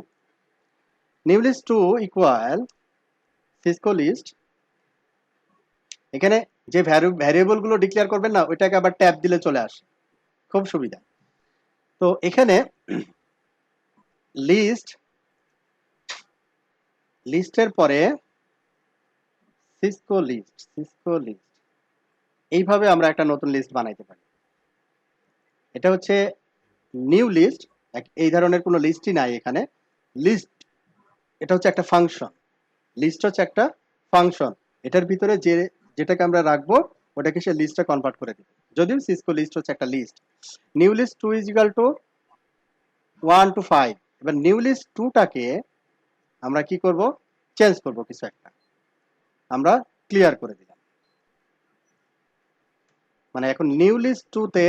A: new list 2 equal Cisco list. এখানে যে ভ্যারিয়েবল গুলো ডিক্লেয়ার করবেন না, ওইটাকে আবার ট্যাব দিলে চলে আসে, খুব সুবিধা। তো এখানে লিস্টের পরে সিসকো লিস্ট, এইভাবে আমরা একটা নতুন লিস্ট বানাইতে পারি। এটা হচ্ছে নিউ লিস্ট, এই ধরনের কোনো লিস্টই নাই এখানে। লিস্ট এটা হচ্ছে একটা ফাংশন, লিস্ট হচ্ছে একটা ফাংশন, এটার ভিতরে যেটাকে আমরা রাখবো ওটাকে সে লিস্টে কনভার্ট করে দিবে, যদিও সিসকো লিস্ট হচ্ছে একটা list. New list 2 is equal to 1 to 5। এবার নিউ লিস্ট 2টাকে আমরা কি করব, চেঞ্জ করব, কিছু একটা আমরা ক্লিয়ার করে দিলাম। মানে এখন নিউ লিস্ট 2 তে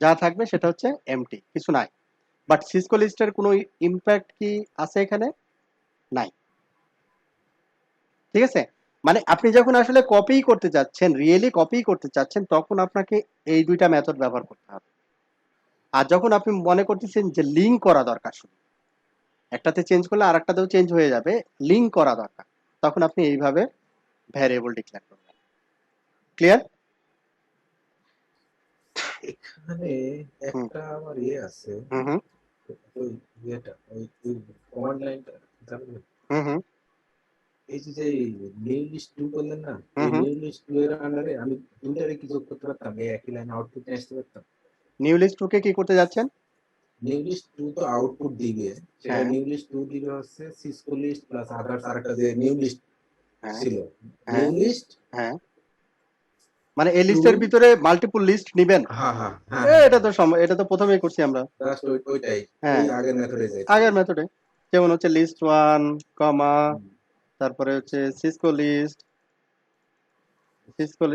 A: যা থাকবে সেটা হচ্ছে এমটি, কিছু নাই। বাট সিসকো লিস্টের কোনো ইমপ্যাক্ট কি আছে এখানে? নাই, ঠিক আছে। মানে আপনি যখন আসলে কপি করতে যাচ্ছেন, রিয়েলি কপি করতে চাচ্ছেন, তখন আপনাকে এই দুইটা মেথড ব্যবহার করতে হবে। আর যখন আপনি মনে করতেছেন যে লিঙ্ক করা দরকার, শুধু একটাতে চেঞ্জ করলে আর একটাতেও চেঞ্জ হয়ে যাবে, লিঙ্ক করা দরকার, তখন আপনি এইভাবে ভ্যারিয়েবল ডিক্লেয়ার করবেন। ক্লিয়ার?
D: এখানে একটা আমার ইয়ে আছে,
A: হুম
D: ওই ইয়েটা ওই কমান্ড লাইনটা জানবেন?
A: হুম
D: এই যে নিউ লিস্ট 2 করলেন না, এই
A: হুম
D: নিউ লিস্ট 2 এর আন্ডারে আমি দুইটারে কি যোগ করতে পারতাম, এই একই লাইন আউটপুট নিয়ে আসতে পারতাম।
A: নিউ লিস্ট 2 কে কি করতে যাচ্ছেন?
D: নিউ লিস্ট 2 তো আউটপুট দিবে, সেটা
A: হ্যাঁ।
D: নিউ লিস্ট 2 দিবে হচ্ছে সিসকো লিস্ট প্লাস আদার্স আরেকটা যে নিউ লিস্ট
A: হ্যাঁ
D: ছিল,
A: হ্যাঁ
D: নিউ লিস্ট।
A: হ্যাঁ, মানে এই লিস্টের ভিতরে মাল্টিপল লিস্ট নেবেন।
D: হ্যাঁ হ্যাঁ হ্যাঁ,
A: এটা তো প্রথমেই করছি আমরা,
D: জাস্ট ওইটাই,
A: হ্যাঁ
D: ওই আগের মেথডে যাই।
A: আগের মেথডে, যেমন হচ্ছে লিস্ট 1 কমা, তারপরে হচ্ছে সিসকো লিস্ট,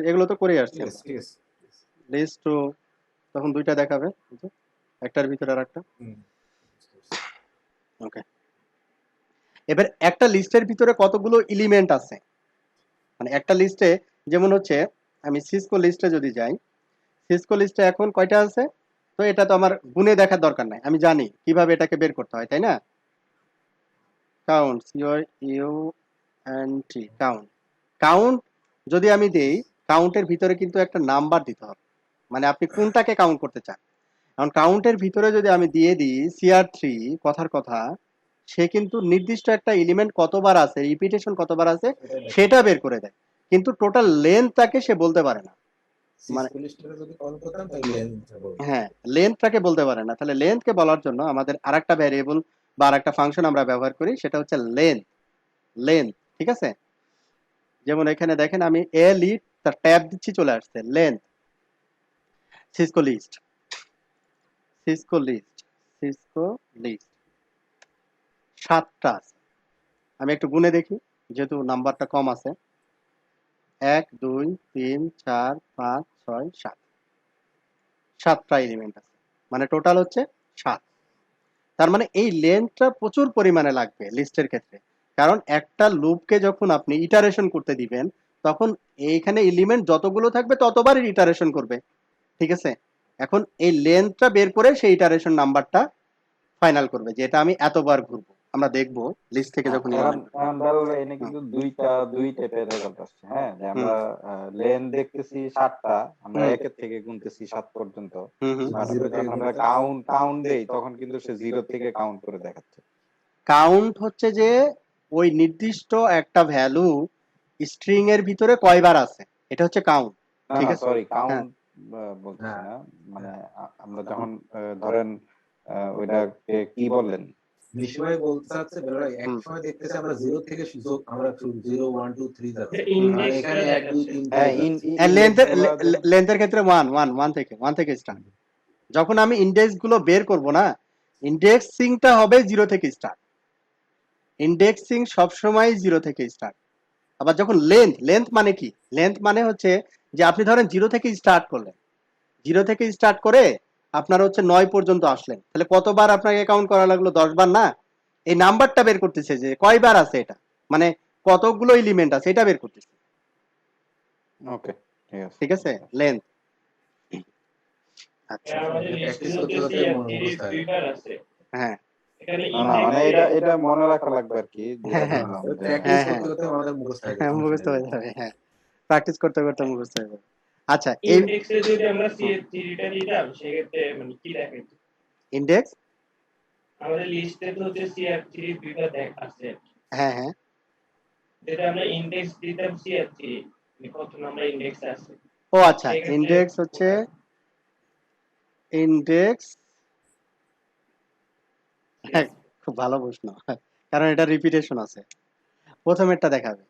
A: এগুলো তো করে আসছি
D: ঠিক
A: আমরা।
D: আছে ঠিক আছে।
A: লিস্ট 2 তখন দুইটা দেখাবে, একটার ভিতরে আর একটা। ওকে, এবার একটা লিস্টের ভিতরে কতগুলো এলিমেন্ট আছে মানে একটা লিস্টে যেমন হচ্ছে আমি সিসকো লিস্টে যদি যাই, সিসকো লিস্টে এখন কয়টা আছে, তো এটা তো আমার গুণে দেখার দরকার নাই, আমি জানি কিভাবে এটাকে বের করতে হয়, তাই না? Count, U N T, count. Count যদি আমি দেই, কাউন্টের ভিতরে কিন্তু একটা নাম্বার দিতে হবে, মানে আপনি কোনটাকে কাউন্ট করতে চান। এখন কাউন্টের ভিতরে যদি আমি দিয়ে দিই CR3, কথার কথা, সে কিন্তু নির্দিষ্ট একটা এলিমেন্ট কতবার আছে, রিপিটেশন কতবার আছে সেটা বের করে দেয়, কিন্তু টোটাল লেন্থটাকে সে বলতে পারে না। মানে
D: সিসকো লিস্টে যদি কল করতাম তাহলে লেন্থটা বলতো।
A: হ্যাঁ, লেন্থটাকে বলতে পারে না। তাহলে লেন্থকে বলার জন্য আমাদের আরেকটা ভ্যারিয়েবল বা আরেকটা ফাংশন আমরা ব্যবহার করি, সেটা হচ্ছে লেন্থ। লেন্থ, ঠিক আছে? যেমন এখানে দেখেন আমি এ লিড তার ট্যাব দিচ্ছি, চলে আসছে length. Cisco list, Cisco list, Cisco list 7টা আছে। আমি একটু গুনে দেখি, যেহেতু নাম্বারটা কম আছে। 1 2 3 4 5 6 7, 7টা এলিমেন্ট আছে, মানে টোটাল হচ্ছে 7। তার মানে এই লেন্থটা প্রচুর পরিমাণে লাগবে লিস্টের ক্ষেত্রে, কারণ একটা লুপকে যখন আপনি ইটারেশন করতে দিবেন, তখন এইখানে এলিমেন্ট যতগুলো থাকবে ততবারই ইটারেশন করবে, ঠিক আছে? এখন এই লেন্থটা বের করে সেই ইটারেশন নাম্বারটা ফাইনাল করবে, যে এটা আমি এতবার ঘুরবো। আমরা দেখবো লিস্ট থেকে যখন
B: এনে কিন্তু দুই টাইপের রেজাল্ট আসছে। হ্যাঁ, যে আমরা লেন দেখতেছি 7টা, আমরা
A: হুম।
B: 1 থেকে গুনতেছি 7 পর্যন্ত।
A: হুম হুম।
B: আর
D: Zero
B: যখন
D: থেকে
B: আমরা কাউন্ট দেই তখন কিন্তু সে 0 থেকে কাউন্ট করে দেখাচ্ছে।
A: কাউন্ট হচ্ছে যে ওই নির্দিষ্ট একটা ভ্যালু স্ট্রিং এর ভিতরে কয়বার আছে, এটা হচ্ছে কাউন্ট,
B: না
A: ঠিক
B: না,
A: আছে?
B: সরি,
A: হ্যাঁ।
B: কাউন্ট বলতেছি
D: হ্যাঁ।
B: না, মানে আমরা যখন ধরেন ওইটাকে কি বললেন,
D: মিশু ভাই বলতে চাচ্ছে বেলা এক
A: হুম।
D: সময় দেখতেছি আমরা 0 থেকে আমরা 0 1 2 3 যাচ্ছে,
E: Index
D: আর এখানে
E: টা
D: 1 2 3
B: হ্যাঁ,
D: যাচ্ছে।
A: লেন্থের ক্ষেত্রে ওয়ান থেকে স্টার্ট। যখন আমি ইন্ডেক্স গুলো বের করব না, ইন্ডেক্সিংটা হবে 0 থেকে স্টার্ট। ইন্ডেক্সিং সবসময় 0 থেকে স্টার্ট। আবার যখন লেন্থ মানে কি, লেন্থ মানে হচ্ছে যে আপনি ধরেন 0 থেকে স্টার্ট করলেন, 0 থেকে স্টার্ট করে আপনার হচ্ছে 9 পর্যন্ত আসলেন, তাহলে কতবার আপনাকে কাউন্ট করা লাগলো? 10 বার না? এই নাম্বারটা বের করতেছে যে কয়বার আছে, এটা মানে কতগুলো এলিমেন্ট আছে এটা বের করতেছে,
B: ওকে, ঠিক আছে,
A: ঠিক আছে? লেন্থ। আচ্ছা,
E: আমাদের
D: প্র্যাকটিস
E: লিস্টের
D: করতে
E: মধ্যে
D: করতে
E: CR3
D: মুখস্থ হয়ে গেল।
E: দুইবার আছে।
A: হ্যাঁ
E: এখানে
B: না না, মানে
E: ইন্ডেক্সে
B: এটা মনে রাখা লাগবে আর কি, যেটা
A: হ্যাঁ,
B: বললাম যে
D: প্র্যাকটিস
A: হ্যাঁ,
D: করতে করতে আমাদের মুখস্থ হয়ে
A: হ্যাঁ,
D: গেছে,
A: মুখস্থ হয়ে যাবে। হ্যাঁ, প্র্যাকটিস করতে করতে মুখস্থ হয়ে যাবে। আচ্ছা, এই
E: ইন্ডেক্সে যদি আমরা CR3টা দিতাম সেক্ষেত্রে মানে কি দেখাইতো?
A: ইন্ডেক্স,
E: আমাদের লিস্টে তো হচ্ছে CR3 দুইটা আছে।
A: হ্যাঁ হ্যাঁ,
E: যেটা আমরা ইন্ডেক্স দিতাম CR3, কত নাম্বার ইন্ডেক্স আছে
A: ও আচ্ছা,
E: সেক্ষেত্রে
A: ইন্ডেক্স হচ্ছে ইন্ডেক্স, হ্যাঁ, খুব ভালো প্রশ্ন, কারণ এটা রিপিটেশন আছে। প্রথমেরটা দেখাবে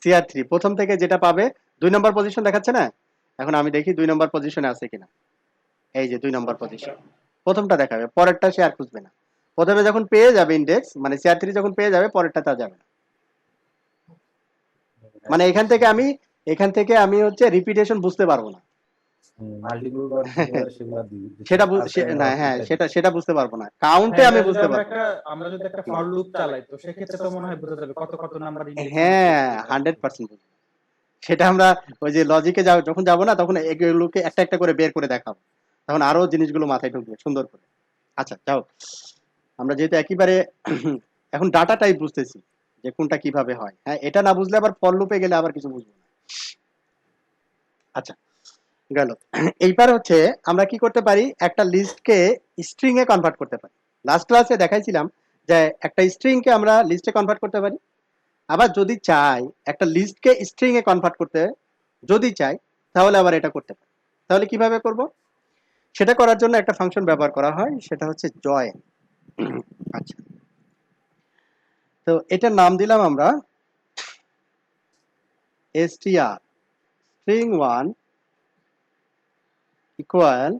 A: CR3, প্রথম থেকে যেটা পাবে 2 নম্বর পজিশন দেখাচ্ছে না? এখন আমি দেখি 2 নম্বর পজিশনে আছে কিনা। এই যে 2 নম্বর পজিশন, প্রথমটা দেখাবে, পরেরটা সে আর খুঁজবে না। প্রথমে যখন পেয়ে যাবে ইন্ডেক্স, মানে CR3 যখন পেয়ে যাবে, পরেরটা তা যাবে না। মানে এখান থেকে আমি হচ্ছে রিপিটেশন বুঝতে পারবো না,
D: মাল্টিপল বার সেগুলো দিই
A: সেটা না, হ্যাঁ, সেটা বুঝতে পারবো না। কাউন্টে আমি বুঝতে পারবো।
C: আমরা যদি একটা ফর লুপ চালাই তো সেক্ষেত্রে তো মনে হয় বোঝা যাবে কত কত নাম্বার
A: হ্যাঁ, 100% বুঝবো। সেটা আমরা ওই যে লজিকে যখন যাবো না, তখন এগুলোকে একটা একটা করে বের করে দেখাবো, তখন আরো জিনিসগুলো মাথায় ঢুকবে সুন্দর করে। আচ্ছা, যাও, আমরা যেহেতু একেবারে এখন ডাটা টাইপ বুঝতেছি যে কোনটা কিভাবে হয়, হ্যাঁ, এটা না বুঝলে আবার ফর লুপে গেলে আবার কিছু বুঝবো না। আচ্ছা, গেল। এইবার হচ্ছে আমরা কি করতে পারি, একটা লিস্টকে স্ট্রিং এ কনভার্ট করতে পারি। লাস্ট ক্লাসে দেখাইছিলাম যে একটা স্ট্রিং কে আমরা লিস্টে কনভার্ট করতে পারি। আবার যদি চাই একটা লিস্টকে স্ট্রিং এ কনভার্ট করতে, যদি চাই, তাহলে আবার এটা করতে পারি। তাহলে কিভাবে করব? সেটা করার জন্য একটা ফাংশন ব্যবহার করা হয়, সেটা হচ্ছে জয়েন। আচ্ছা, তো এটার নাম দিলাম আমরা str string1 equal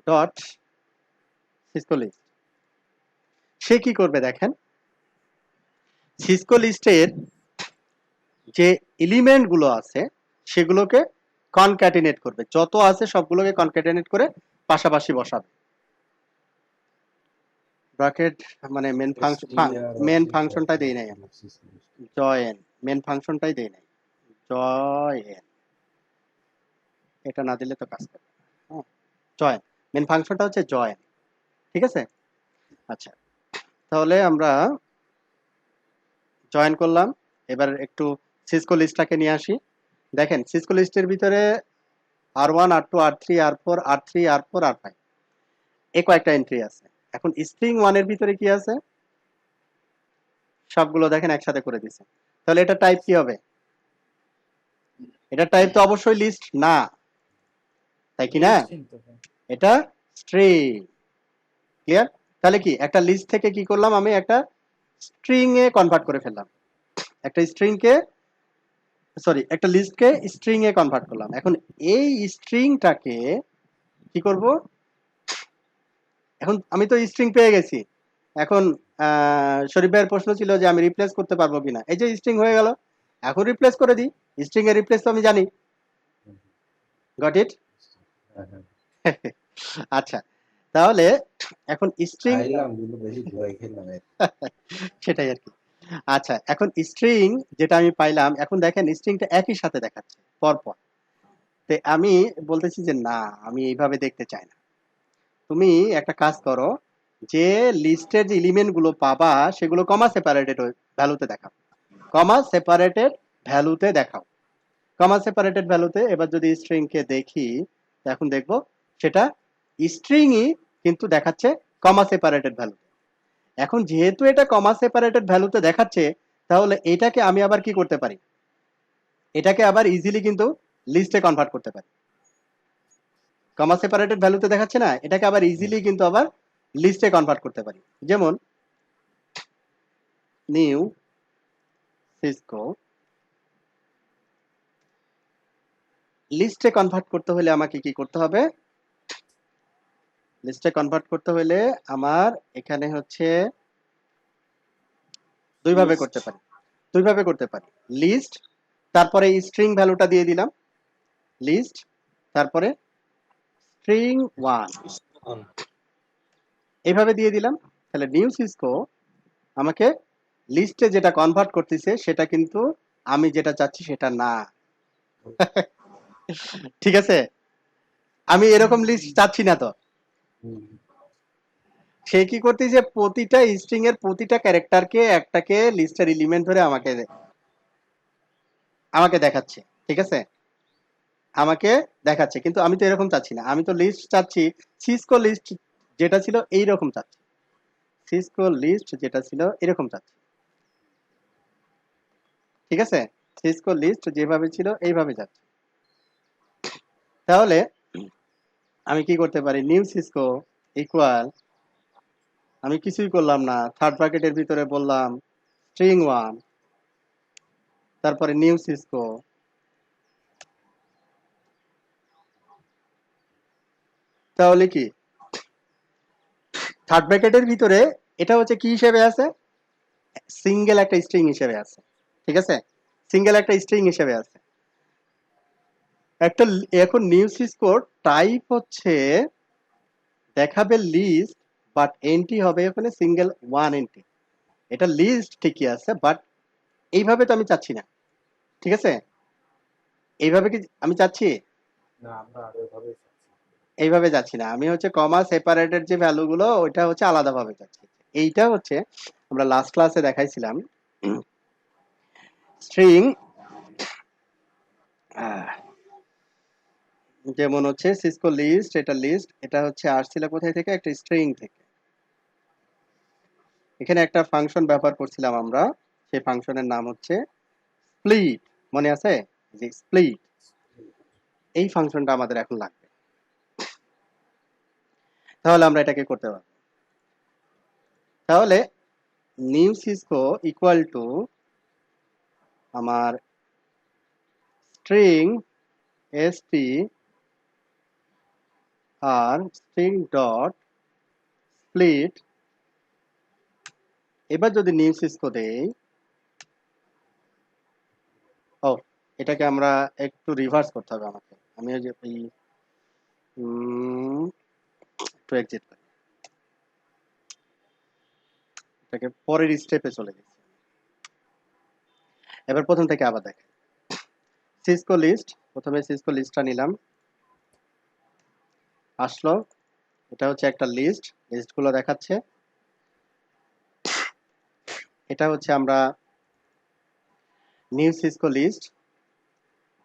A: dot Cisco list. সে কি করবে দেখেন, সিসকো লিস্টের যে এলিমেন্ট গুলো আছে সেগুলোকে কনক্যাটিনেট করবে, যত আছে সবগুলোকে কনক্যাটিনেট করে পাশাপাশি বসাবে। ব্র্যাকেট মানে মেন ফাংশনটা দেই নাই আমি, জয়েন মেন ফাংশনটাই দেই নাই, জয়েন এটা না দিলে তো কাজ করবে না। হ্যাঁ, জয়েন মেন ফাংশনটা হচ্ছে জয়েন, ঠিক আছে। আচ্ছা, তাহলে আমরা জয়েন করলাম। এবার একটু সিসকো লিস্টটাকে নিয়ে আসি। দেখেন সিসকো লিস্টের ভিতরে R1 R2 R3 R4 R3 R4 R5 এই কয়েকটা এন্ট্রি আছে। এখন স্ট্রিং 1 এর ভিতরে কি আছে সবগুলো দেখেন একসাথে করে দিছে। তাহলে এটা টাইপ কি হবে? এটা টাইপ তো অবশ্যই লিস্ট না, তাই কি না?
C: List কিন্তু, হ্যাঁ।
A: এটা স্ট্রিং। ক্লিয়ার? তাহলে কি একটা লিস্ট থেকে কি করলাম, আমি একটা স্ট্রিং এ কনভার্ট করে ফেললাম, একটা একটা লিস্টকে স্ট্রিং এ কনভার্ট করলাম। এখন এই স্ট্রিংটাকে কি করব, এখন আমি তো স্ট্রিং পেয়ে গেছি। এখন শরীফ ভাইয়ের প্রশ্ন ছিল যে আমি রিপ্লেস করতে পারবো কিনা। এই যে স্ট্রিং হয়ে গেল, এখন রিপ্লেস করে দিই। স্ট্রিং এর রিপ্লেস তো আমি জানি। Got it? আচ্ছা, তাহলে এখন স্ট্রিং
D: খাইলাম কিন্তু বেশি ঘুরাই খেলাম
A: সেটাই আর কি। আচ্ছা, এখন স্ট্রিং যেটা আমি পাইলাম, এখন দেখেন স্ট্রিংটা একই সাথে দেখাচ্ছে পরপর। তো আমি বলতেছি যে না, আমি এইভাবে দেখতে চাই না। তুমি একটা কাজ করো, যে লিস্টের যে এলিমেন্ট গুলো পাবা সেগুলো কমা সেপারেটেড ভ্যালুতে দেখাও, কমা সেপারেটেড ভ্যালুতে দেখাও, কমা সেপারেটেড ভ্যালুতে। এবার যদি স্ট্রিং কে দেখি, এখন দেখবো সেটা স্ট্রিংই কিন্তু দেখাচ্ছে কমা সেপারেটেড ভ্যালু। এখন যেহেতু এটা কমা সেপারেটেড ভ্যালুতে দেখাচ্ছে, তাহলে এটাকে আমি আবার কি করতে পারি, এটাকে আবার ইজিলি কিন্তু লিস্টে কনভার্ট করতে পারি। কমা সেপারেটেড ভ্যালুতে দেখাচ্ছে না, এটাকে আবার ইজিলি কিন্তু আবার লিস্টে কনভার্ট করতে পারি। যেমন নিউ সিসকো লিস্টে কনভার্ট করতে হলে আমাকে কি করতে হবে, লিস্টে কনভার্ট করতে হলে আমার এখানে হচ্ছে দুইভাবে করতে পারি, লিস্ট তারপরে স্ট্রিং ভ্যালুটা দিয়ে দিলাম, লিস্ট তারপরে স্ট্রিং 1 এইভাবে দিয়ে দিলাম। তাহলে নিউ সিসকো আমাকে লিস্টে যেটা কনভার্ট করতেছে সেটা কিন্তু আমি যেটা চাচ্ছি সেটা না। ঠিক আছে, আমি এরকম লিস্ট চাচ্ছি না। তো সে কি করতেছে, প্রতিটা স্ট্রিং এর প্রতিটা ক্যারেক্টারকে একটাকে লিস্টের এলিমেন্ট ধরে আমাকে দেখাচ্ছে। ঠিক আছে, আমাকে দেখাচ্ছে, কিন্তু আমি তো এরকম চাচ্ছি না। আমি তো লিস্ট চাচ্ছি, সিসকো লিস্ট যেটা ছিল এইরকম চাচ্ছি, সিসকো লিস্ট যেটা ছিল এরকম চাচ্ছি। ঠিক আছে, সিসকো লিস্ট যেভাবে ছিল এইভাবে যাচ্ছে। তাহলে আমি কি করতে পারি, নিউ সিসকো ইকুয়াল, আমি কিছুই করলাম না, থার্ড ব্র্যাকেটের ভিতরে বললাম স্ট্রিং 1, তারপরে নিউ সিসকো, তাহলে কি থার্ড ব্র্যাকেটের ভিতরে এটা হচ্ছে কি হিসেবে আছে, সিঙ্গেল একটা স্ট্রিং হিসেবে আছে। ঠিক আছে, সিঙ্গেল একটা স্ট্রিং হিসেবে আছে একটা। এখন নিউ সিসকোর টাইপ হচ্ছে দেখাবে লিস্ট, বাট এন্ট্রি হবে এখানে সিঙ্গেল 1 এন্ট্রি। এটা লিস্ট ঠিকই আছে, বাট এইভাবে তো আমি চাচ্ছি না। ঠিক আছে, এইভাবে কি আমি চাচ্ছি,
D: না আমরা আগেভাবে
A: এইভাবে যাচ্ছি না। আমি হচ্ছে কমা সেপারেটেড যে ভ্যালু গুলো ওইটা হচ্ছে আলাদাভাবে যাচ্ছি। এইটা হচ্ছে আমরা লাস্ট ক্লাসে দেখাইছিলাম স্ট্রিং, যেমন হচ্ছে সিসকো লিস্ট, এটা হচ্ছে আসছিল কোথায় থেকে, একটা স্ট্রিং থেকে। এখানে একটা ফাংশন ব্যবহার করছিলাম আমরা, সেই ফাংশনের নাম হচ্ছে স্প্লিট। মনে আছে যে স্প্লিট, এই ফাংশনটা আমাদের এখন লাগবে, তাহলে আমরা এটাকে করতে পারবো। তাহলে নিউ সিসকো ইকুয়াল টু আমার স্ট্রিং এসটি আর স্ট্রিং ডট স্প্লিট। এবার যদি নিউ সিসকো দেই, ও এটাকে আমরা একটু রিভার্স করতে হবে আমাকে। আমি ওই যে একটু এক্সিট করি। এটাকে পরের স্টেপে চলে গেছি। এবার প্রথম থেকে আবার দেখ, সিসকো লিস্ট, প্রথমে সিসকো লিস্টটা নিলাম, আসলো, এটা হচ্ছে একটা লিস্ট, লিস্টগুলো দেখাচ্ছে। এটা হচ্ছে আমরা নিউ সিসকো লিস্ট,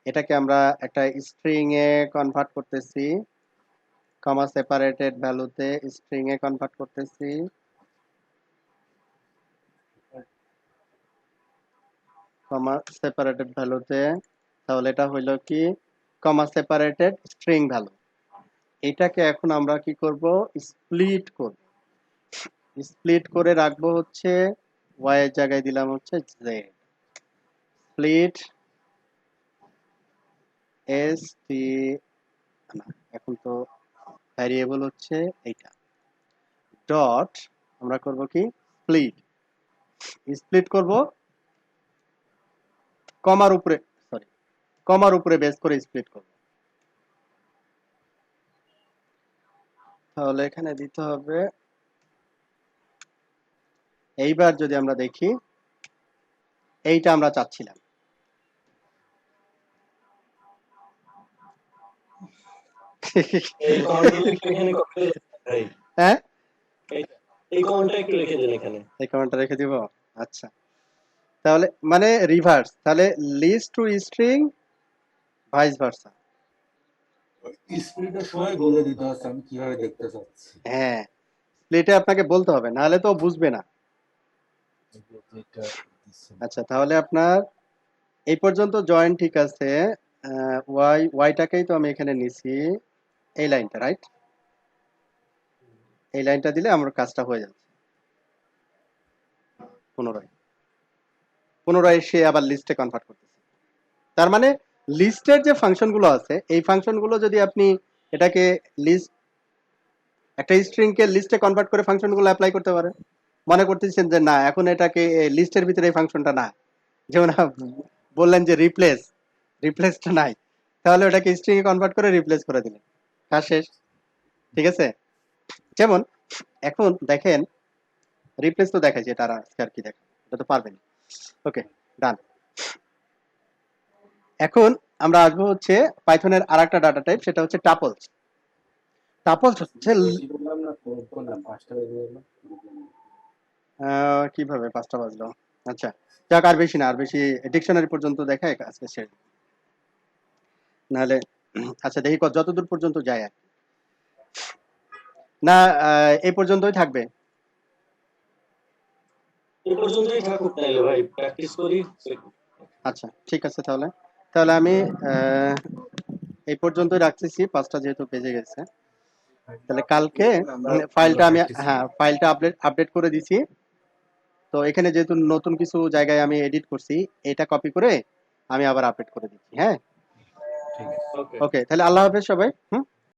A: এটাকে আমরা একটা স্ট্রিং এ কনভার্ট করতেছি, কমা সেপারেটেড ভ্যালুতে স্ট্রিং এ কনভার্ট করতেছি, কমা সেপারেটেড ভ্যালুতে, তাহলে এটা হইলো কি কমা সেপারেটেড স্ট্রিং ভ্যালু। এটাকে এখন আমরা কি করব, স্প্লিট করব, স্প্লিট করে রাখবো হচ্ছে y এর জায়গায় দিলাম হচ্ছে z, স্প্লিট এস টি, না এখন তো ভ্যারিয়েবল হচ্ছে এইটা, ডট আমরা করব কি স্প্লিট, স্প্লিট করব কমার উপরে, সরি কমার উপরে বেস করে স্প্লিট করব। তাহলে এখানে দিতে হবে, এইবার যদি আমরা দেখি এইটা আমরা চাচ্ছিলাম,
F: এই কমান্ডগুলো একটু এখানে কপি ভাই,
A: হ্যাঁ
F: এই কমান্ডটা একটু লিখে দিন এখানে।
A: এই কমেন্টটা রেখে দিব। আচ্ছা, তাহলে মানে রিভার্স, তাহলে list to string vice versa.
D: স্প্লিটের সময় বলে দিতে হচ্ছে আমি কিভাবে দেখতে চাচ্ছি।
A: হ্যাঁ, স্প্লিটে আপনাকে বলতে হবে, নাহলে তো ও বুঝবে না।
D: যেটা দিচ্ছেন।
A: আচ্ছা, তাহলে আপনার এই পর্যন্ত জয়েন ঠিক আছে, ওয়াইটাকেই তো আমি এখানে নিছি, এই লাইনটা রাইট, এই লাইনটা দিলে আমার কাজটা হয়ে যাচ্ছে। পুনরায় পুনরায় সে আবার লিস্টে কনভার্ট করতেছে, তার মানে লিস্টের যে ফাংশনগুলো আছে এই ফাংশনগুলো যদি আপনি এটাকে লিস্ট, একটা স্ট্রিং কে লিস্টে কনভার্ট করে ফাংশনগুলো অ্যাপ্লাই করতে পারেন। মনে করতেছেন যে না এখন এটাকে লিস্টের ভিতরে এই ফাংশনটা না, যেমন বললেন যে রিপ্লেস, রিপ্লেসটা নাই, তাহলে ওটাকে স্ট্রিং এ কনভার্ট করে রিপ্লেস করে দিলেন, কাজ শেষ। ঠিক আছে, যেমন এখন দেখেন রিপ্লেস তো দেখাইছে, এটা আর কি দেখা, এটা তো পারবেন। ওকে, ডান। এখন আমরা আসবো হচ্ছে পাইথনের আরেকটা ডাটা টাইপ, সেটা হচ্ছে টাপলস। টাপলস হচ্ছে
D: বেশি বললাম না, কম করলাম, 5টা বেজে গেল।
A: কিভাবে 5টা বাজলো? আচ্ছা যাক, আর বেশি না, আর বেশি ডিকশনারি পর্যন্ত দেখায় আজকে শেষ, নাহলে আচ্ছা দেখি যতদূর পর্যন্ত যায় আর কি। না এই পর্যন্তই থাকবে।
F: এই পর্যন্তই থাকুক তাইলে ভাই, প্র্যাকটিস করি।
A: আচ্ছা ঠিক আছে, তাহলে তাহলে আমি এই পর্যন্তই রাখতেছি, 5টা যেহেতু বেজে গেছে। তাহলে কালকে ফাইলটা আমি, হ্যাঁ ফাইলটা আপডেট করে দিছি। তো এখানে যেহেতু নতুন কিছু জায়গায় আমি এডিট করছি, এটা কপি করে আমি আবার আপডেট করে দিচ্ছি। হ্যাঁ
D: ঠিক আছে।
F: ওকে।
A: ওকে, তাহলে আল্লাহ হাফেজ সবাই। হুম।